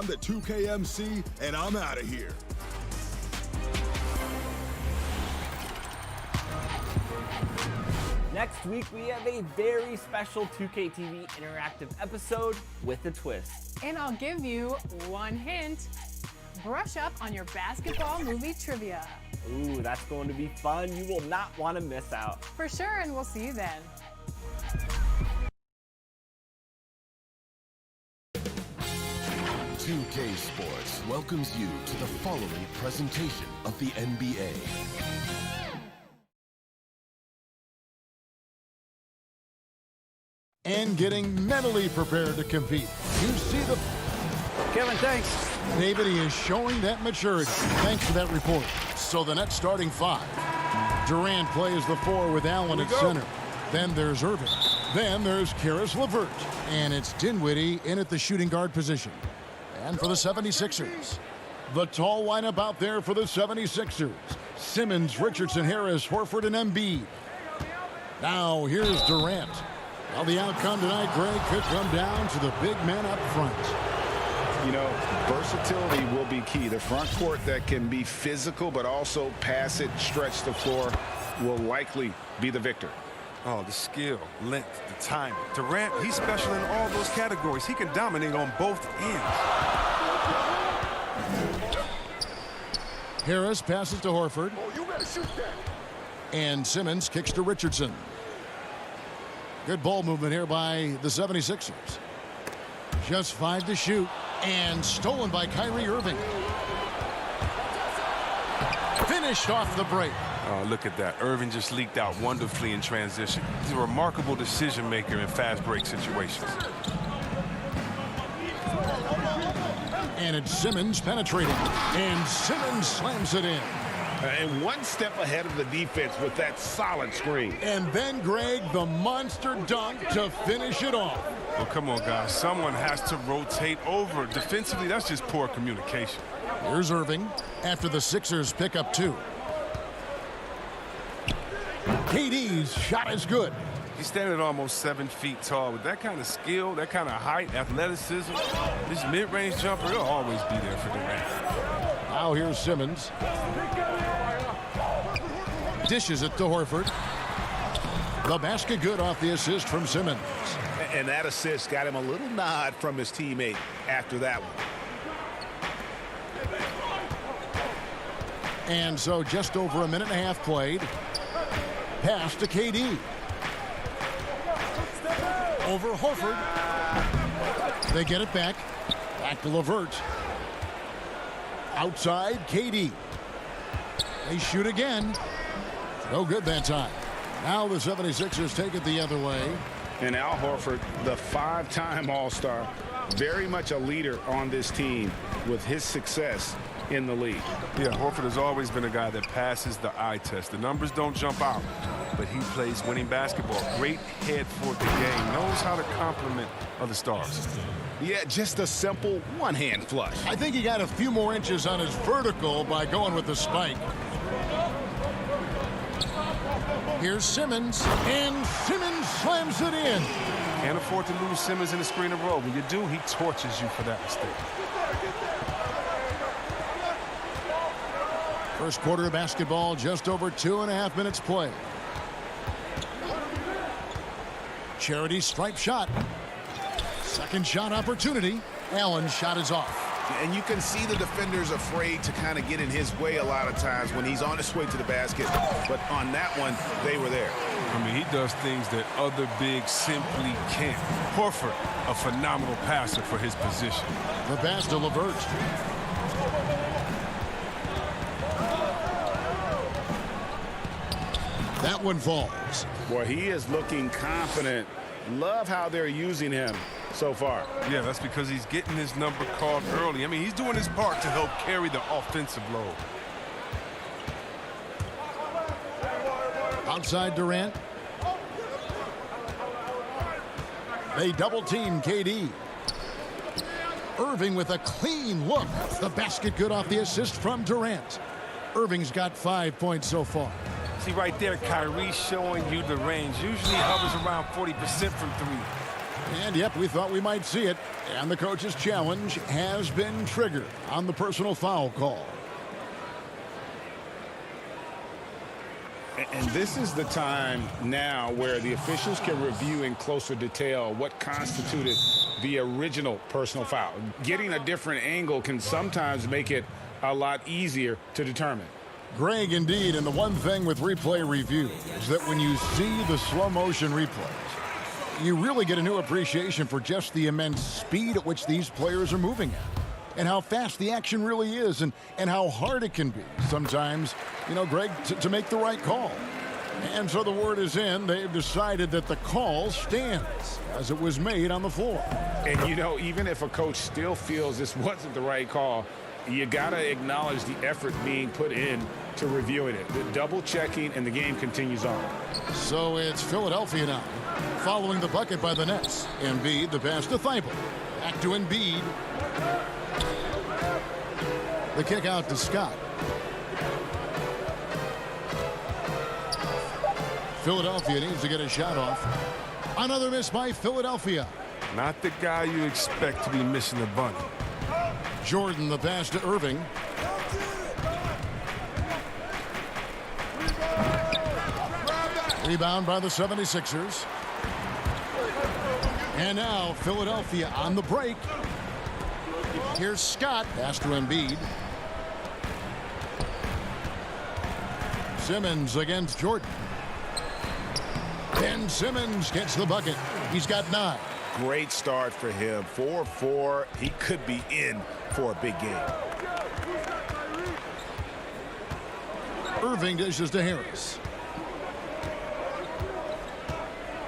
I'm the 2K MC, and I'm out of here. Next week, we have a very special 2K TV interactive episode with a twist. And I'll give you one hint. Brush up on your basketball movie trivia. Ooh, that's going to be fun. You will not want to miss out. For sure, and we'll see you then. "2K Sports" welcomes you to the following presentation of the NBA. And getting mentally prepared to compete. You see the... Kevin, thanks. David, he is showing that maturity. Thanks for that report. So the Nets starting five. Durant plays the 4 with Allen at center. Then there's Irving. Then there's Karis LeVert. And it's Dinwiddie in at the shooting guard position. And for the 76ers, the tall lineup out there for the 76ers. Simmons, Richardson, Harris, Horford, and Embiid. Now here's Durant. Well, the outcome tonight, Greg, could come down to the big man up front. You know, versatility will be key. The front court that can be physical but also pass it, stretch the floor will likely be the victor. Oh, the skill, length, the timing. Durant, he's special in all those categories. He can dominate on both ends. Harris passes to Horford. Oh, you better shoot that. And Simmons kicks to Richardson. Good ball movement here by the 76ers. Just 5 to shoot. And stolen by Kyrie Irving. Finished off the break. Oh, look at that. Irving just leaked out wonderfully in transition. He's a remarkable decision maker in fast break situations. And it's Simmons penetrating. And Simmons slams it in. And one step ahead of the defense with that solid screen. And then, Greg, the monster dunk to finish it off. Well, come on, guys. Someone has to rotate over. Defensively, that's just poor communication. Here's Irving after the Sixers pick up 2. KD's shot is good. He's standing at almost 7 feet tall. With that kind of skill, that kind of height, athleticism, this mid-range jumper, he'll always be there for Durant. Now here's Simmons. Dishes it to Horford. The basket good off the assist from Simmons. And that assist got him a little nod from his teammate after that one. And so just over a minute and a half played. Pass to KD. Over Horford. They get it back. Back to LeVert. Outside, KD. They shoot again. No good that time. Now the 76ers take it the other way. And Al Horford, the 5-time All-Star, very much a leader on this team with his success in the league. Yeah, Horford has always been a guy that passes the eye test. The numbers don't jump out, but he plays winning basketball. Great head for the game. Knows how to complement other stars. Yeah, just a simple one-hand flush. I think he got a few more inches on his vertical by going with the spike. Here's Simmons, and Simmons slams it in. Can't afford to lose Simmons in the screen and roll. When you do, he torches you for that mistake. First quarter of basketball, just over 2.5 minutes play. Charity stripe shot. Second shot opportunity. Allen's shot is off. And you can see the defenders afraid to kind of get in his way a lot of times when he's on his way to the basket. But on that one, they were there. I mean, he does things that other bigs simply can't. Horford, a phenomenal passer for his position. The pass to LeVert. That one falls. Boy, he is looking confident. Love how they're using him so far. Yeah, that's because he's getting his number called early. I mean, he's doing his part to help carry the offensive load. Outside Durant. They double team KD. Irving with a clean look. The basket good off the assist from Durant. Irving's got 5 points so far. See right there, Kyrie showing you the range. Usually hovers around 40% from 3. And yep, we thought we might see it. And the coach's challenge has been triggered on the personal foul call. And this is the time now where the officials can review in closer detail what constituted the original personal foul. Getting a different angle can sometimes make it a lot easier to determine. Greg, indeed, and the one thing with replay review is that when you see the slow motion replays, you really get a new appreciation for just the immense speed at which these players are moving at, and how fast the action really is, and how hard it can be sometimes, you know, Greg, to make the right call. And so the word is in. They've decided that the call stands as it was made on the floor. And, you know, even if a coach still feels this wasn't the right call, you got to acknowledge the effort being put in to reviewing it. The double checking, and the game continues on. So it's Philadelphia now, following the bucket by the Nets. Embiid, the pass to Thibault. Back to Embiid. The kick out to Scott. Philadelphia needs to get a shot off. Another miss by Philadelphia. Not the guy you expect to be missing a bunny. Jordan, the pass to Irving. Rebound by the 76ers. And now Philadelphia on the break. Here's Scott. Pass to Embiid. Simmons against Jordan. Ben Simmons gets the bucket. He's got 9. Great start for him. 4-4. He could be in for a big game. Irving dishes to Harris.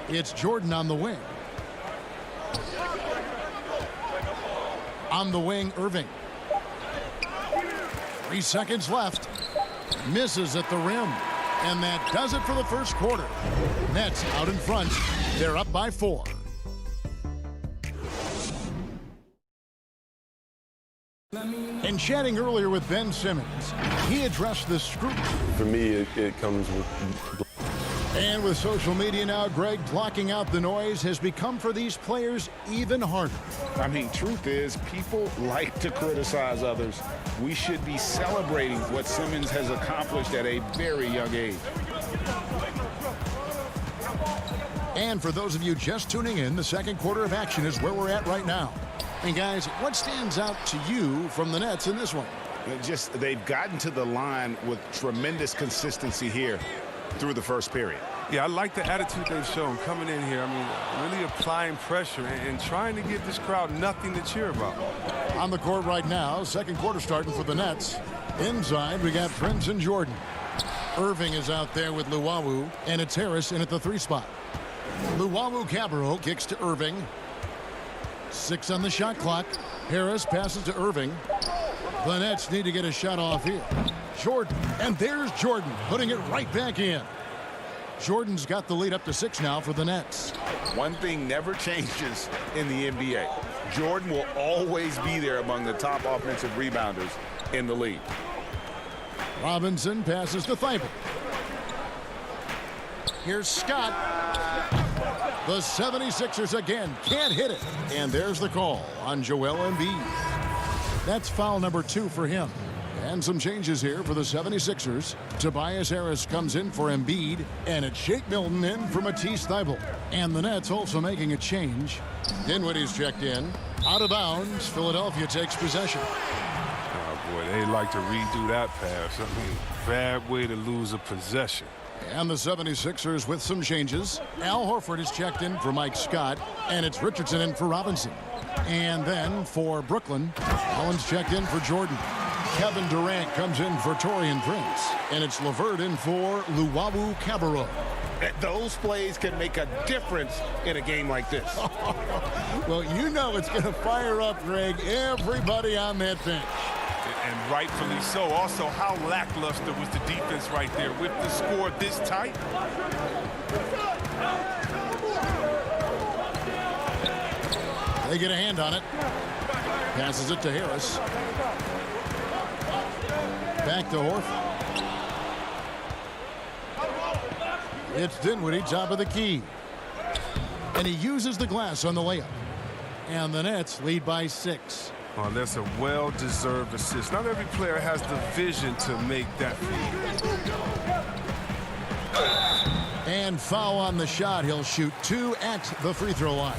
It's Jordan on the wing. On the wing, Irving. 3 seconds left. Misses at the rim. And that does it for the first quarter. Nets out in front. They're up by 4. And chatting earlier with Ben Simmons, he addressed the scrutiny. For me, it comes with... And with social media now, Greg, blocking out the noise has become for these players even harder. I mean, truth is, people like to criticize others. We should be celebrating what Simmons has accomplished at a very young age. And for those of you just tuning in, the second quarter of action is where we're at right now. And guys, what stands out to you from the Nets in this one? They've gotten to the line with tremendous consistency here through the first period. Yeah, I like the attitude they've shown coming in here. I mean, really applying pressure and trying to give this crowd nothing to cheer about. On the court right now, second quarter starting for the Nets. Inside, we got Prince and Jordan. Irving is out there with Luwawu, and it's Harris in at the 3 spot. Luwawu-Cabarrot kicks to Irving. 6 on the shot clock. Harris passes to Irving. The Nets need to get a shot off here. Jordan, and there's Jordan putting it right back in. Jordan's got the lead up to 6 now for the Nets. One thing never changes in the NBA. Jordan will always be there among the top offensive rebounders in the league. Robinson passes to Thibault. Here's Scott. The 76ers again can't hit it. And there's the call on Joel Embiid. That's foul number 2 for him. And some changes here for the 76ers. Tobias Harris comes in for Embiid, and it's Shake Milton in for Matisse Thybulle. And the Nets also making a change. Dinwiddie's checked in. Out of bounds, Philadelphia takes possession. Oh, boy, they like to redo that pass. I mean, bad way to lose a possession. And the 76ers with some changes. Al Horford is checked in for Mike Scott, and it's Richardson in for Robinson. And then for Brooklyn, Allen's checked in for Jordan. Kevin Durant comes in for Taurean Prince. And it's LeVert in for Luwawu-Cabarrot. Those plays can make a difference in a game like this. Well, you know it's going to fire up, Greg, everybody on that bench. And rightfully so. Also, how lackluster was the defense right there with the score this tight? They get a hand on it. Passes it to Harris. Back to Horford. It's Dinwiddie, top of the key. And he uses the glass on the layup. And the Nets lead by 6. Oh, that's a well-deserved assist. Not every player has the vision to make that feed. And foul on the shot. He'll shoot 2 at the free throw line.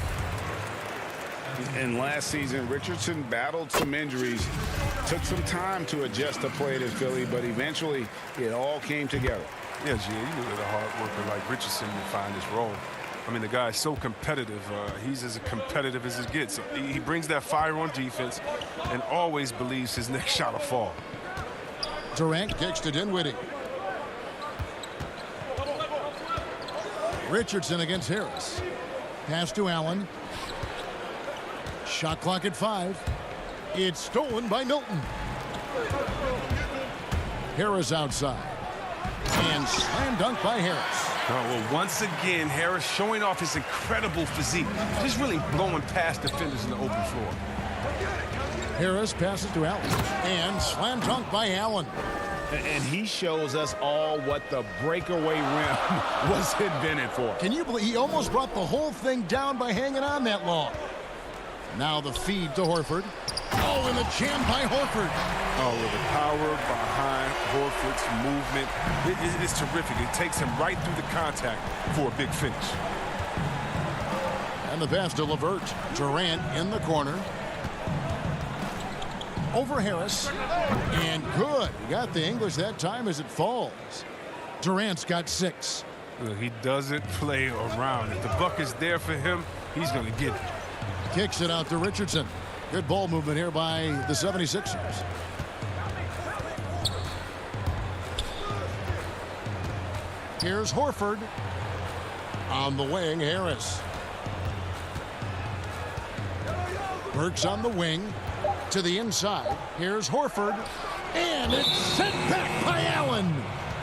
And last season, Richardson battled some injuries. Took some time to adjust to play in Philly, but eventually it all came together. Yeah, G, you knew that a hard worker like Richardson would find his role. I mean, the guy is so competitive. He's as competitive as it gets. He brings that fire on defense and always believes his next shot will fall. Durant kicks to Dinwiddie. Richardson against Harris. Pass to Allen. Shot clock at 5. It's stolen by Milton. Harris outside. And slam dunk by Harris. Oh, well, once again, Harris showing off his incredible physique. Just really blowing past defenders in the open floor. Harris passes to Allen. And slam dunk by Allen. And he shows us all what the breakaway rim was invented for. Can you believe he almost brought the whole thing down by hanging on that long? Now the feed to Horford. Oh, and the jam by Horford. Oh, with the power behind Horford's movement, it's terrific. It takes him right through the contact for a big finish. And the pass to LeVert. Durant in the corner. Over Harris. And good. He got the English that time as it falls. Durant's got 6. He doesn't play around. If the buck is there for him, he's going to get it. Kicks it out to Richardson. Good ball movement here by the 76ers. Here's Horford. On the wing, Harris. Burks on the wing. To the inside. Here's Horford. And it's sent back by Allen.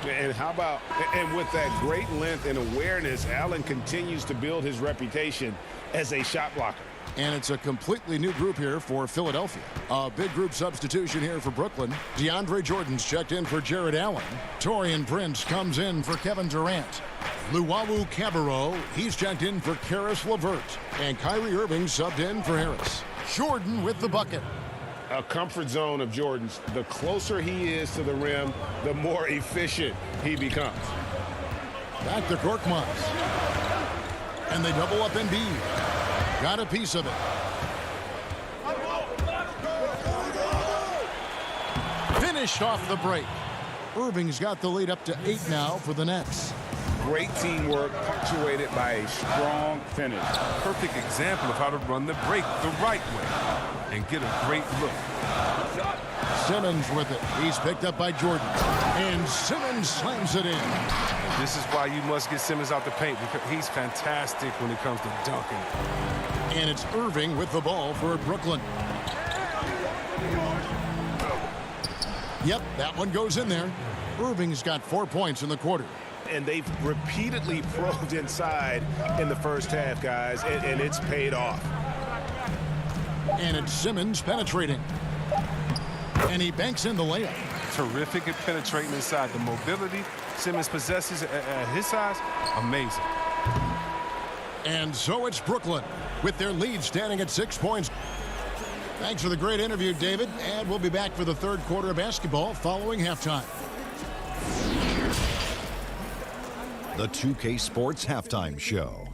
And how about, and with that great length and awareness, Allen continues to build his reputation as a shot blocker. And it's a completely new group here for Philadelphia. A big group substitution here for Brooklyn. DeAndre Jordan's checked in for Jared Allen. Taurean Prince comes in for Kevin Durant. Luwawu Cabarrot, he's checked in for Karis LeVert. And Kyrie Irving subbed in for Harris. Jordan with the bucket. A comfort zone of Jordan's. The closer he is to the rim, the more efficient he becomes. Back to Korkmaz. And they double up Embiid. Got a piece of it. Finished off the break. Irving's got the lead up to 8 now for the Nets. Great teamwork punctuated by a strong finish. Perfect example of how to run the break the right way and get a great look. Simmons with it. He's picked up by Jordan. And Simmons slams it in. This is why you must get Simmons out the paint, because he's fantastic when it comes to dunking. And it's Irving with the ball for Brooklyn. Yep, that one goes in there. Irving's got 4 points in the quarter. And they've repeatedly probed inside in the first half, guys, and it's paid off. And it's Simmons penetrating. And he banks in the layup. Terrific at penetrating inside. The mobility Simmons possesses at his size, amazing. And so it's Brooklyn with their lead standing at 6 points. Thanks for the great interview, David. And we'll be back for the third quarter of basketball following halftime. The 2K Sports Halftime Show.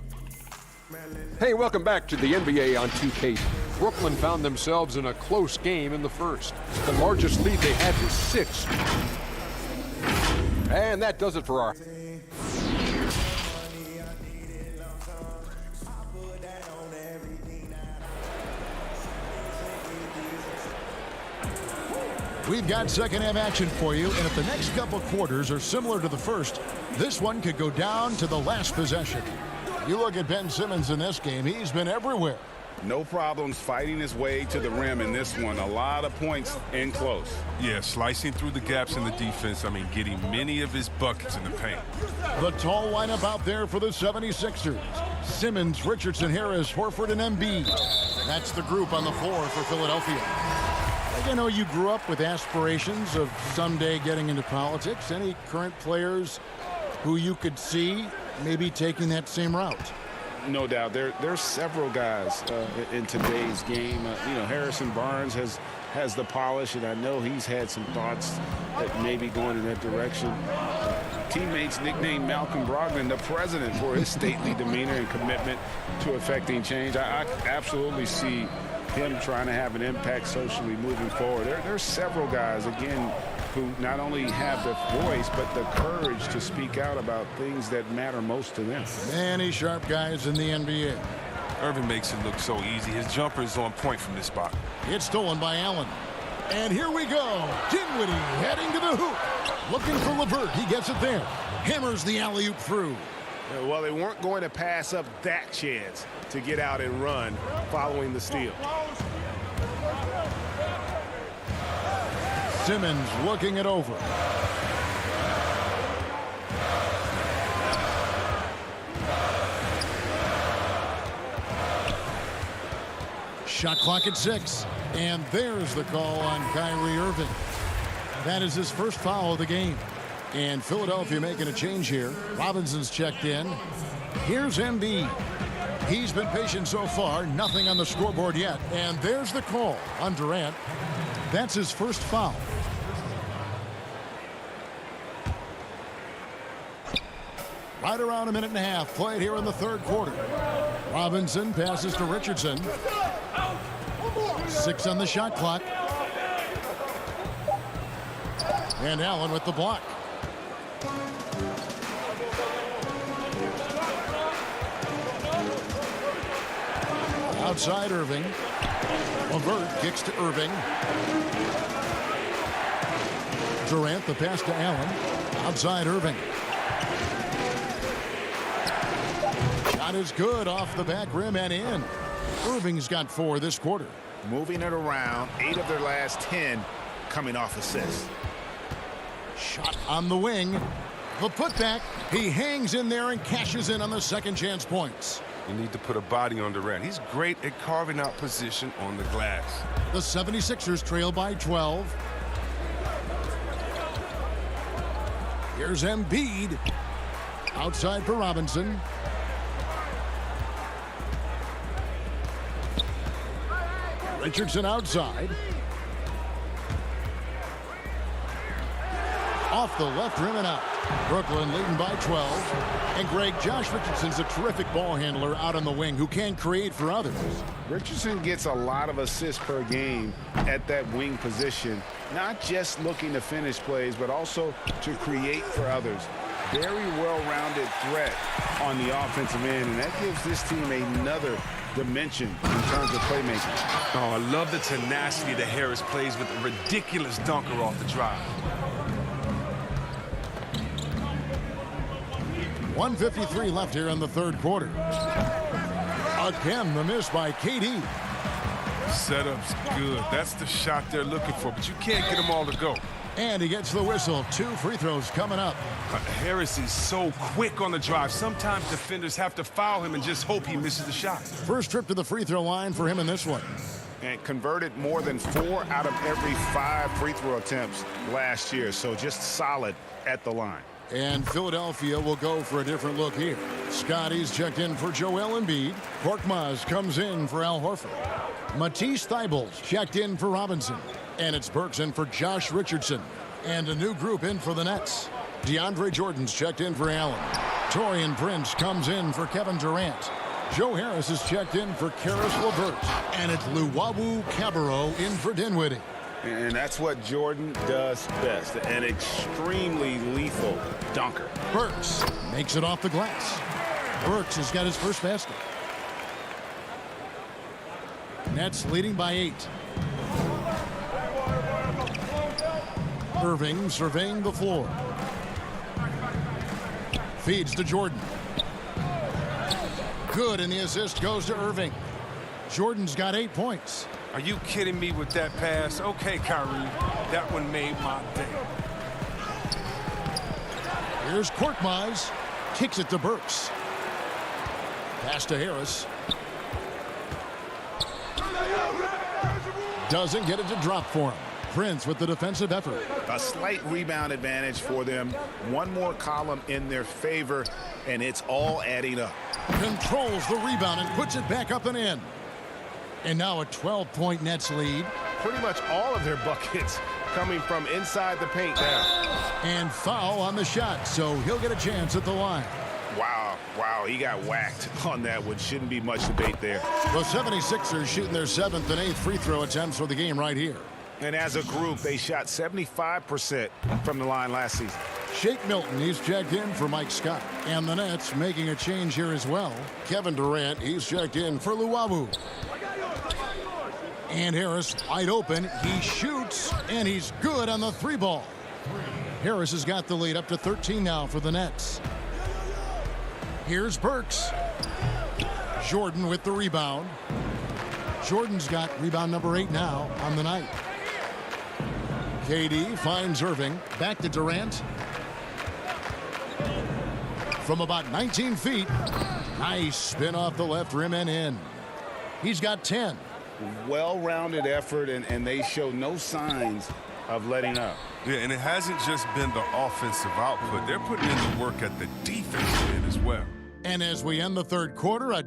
Hey, welcome back to the NBA on 2K. Brooklyn found themselves in a close game in the first. The largest lead they had was 6. And that does it for our... We've got second half action for you, and if the next couple quarters are similar to the first, this one could go down to the last possession. You look at Ben Simmons in this game, he's been everywhere. No problems fighting his way to the rim in this one. A lot of points in close. Yeah, slicing through the gaps in the defense. I mean, getting many of his buckets in the paint. The tall lineup out there for the 76ers. Simmons, Richardson, Harris, Horford, and Embiid. That's the group on the floor for Philadelphia. I know you grew up with aspirations of someday getting into politics. Any current players who you could see maybe taking that same route? No doubt. There's several guys in today's game. Harrison Barnes has the polish, and I know he's had some thoughts that maybe going in that direction. Teammates nicknamed Malcolm Brogdon the president for his stately demeanor and commitment to affecting change. I absolutely see him trying to have an impact socially moving forward. There's several guys, again, who not only have the voice, but the courage to speak out about things that matter most to them. Many sharp guys in the NBA. Irving makes it look so easy. His jumper is on point from this spot. It's stolen by Allen. And here we go. Dinwiddie heading to the hoop. Looking for LeVert. He gets it there. Hammers the alley-oop through. Well, they weren't going to pass up that chance to get out and run following the steal. Simmons looking it over. Shot clock at 6. And there's the call on Kyrie Irving. That is his first foul of the game. And Philadelphia making a change here. Robinson's checked in. Here's Embiid. He's been patient so far. Nothing on the scoreboard yet. And there's the call on Durant. That's his first foul. Right around a minute and a half played here in the third quarter. Robinson passes to Richardson. 6 on the shot clock. And Allen with the block. Outside Irving. LeVert kicks to Irving. Durant, the pass to Allen. Outside Irving. Shot is good off the back rim and in. Irving's got 4 this quarter. Moving it around, 8 of their last 10 coming off assists. Shot on the wing. The putback. He hangs in there and cashes in on the second chance points. You need to put a body on Durant. He's great at carving out position on the glass. The 76ers trail by 12. Here's Embiid. Outside for Robinson. Richardson outside. Off the left rim and out. Brooklyn leading by 12. And Greg, Josh Richardson's a terrific ball handler out on the wing who can create for others. Richardson gets a lot of assists per game at that wing position, not just looking to finish plays, but also to create for others. Very well-rounded threat on the offensive end, and that gives this team another dimension in terms of playmaking. Oh, I love the tenacity that Harris plays with a ridiculous dunker off the drive. 1:53 left here in the third quarter. Again, the miss by KD. Setup's good. That's the shot they're looking for, but you can't get them all to go. And he gets the whistle. 2 free throws coming up. Harris is so quick on the drive. Sometimes defenders have to foul him and just hope he misses the shot. First trip to the free throw line for him in this one. And converted more than 4 out of every 5 free throw attempts last year. So just solid at the line. And Philadelphia will go for a different look here. Scotty's checked in for Joel Embiid. Korkmaz comes in for Al Horford. Matisse Thybulle's checked in for Robinson. And it's Burks in for Josh Richardson. And a new group in for the Nets. DeAndre Jordan's checked in for Allen. Taurean Prince comes in for Kevin Durant. Joe Harris is checked in for Karis LeVert. And it's Luwawu Cabarrot in for Dinwiddie. And that's what Jordan does best, an extremely lethal dunker. Burks makes it off the glass. Burks has got his first basket. Nets leading by 8. Irving surveying the floor. Feeds to Jordan. Good, and the assist goes to Irving. Jordan's got 8 points. Are you kidding me with that pass? Okay, Kyrie, that one made my day. Here's Korkmaz. Kicks it to Burks. Pass to Harris. Doesn't get it to drop for him. Prince with the defensive effort. A slight rebound advantage for them. One more column in their favor, and it's all adding up. Controls the rebound and puts it back up and in. And now a 12-point Nets lead. Pretty much all of their buckets coming from inside the paint now. And foul on the shot, so he'll get a chance at the line. Wow, he got whacked on that one. Shouldn't be much debate there. The 76ers shooting their 7th and 8th free throw attempts for the game right here. And as a group, they shot 75% from the line last season. Shake Milton, he's checked in for Mike Scott. And the Nets making a change here as well. Kevin Durant, he's checked in for Luwawu. And Harris wide open. He shoots, and he's good on the 3-ball. Harris has got the lead up to 13 now for the Nets. Here's Burks. Jordan with the rebound. Jordan's got rebound number 8 now on the night. KD finds Irving. Back to Durant. From about 19 feet. Nice spin off the left rim and in. He's got 10. Well-rounded effort, and they show no signs of letting up. Yeah, and it hasn't just been the offensive output. They're putting in the work at the defensive end as well. And as we end the third quarter,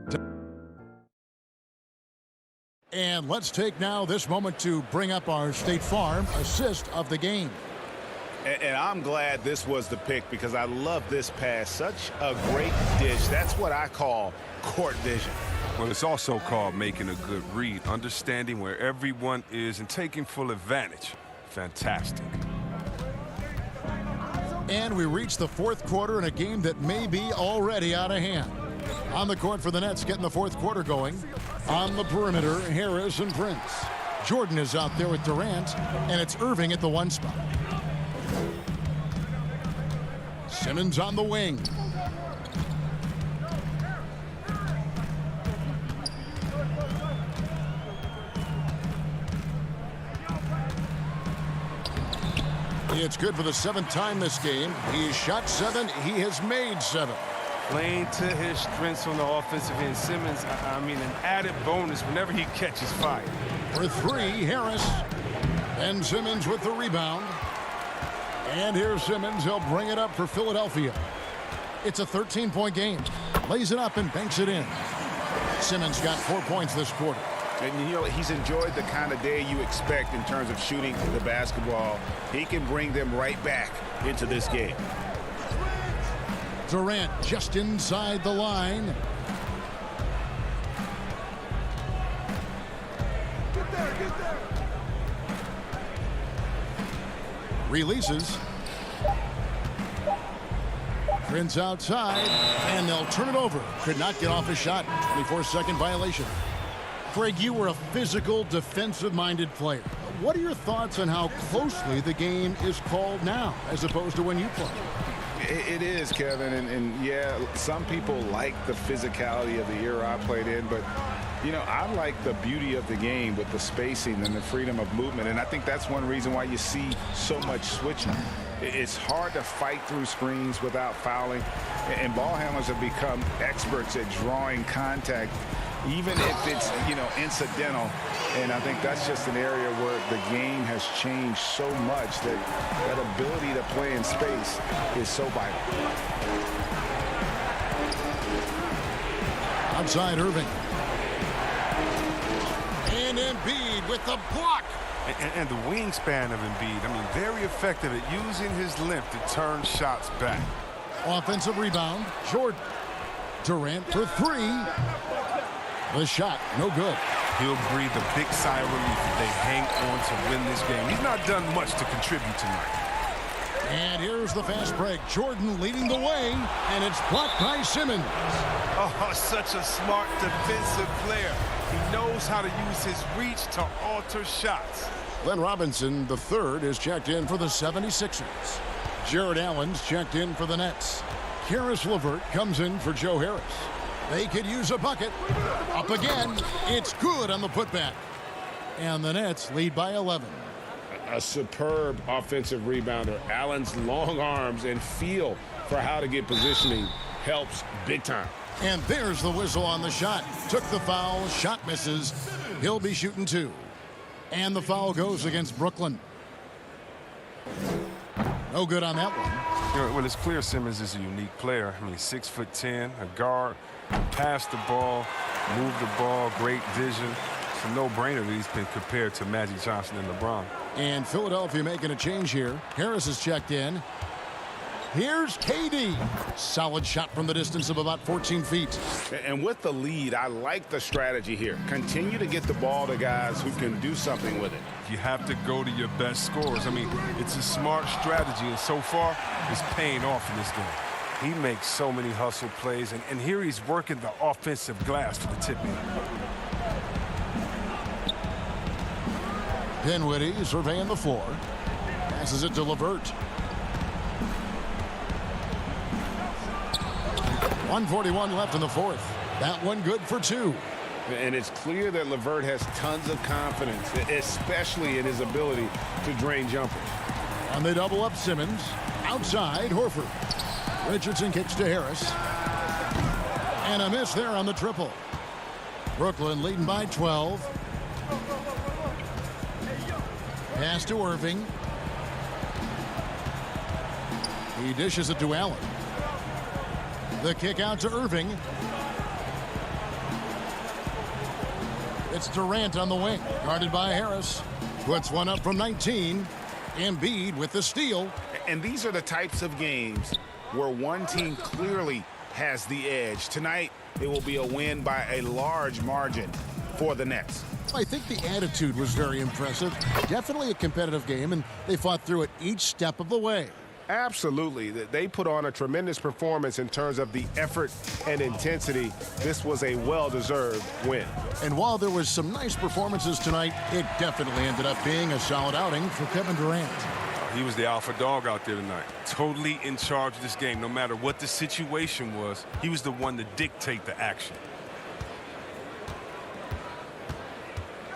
and let's take now this moment to bring up our State Farm assist of the game. And I'm glad this was the pick because I love this pass. Such a great dish. That's what I call court vision. Well, it's also called making a good read, understanding where everyone is and taking full advantage. Fantastic. And we reach the fourth quarter in a game that may be already out of hand. On the court for the Nets, getting the fourth quarter going. On the perimeter, Harris and Prince. Jordan is out there with Durant, and it's Irving at the 1 spot. Simmons on the wing. It's good for the 7th time this game. He shot 7. He has made 7. Playing to his strengths on the offensive end. Simmons, I mean, an added bonus whenever he catches fire. For 3, Harris. And Simmons with the rebound. And here's Simmons. He'll bring it up for Philadelphia. It's a 13-point game. Lays it up and banks it in. Simmons got 4 points this quarter. And, you know, he's enjoyed the kind of day you expect in terms of shooting the basketball. He can bring them right back into this game. Durant just inside the line. Get there. Releases. Prince outside, and they'll turn it over. Could not get off a shot. 24-second violation. Craig, you were a physical, defensive-minded player. What are your thoughts on how closely the game is called now, as opposed to when you played? It is, Kevin, and yeah, some people like the physicality of the era I played in, but, you know, I like the beauty of the game with the spacing and the freedom of movement, and I think that's one reason why you see so much switching. It's hard to fight through screens without fouling, and ball handlers have become experts at drawing contact, even if it's, you know, incidental. And I think that's just an area where the game has changed so much that that ability to play in space is so vital. Outside Irving. And Embiid with the block. And the wingspan of Embiid, I mean, very effective at using his length to turn shots back. Offensive rebound, Jordan. Durant for 3. The shot, no good. He'll breathe a big sigh of relief if they hang on to win this game. He's not done much to contribute tonight. And here's the fast break. Jordan leading the way, and it's blocked by Simmons. Oh, such a smart defensive player. He knows how to use his reach to alter shots. Glenn Robinson, the third, is checked in for the 76ers. Jared Allen's checked in for the Nets. Karis LeVert comes in for Joe Harris. They could use a bucket. Up again. It's good on the putback. And the Nets lead by 11. A superb offensive rebounder. Allen's long arms and feel for how to get positioning helps big time. And there's the whistle on the shot. Took the foul. Shot misses. He'll be shooting 2. And the foul goes against Brooklyn. No good on that one. Well, it's clear Simmons is a unique player. I mean, 6'10", a guard, pass the ball, move the ball, great vision. It's a no-brainer that he's been compared to Magic Johnson and LeBron. And Philadelphia making a change here. Harris is checked in. Here's KD. Solid shot from the distance of about 14 feet. And with the lead, I like the strategy here. Continue to get the ball to guys who can do something with it. You have to go to your best scorers. I mean, it's a smart strategy, and so far, it's paying off in this game. He makes so many hustle plays, and here he's working the offensive glass for the tip-in. Dinwiddie surveying the floor. Passes it to LeVert. 1:41 left in the fourth. That one good for two. And it's clear that LeVert has tons of confidence, especially in his ability to drain jumpers. And they double up Simmons. Outside, Horford. Richardson kicks to Harris. And a miss there on the triple. Brooklyn leading by 12. Pass to Irving. He dishes it to Allen. The kick out to Irving. It's Durant on the wing, guarded by Harris. Puts one up from 19. Embiid with the steal. And these are the types of games where one team clearly has the edge. Tonight, it will be a win by a large margin for the Nets. I think the attitude was very impressive. Definitely a competitive game, and they fought through it each step of the way. Absolutely. They put on a tremendous performance in terms of the effort and intensity. This was a well-deserved win. And while there was some nice performances tonight, it definitely ended up being a solid outing for Kevin Durant. He was the alpha dog out there tonight. Totally in charge of this game. No matter what the situation was, he was the one to dictate the action.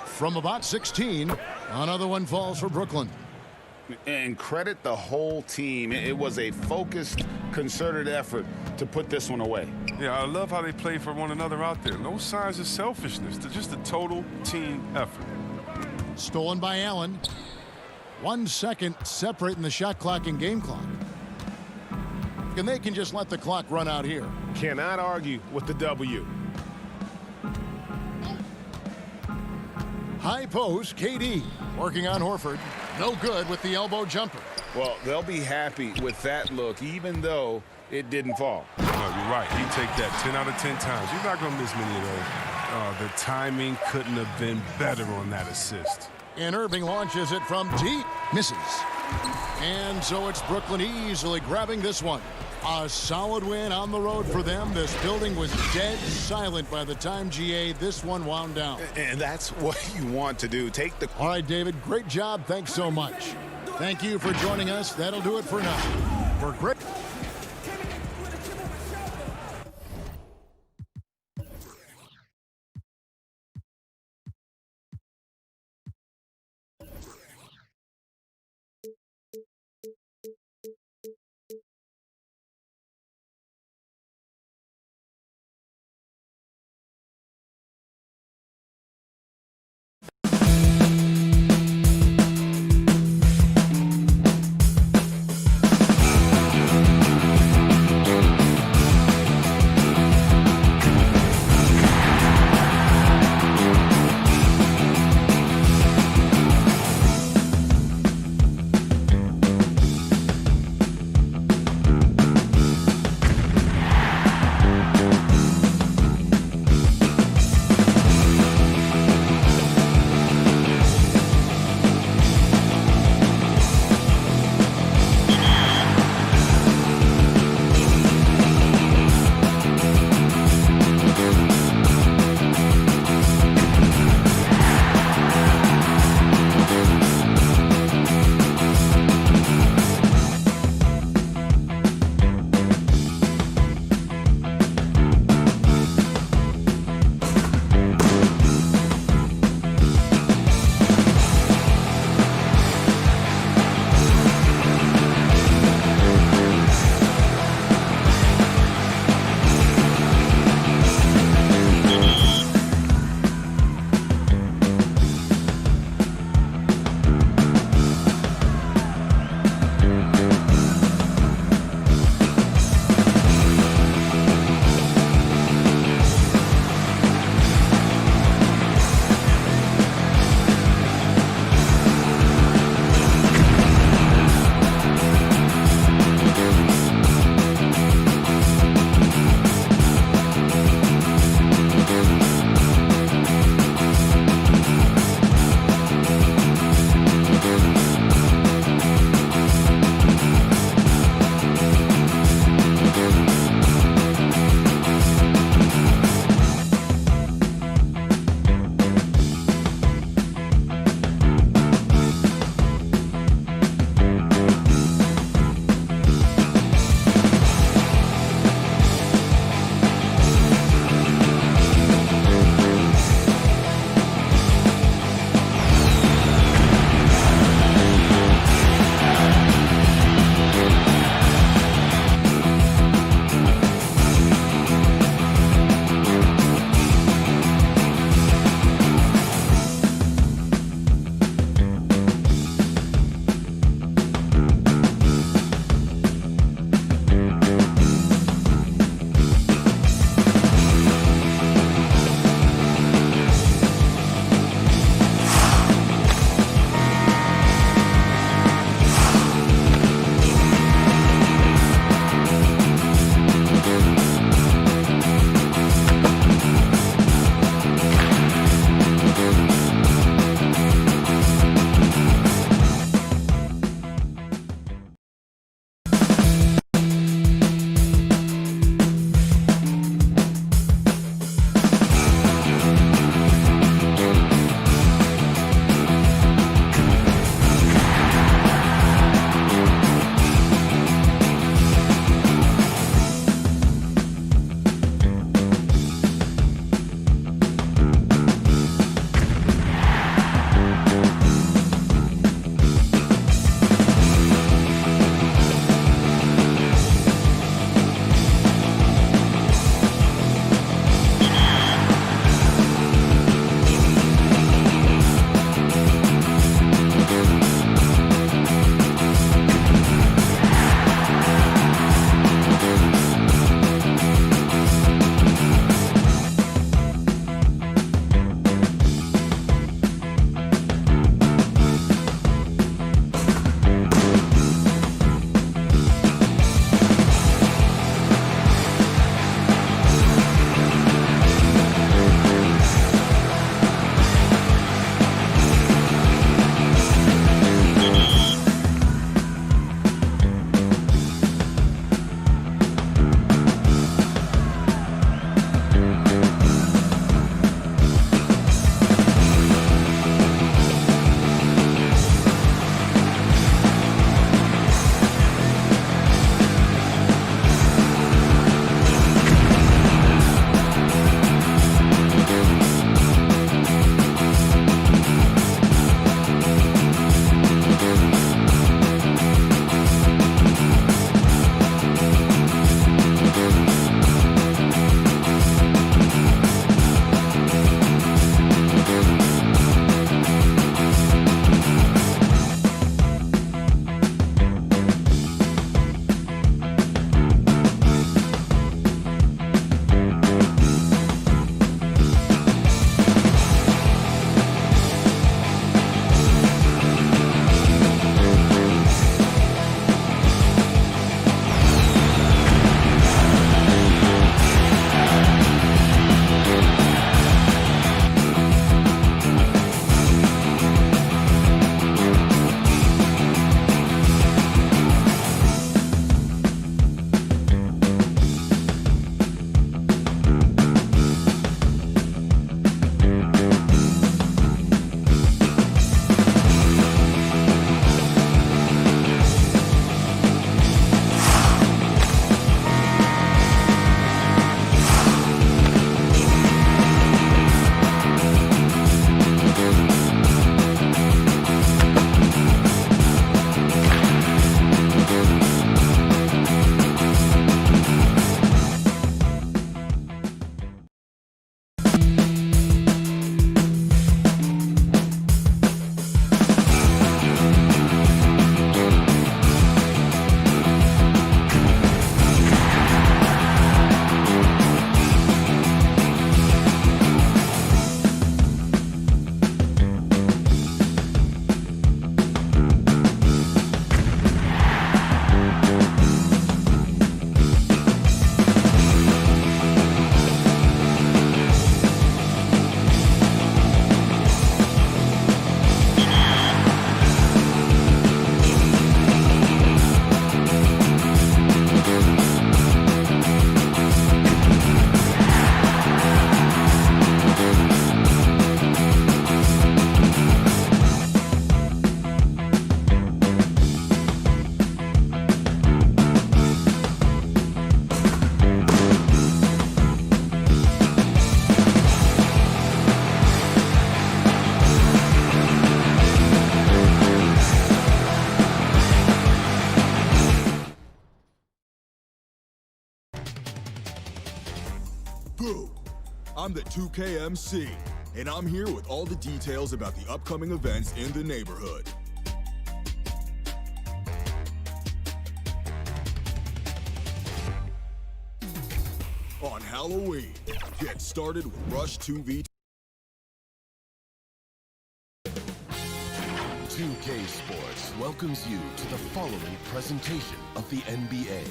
From about 16, another one falls for Brooklyn. And credit the whole team. It was a focused, concerted effort to put this one away. Yeah, I love how they play for one another out there. No signs of selfishness. They're just a total team effort. Stolen by Allen. 1 second separating the shot clock and game clock. And they can just let the clock run out here. Cannot argue with the W. High post, KD working on Horford. No good with the elbow jumper. Well, they'll be happy with that look, even though it didn't fall. No, you're right. He take that 10 out of 10 times. You're not going to miss many of those. The timing couldn't have been better on that assist. And Irving launches it from deep. Misses. And so it's Brooklyn easily grabbing this one. A solid win on the road for them. This building was dead silent by the time, GA, this one wound down. And that's what you want to do. Take the... All right, David, great job. Thanks so much. Thank you for joining us. That'll do it for now. For great... Boo! I'm the 2K MC, and I'm here with all the details about the upcoming events in the neighborhood. On Halloween, get started with Rush 2v2. 2K Sports welcomes you to the following presentation of the NBA.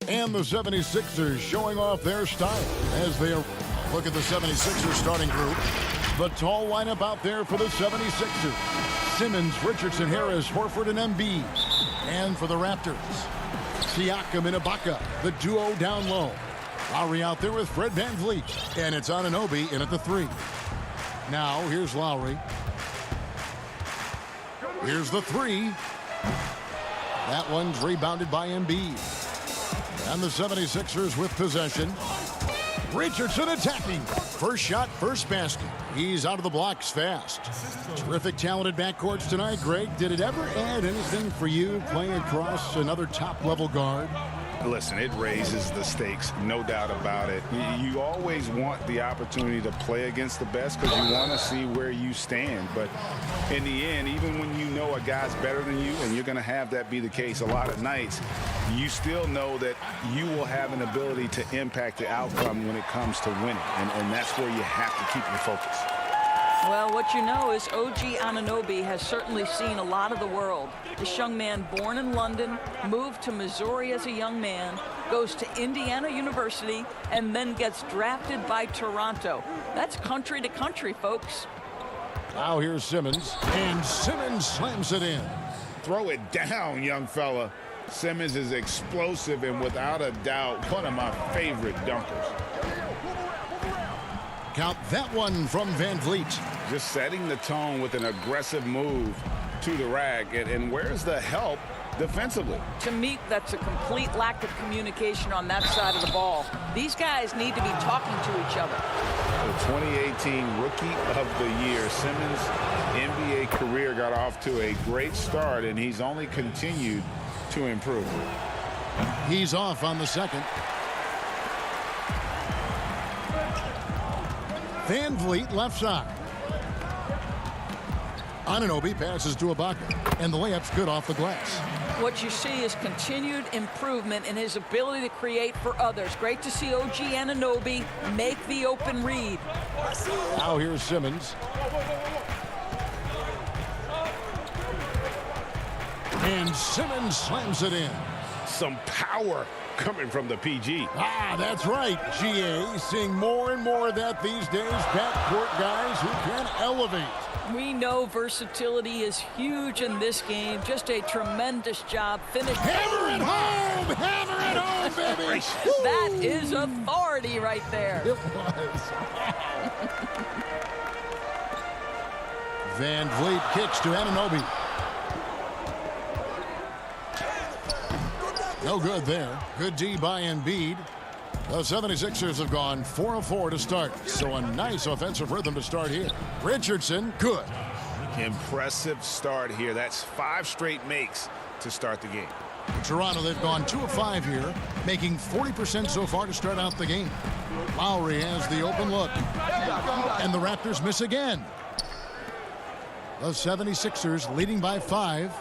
And the 76ers showing off their style as they look at the 76ers starting group. The tall lineup out there for the 76ers. Simmons, Richardson, Harris, Horford, and Embiid. And for the Raptors, Siakam and Ibaka, the duo down low. Lowry out there with Fred VanVleet. And it's Anunoby in at the 3. Now, here's Lowry. Here's the 3. That one's rebounded by Embiid. And the 76ers with possession. Richardson attacking. First shot, first basket. He's out of the blocks fast. Terrific talented backcourts tonight, Greg. Did it ever add anything for you playing across another top-level guard? Listen, it raises the stakes, no doubt about it. You always want the opportunity to play against the best because you want to see where you stand. But in the end, even when you know a guy's better than you, and you're going to have that be the case a lot of nights, you still know that you will have an ability to impact the outcome when it comes to winning. And that's where you have to keep your focus. Well, what you know is OG Anunoby has certainly seen a lot of the world. This young man, born in London, moved to Missouri as a young man, goes to Indiana University, and then gets drafted by Toronto. That's country to country, folks. Now here's Simmons, and Simmons slams it in. Throw it down, young fella. Simmons is explosive and without a doubt one of my favorite dunkers. Count that one from VanVleet. Just setting the tone with an aggressive move to the rack. And where's the help defensively? To me, that's a complete lack of communication on that side of the ball. These guys need to be talking to each other. The 2018 Rookie of the Year, Simmons' NBA career got off to a great start, and he's only continued to improve. He's off on the second. VanVleet left side. Anunoby passes to Ibaka, and the layup's good off the glass. What you see is continued improvement in his ability to create for others. Great to see OG Anunoby make the open read. Now here's Simmons. And Simmons slams it in. Some power coming from the PG. Ah, that's right, GA. Seeing more and more of that these days. Backcourt guys who can elevate. We know versatility is huge in this game. Just a tremendous job finishing. Hammer it home! Hammer it home, baby! That is authority right there. It was. VanVleet kicks to Anunoby. No good there. Good D by Embiid. The 76ers have gone 4 of 4 to start. So a nice offensive rhythm to start here. Richardson, good. Impressive start here. That's 5 straight makes to start the game. Toronto, they've gone 2 of 5 here, making 40% so far to start out the game. Lowry has the open look. And the Raptors miss again. The 76ers leading by 5.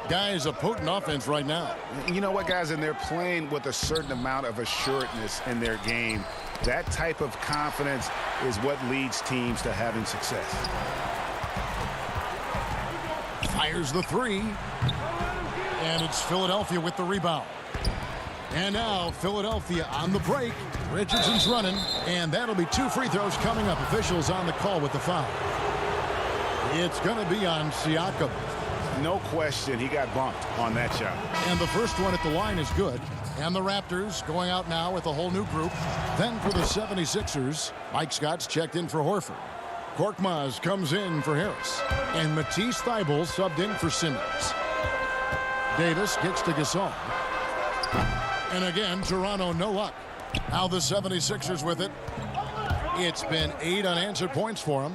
Guys, a potent offense right now. You know what, guys, and they're playing with a certain amount of assuredness in their game. That type of confidence is what leads teams to having success. Fires the 3. And it's Philadelphia with the rebound. And now Philadelphia on the break. Richardson's running, and that'll be 2 free throws coming up. Officials on the call with the foul. It's going to be on Siakam. No question, he got bumped on that shot. And the first one at the line is good. And the Raptors going out now with a whole new group. Then for the 76ers, Mike Scott's checked in for Horford. Korkmaz comes in for Harris. And Matisse Thybulle subbed in for Simmons. Davis gets to Gasol. And again, Toronto no luck. Now the 76ers with it. It's been 8 unanswered points for him.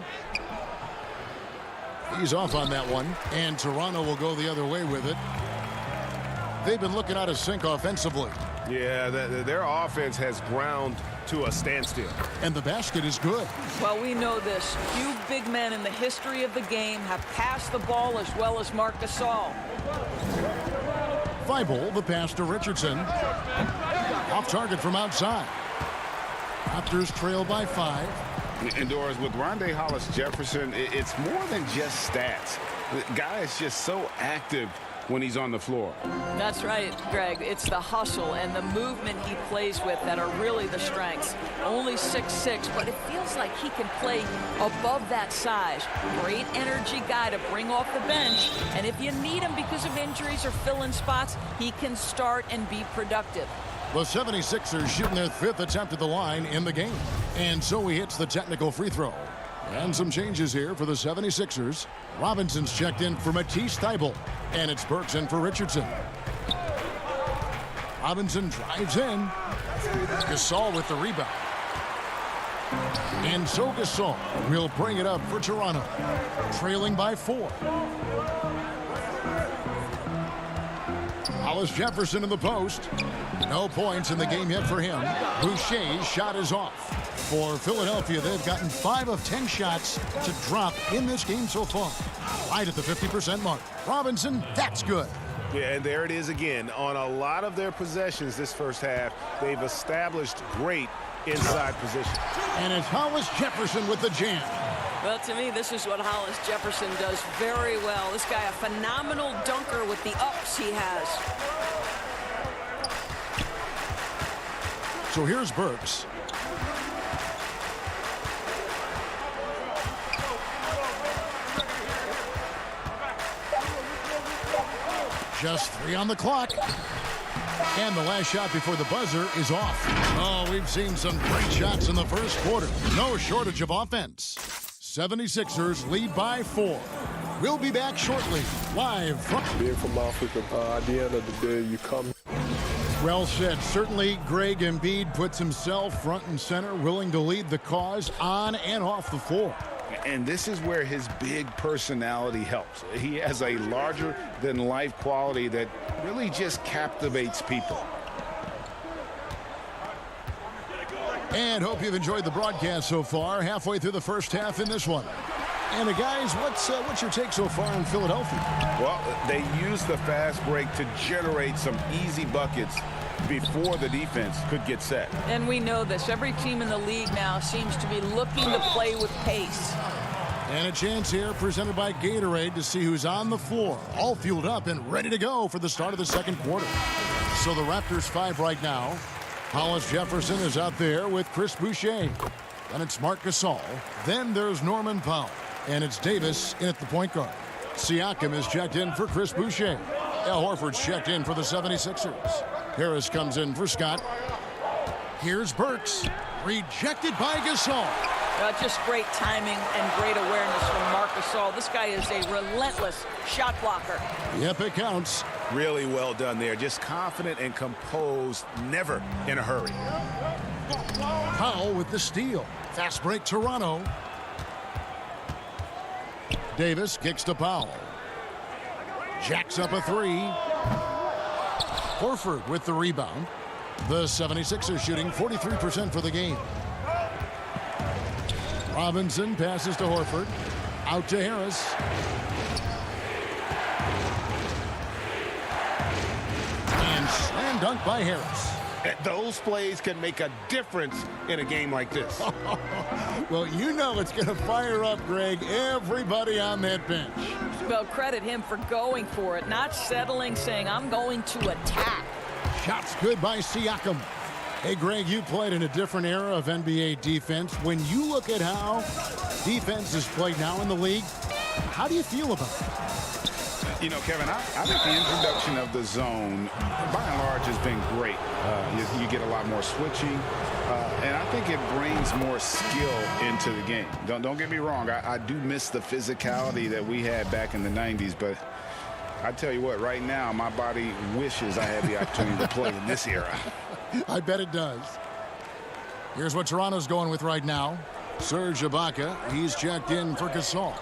He's off on that one, and Toronto will go the other way with it. they've been looking out of sync offensively. Yeah, their offense has ground to a standstill. And the basket is good. Well, we know this. Few big men in the history of the game have passed the ball as well as Marc Gasol. Thibault, the pass to Richardson. Off target from outside. Raptors trail by 5. And Doris, with Rondé Hollis-Jefferson, it's more than just stats. The guy is just so active when he's on the floor. That's right, Greg. It's the hustle and the movement he plays with that are really the strengths. Only 6'6", but it feels like he can play above that size. Great energy guy to bring off the bench. And if you need him because of injuries or fill-in spots, he can start and be productive. The 76ers shooting their 5th attempt at the line in the game. And so he hits the technical free throw. And some changes here for the 76ers. Robinson's checked in for Matisse Thybulle. And it's Burks in for Richardson. Robinson drives in. Gasol with the rebound. And so Gasol will bring it up for Toronto. Trailing by 4. Hollis-Jefferson in the post. No points in the game yet for him. Boucher's shot is off. For Philadelphia, they've gotten 5 of 10 shots to drop in this game so far. Right at the 50% mark. Robinson, that's good. Yeah, and there it is again. On a lot of their possessions this first half, they've established great inside position. And it's Hollis-Jefferson with the jam. Well, to me, this is what Hollis-Jefferson does very well. This guy, a phenomenal dunker with the ups he has. So here's Burks. Just 3 on the clock. And the last shot before the buzzer is off. Oh, we've seen some great shots in the first quarter. No shortage of offense. 76ers lead by 4. We'll be back shortly. Live from... Being from Africa, at the end of the day, you come... Well said. Certainly, Greg Embiid puts himself front and center, willing to lead the cause on and off the floor. And this is where his big personality helps. He has a larger-than-life quality that really just captivates people. And hope you've enjoyed the broadcast so far. Halfway through the first half in this one. And guys, what's your take so far on Philadelphia? Well, they use the fast break to generate some easy buckets before the defense could get set. And we know this. Every team in the league now seems to be looking to play with pace. And a chance here presented by Gatorade to see who's on the floor, all fueled up and ready to go for the start of the second quarter. So the Raptors 5 right now. Hollis-Jefferson is out there with Chris Boucher. Then it's Marc Gasol. Then there's Norman Powell. And it's Davis in at the point guard. Siakam is checked in for Chris Boucher. Al Horford's checked in for the 76ers. Harris comes in for Scott. Here's Burks. Rejected by Gasol. Just great timing and great awareness from Marc Gasol. This guy is a relentless shot blocker. Yep, it counts. Really well done there. Just confident and composed, never in a hurry. Powell with the steal. Fast break, Toronto. Davis kicks to Powell. Jacks up a 3. Horford with the rebound. The 76ers shooting 43% for the game. Robinson passes to Horford. Out to Harris. And slam dunk by Harris. Those plays can make a difference in a game like this. Well, you know it's going to fire up, Greg, everybody on that bench. Well, credit him for going for it, not settling, saying, I'm going to attack. Shots good by Siakam. Hey, Greg, you played in a different era of NBA defense. When you look at how defense is played now in the league, how do you feel about it? You know, Kevin, I think the introduction of the zone, by and large, has been great. You get a lot more switching, and I think it brings more skill into the game. Don't get me wrong. I do miss the physicality that we had back in the 90s, but I tell you what, right now, my body wishes I had the opportunity to play in this era. I bet it does. Here's what Toronto's going with right now. Serge Ibaka, he's checked in for Gasol.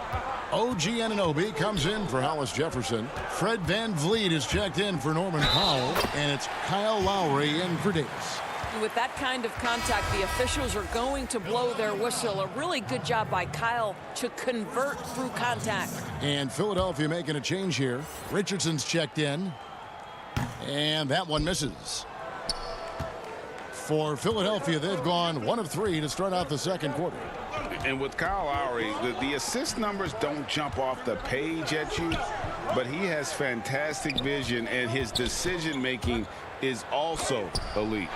OG Anunoby comes in for Hollis Jefferson. Fred VanVleet is checked in for Norman Powell. And it's Kyle Lowry in for Davis. With that kind of contact, the officials are going to blow their whistle. A really good job by Kyle to convert through contact. And Philadelphia making a change here. Richardson's checked in. And that one misses. For Philadelphia, they've gone 1 of 3 to start out the second quarter. And with Kyle Lowry, the assist numbers don't jump off the page at you, but he has fantastic vision, and his decision-making is also elite.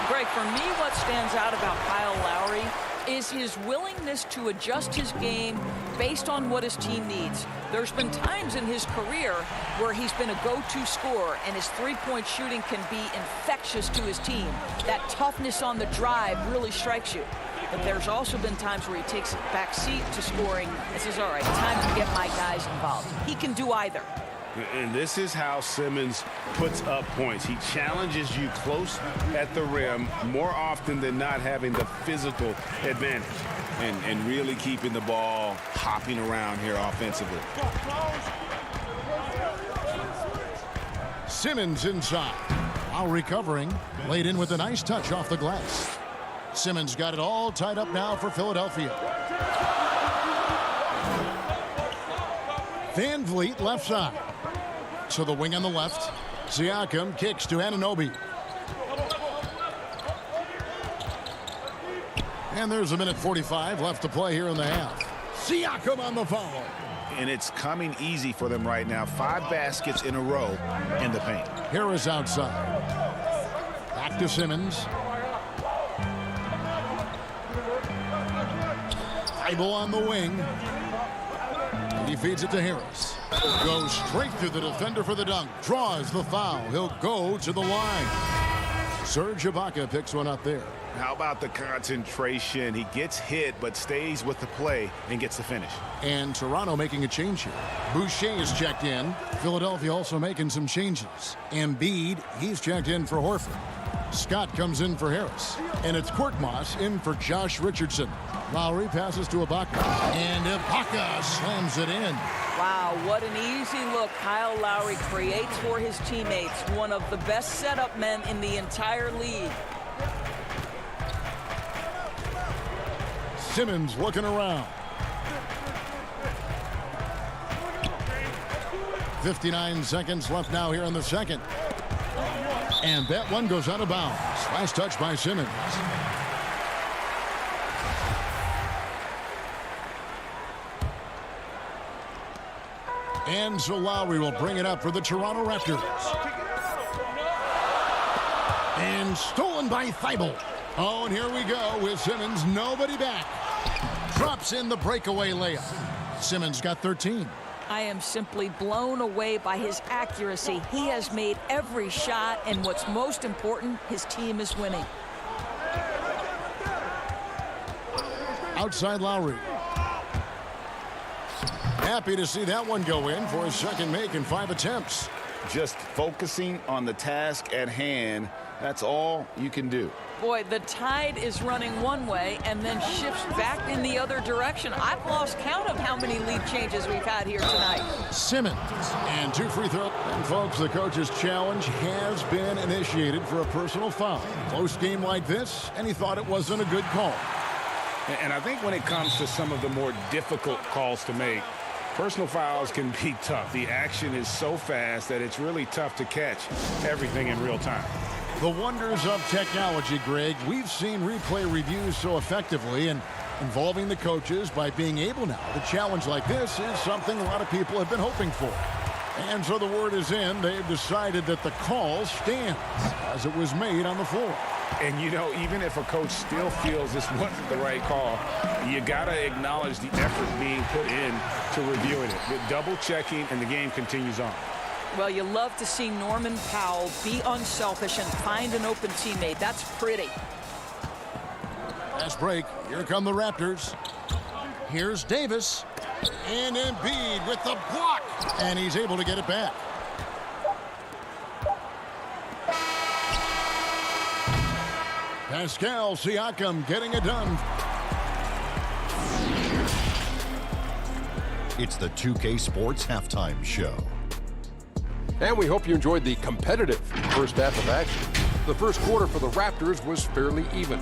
Greg, for me, what stands out about Kyle Lowry is his willingness to adjust his game based on what his team needs. There's been times in his career where he's been a go-to scorer, and his three-point shooting can be infectious to his team. That toughness on the drive really strikes you. But there's also been times where he takes a back seat to scoring and says, all right, time to get my guys involved. He can do either. And this is how Simmons puts up points. He challenges you close at the rim more often than not, having the physical advantage and really keeping the ball hopping around here offensively. Simmons inside. While recovering, laid in with a nice touch off the glass. Simmons got it all tied up now for Philadelphia. VanVleet left side. To the wing on the left. Siakam kicks to Anunoby. And there's a minute 45 left to play here in the half. Siakam on the foul. And it's coming easy for them right now. 5 baskets in a row in the paint. Harris outside. Back to Simmons. Thibault on the wing. And he feeds it to Harris. Goes straight through the defender for the dunk. Draws the foul. He'll go to the line. Serge Ibaka picks one up there. How about the concentration? He gets hit but stays with the play and gets the finish. And Toronto making a change here. Boucher is checked in. Philadelphia also making some changes. Embiid, he's checked in for Horford. Scott comes in for Harris. And it's Korkmaz in for Josh Richardson. Lowry passes to Ibaka. And Ibaka slams it in. Wow, what an easy look Kyle Lowry creates for his teammates. One of the best setup men in the entire league. Simmons looking around. 59 seconds left now here in the second. And that one goes out of bounds. Last touch by Simmons. And so Lowry will bring it up for the Toronto Raptors. And stolen by Thibault. Oh, and here we go with Simmons. Nobody back. Drops in the breakaway layup. Simmons got 13. I am simply blown away by his accuracy. He has made every shot, and what's most important, his team is winning. Outside Lowry. Happy to see that one go in for his second make in 5 attempts. Just focusing on the task at hand, that's all you can do. Boy, the tide is running one way and then shifts back in the other direction. I've lost count of how many lead changes we've had here tonight. Simmons and 2 free throws. And folks, the coach's challenge has been initiated for a personal foul. Close game like this, and he thought it wasn't a good call. And I think when it comes to some of the more difficult calls to make, personal fouls can be tough. The action is so fast that it's really tough to catch everything in real time. The wonders of technology, Greg. We've seen replay reviews so effectively, and involving the coaches by being able now to challenge like this is something a lot of people have been hoping for. And so the word is in. They've decided that the call stands as it was made on the floor. And, you know, even if a coach still feels this wasn't the right call, you got to acknowledge the effort being put in to reviewing it. The double checking, and the game continues on. Well, you love to see Norman Powell be unselfish and find an open teammate. That's pretty. Fast break. Here come the Raptors. Here's Davis. And Embiid with the block. And he's able to get it back. Pascal Siakam getting it done. It's the 2K Sports Halftime Show. And we hope you enjoyed the competitive first half of action. The first quarter for the Raptors was fairly even.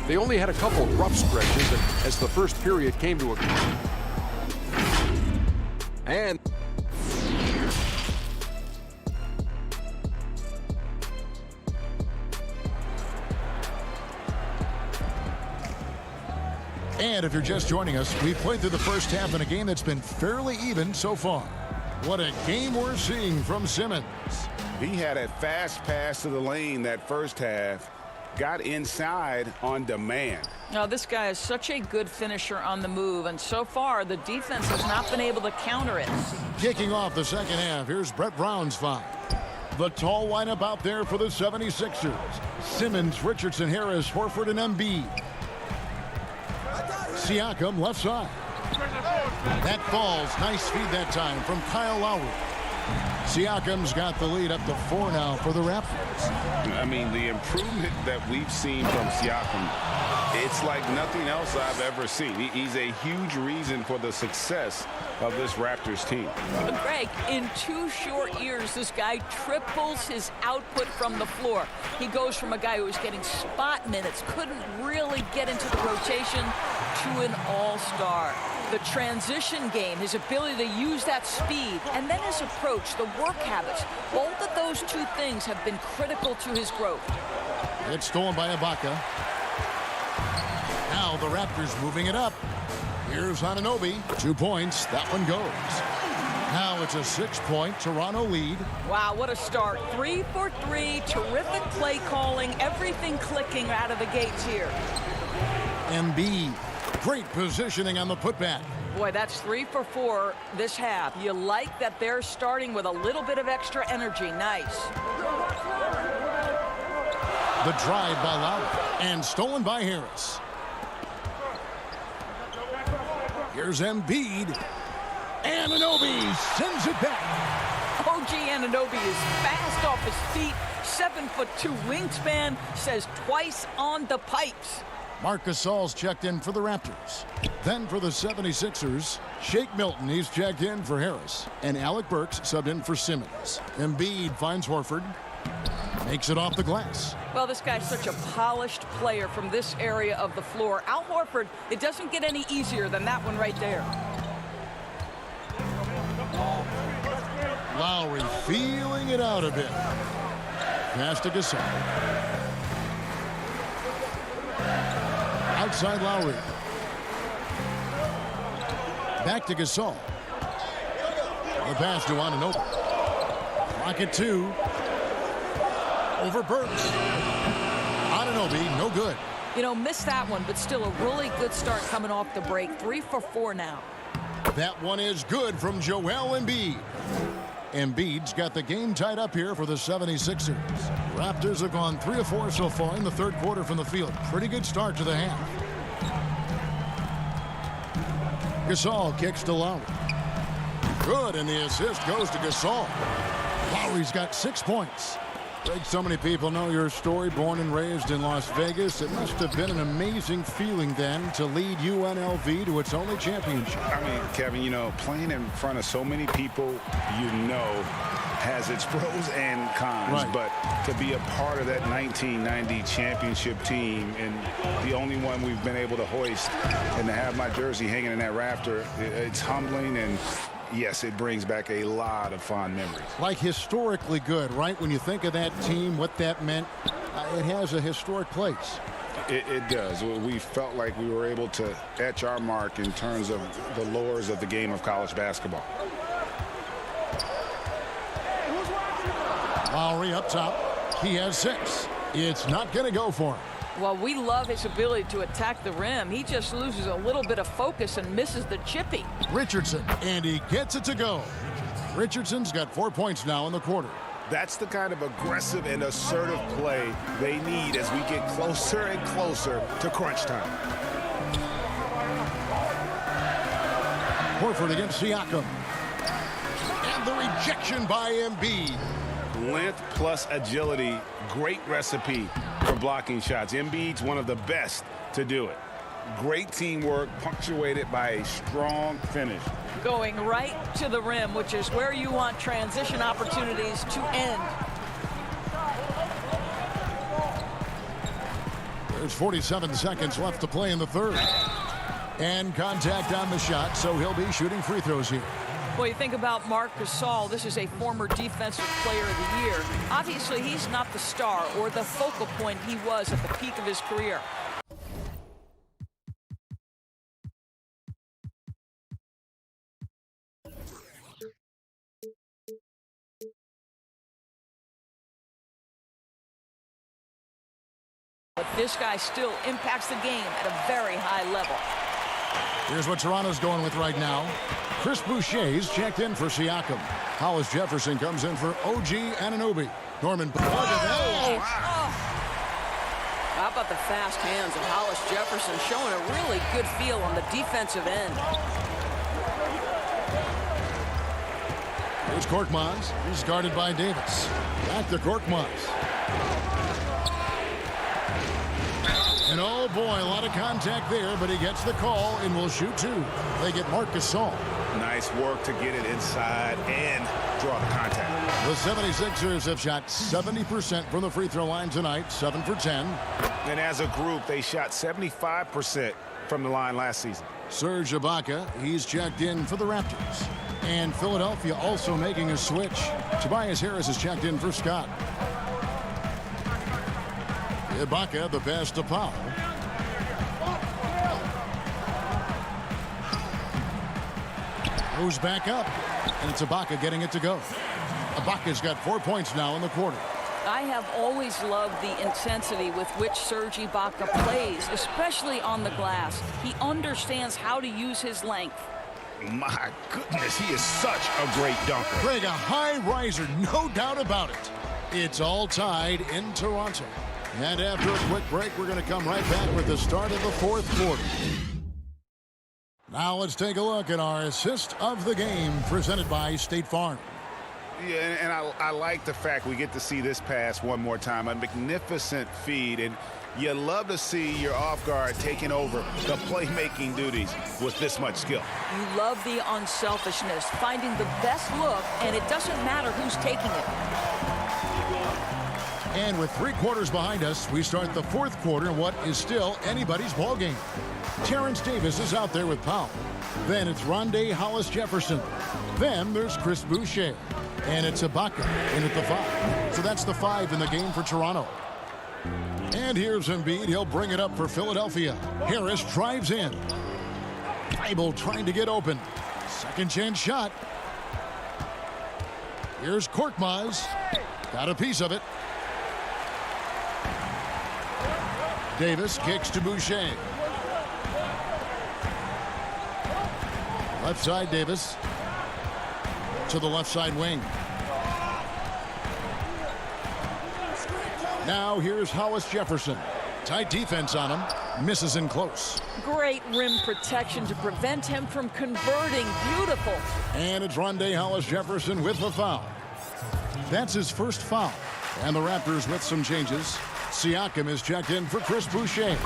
They only had a couple rough stretches as the first period came to a close. And And if you're just joining us, we've played through the first half in a game that's been fairly even so far. What a game we're seeing from Simmons. He had a fast pass to the lane that first half, got inside on demand. Now, this guy is such a good finisher on the move, and so far the defense has not been able to counter it. Kicking off the second half, here's Brett Brown's five. The tall lineup out there for the 76ers. Simmons, Richardson, Harris, Horford, and Embiid. Siakam left side. That falls. Nice feed that time from Kyle Lowry. Siakam's got the lead up to 4 now for the Raptors. I mean, the improvement that we've seen from Siakam, it's like nothing else I've ever seen. He's a huge reason for the success of this Raptors team. But Greg, in 2 short years, this guy triples his output from the floor. He goes from a guy who was getting spot minutes, couldn't really get into the rotation, to an all-star. The transition game, his ability to use that speed, and then his approach, the work habits, both of those 2 things have been critical to his growth. It's stolen by Ibaka. Now the Raptors moving it up. Here's Anunoby. 2 points. That one goes. Now it's a 6-point Toronto lead. Wow, what a start. 3 for 3. Terrific play calling. Everything clicking out of the gates here. Embiid. Great positioning on the putback. Boy, that's 3 for 4 this half. You like that they're starting with a little bit of extra energy. Nice. The drive by Lowry and stolen by Harris. Here's Embiid. Anunoby sends it back. OG Anunoby is fast off his feet. 7'2" wingspan, says twice on the pipes. Marc Gasol's checked in for the Raptors. Then for the 76ers, Shake Milton, he's checked in for Harris. And Alec Burks subbed in for Simmons. Embiid finds Horford. Makes it off the glass. Well, this guy's such a polished player from this area of the floor. Al Horford, it doesn't get any easier than that one right there. Lowry feeling it out a bit. Pass to Gasol. Outside Lowry. Back to Gasol. The pass to Anunoby. Rocket 2. Over Burks. Anunoby, no good. You know, missed that one, but still a really good start coming off the break. 3 for 4 now. That one is good from Joel Embiid. Embiid's got the game tied up here for the 76ers. Raptors have gone 3 of 4 so far in the third quarter from the field. Pretty good start to the half. Gasol kicks to Lowry. Good, and the assist goes to Gasol. Lowry's got 6 points. Greg, so many people know your story, born and raised in Las Vegas. It must have been an amazing feeling then to lead UNLV to its only championship. I mean, Kevin, you know, playing in front of so many people you know has its pros and cons. Right. But to be a part of that 1990 championship team and the only one we've been able to hoist and to have my jersey hanging in that rafter, it's humbling and yes, it brings back a lot of fond memories. Like historically good, right? When you think of that team, what that meant, it has a historic place. It does. We felt like we were able to etch our mark in terms of the lures of the game of college basketball. Lowry up top. He has 6. It's not going to go for him. Well, we love his ability to attack the rim. He just loses a little bit of focus and misses the chippy. Richardson, and he gets it to go. Richardson's got 4 points now in the quarter. That's the kind of aggressive and assertive play they need as we get closer and closer to crunch time. Horford against Siakam. And the rejection by Embiid. Length plus agility, great recipe for blocking shots. Embiid's one of the best to do it. Great teamwork punctuated by a strong finish. Going right to the rim, which is where you want transition opportunities to end. There's 47 seconds left to play in the third. And contact on the shot, so he'll be shooting free throws here. Well, you think about Marc Gasol. This is a former defensive player of the year. Obviously, he's not the star or the focal point he was at the peak of his career. But this guy still impacts the game at a very high level. Here's what Toronto's going with right now. Chris Boucher's checked in for Siakam. Hollis Jefferson comes in for OG Anunoby. Norman. Oh. How about the fast hands of Hollis Jefferson, showing a really good feel on the defensive end. Here's Korkmaz. He's guarded by Davis. Back to Korkmaz. And oh boy, a lot of contact there, but he gets the call and will shoot two. They get Marc Gasol. Nice work to get it inside and draw the contact. The 76ers have shot 70% from the free throw line tonight, 7 for 10. And as a group, they shot 75% from the line last season. Serge Ibaka, he's checked in for the Raptors. And Philadelphia also making a switch. Tobias Harris is checked in for Scott. Ibaka, the pass to Powell. Goes back up, and it's Ibaka getting it to go. Ibaka's got 4 points now in the quarter. I have always loved the intensity with which Serge Ibaka plays, especially on the glass. He understands how to use his length. My goodness, he is such a great dunker. Craig, a high riser, no doubt about it. It's all tied in Toronto. And after a quick break, we're going to come right back with the start of the fourth quarter. Now let's take a look at our assist of the game presented by State Farm. Yeah, and I like the fact we get to see this pass one more time. A magnificent feed, and you love to see your off guard taking over the playmaking duties with this much skill. You love the unselfishness, finding the best look, and it doesn't matter who's taking it. And with 3 quarters behind us, we start the fourth quarter in what is still anybody's ball game. Terrence Davis is out there with Powell. Then it's Rondé Hollis Jefferson. Then there's Chris Boucher. And it's Ibaka in at the 5. So that's the 5 in the game for Toronto. And here's Embiid. He'll bring it up for Philadelphia. Harris drives in. Thibault trying to get open. Second chance shot. Here's Korkmaz. Got a piece of it. Davis kicks to Boucher. Left side, Davis. To the left side wing. Now here's Hollis Jefferson. Tight defense on him. Misses in close. Great rim protection to prevent him from converting. Beautiful. And it's Rondé Hollis Jefferson with the foul. That's his first foul. And the Raptors with some changes. Siakam is checked in for Chris Boucher.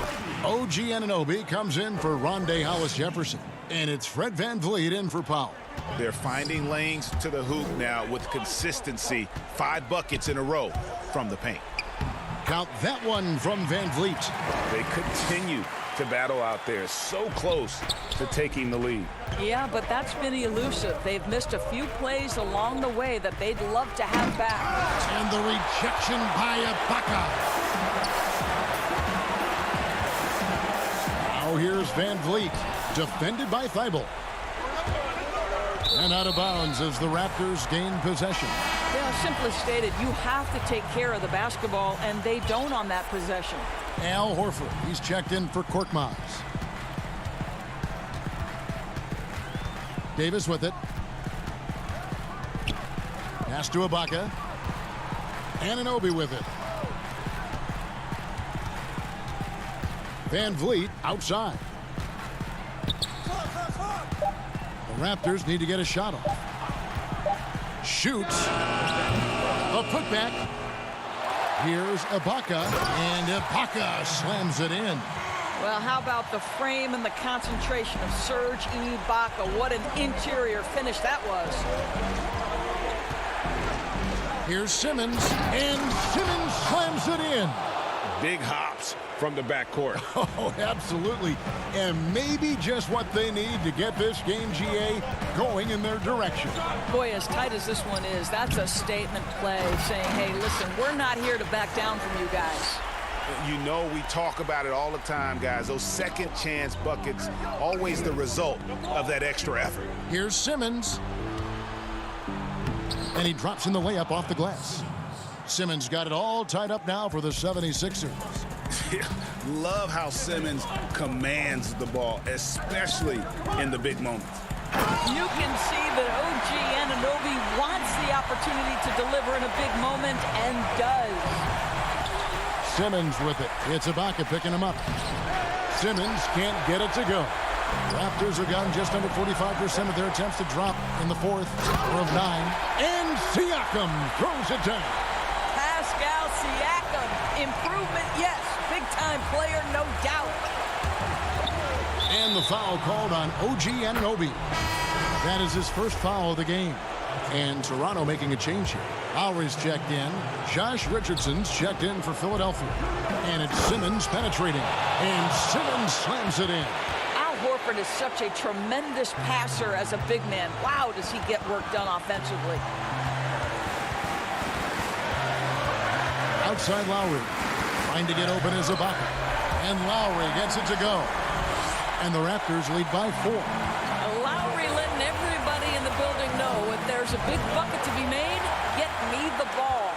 OG Anunoby comes in for Rondé Hollis Jefferson. And it's Fred VanVleet in for Powell. They're finding lanes to the hoop now with consistency. 5 buckets in a row from the paint. Count that one from VanVleet. They continue to battle out there, so close to taking the lead. Yeah, but that's been elusive. They've missed a few plays along the way that they'd love to have back. And the rejection by Ibaka. Now here's VanVleet, defended by Thibault. And out of bounds as the Raptors gain possession. Yeah, simply stated, you have to take care of the basketball, and they don't on that possession. Al Horford, he's checked in for Korkmaz. Davis with it. Pass to Ibaka. Anunoby with it. VanVleet outside. The Raptors need to get a shot off. Shoots. A putback. Here's Ibaka, and Ibaka slams it in. Well, how about the frame and the concentration of Serge Ibaka? What an interior finish that was. Here's Simmons, and Simmons slams it in. Big hops from the backcourt. Oh, absolutely. And maybe just what they need to get this game, GA, going in their direction. Boy, as tight as this one is, that's a statement play saying, hey, listen, we're not here to back down from you guys. You know, we talk about it all the time, guys. Those second chance buckets, always the result of that extra effort. Here's Simmons. And he drops in the layup off the glass. Simmons got it all tied up now for the 76ers. Love how Simmons commands the ball, especially in the big moments. You can see that OG Anunoby wants the opportunity to deliver in a big moment and does. Simmons with it. It's Ibaka picking him up. Simmons can't get it to go. Raptors have gotten just under 45% of their attempts to drop in the fourth of 9. And Siakam throws it down. Pascal Siakam. Improvement, yes. Big-time player, no doubt. And the foul called on OG Anunoby. That is his first foul of the game. And Toronto making a change here. Lowry's checked in. Josh Richardson's checked in for Philadelphia. And it's Simmons penetrating. And Simmons slams it in. Al Horford is such a tremendous passer as a big man. Wow, does he get work done offensively. Outside Lowry. Trying to get open is Ibaka. And Lowry gets it to go. And the Raptors lead by 4. Lowry letting everybody in the building know if there's a big bucket to be made, get me the ball.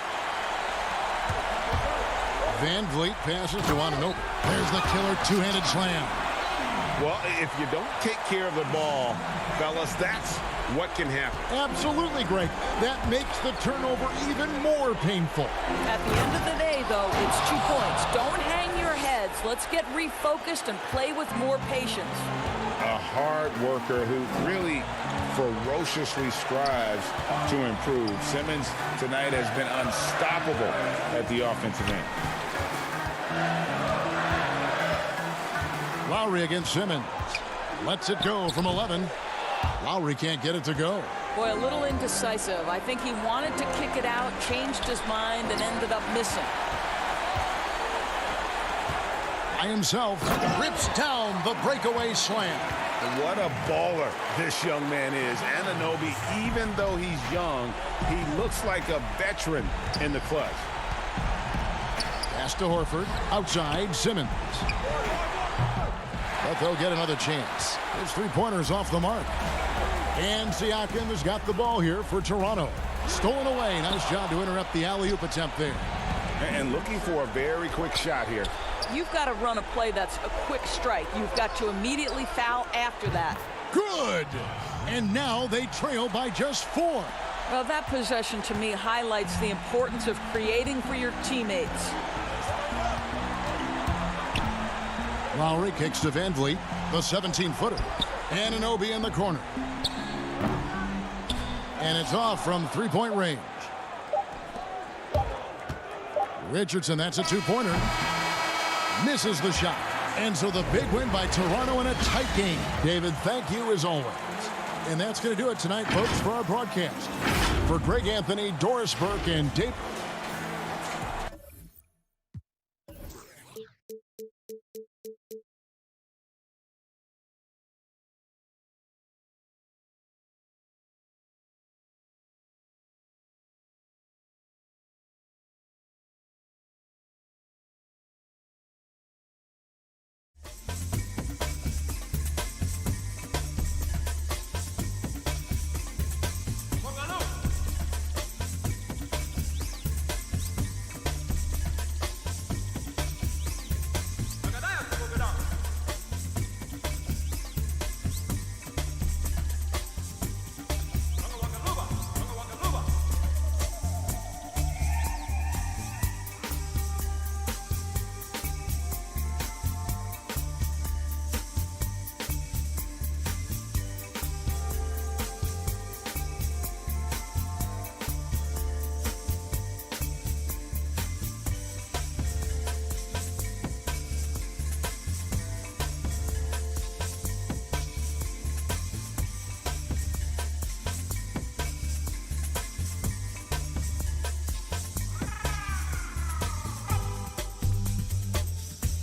Van Vliet passes to Anunoby. There's the killer two-handed slam. Well, if you don't take care of the ball, fellas, that's what can happen. Absolutely, Greg. That makes the turnover even more painful. At the end of the day, though, it's 2 points. Don't hang your heads. Let's get refocused and play with more patience. A hard worker who really ferociously strives to improve. Simmons tonight has been unstoppable at the offensive end. Lowry against Simmons. Lets it go from 11. Lowry can't get it to go. Boy, a little indecisive. I think he wanted to kick it out, changed his mind, and ended up missing. By himself, rips down the breakaway slam. What a baller this young man is. Anunoby, even though he's young, he looks like a veteran in the clutch. Pass to Horford. Outside, Simmons. But they'll get another chance. His three-pointers off the mark. And Siakam has got the ball here for Toronto. Stolen away. Nice job to interrupt the alley-oop attempt there. And looking for a very quick shot here. You've got to run a play that's a quick strike. You've got to immediately foul after that. Good! And now they trail by just 4. Well, that possession to me highlights the importance of creating for your teammates. Lowry kicks to Van Vliet, the 17-footer. Anunoby in the corner. And it's off from three-point range. Richardson, that's a two-pointer. Misses the shot. And so the big win by Toronto in a tight game. David, thank you as always. And that's going to do it tonight, folks, for our broadcast. For Greg Anthony, Doris Burke, and Dave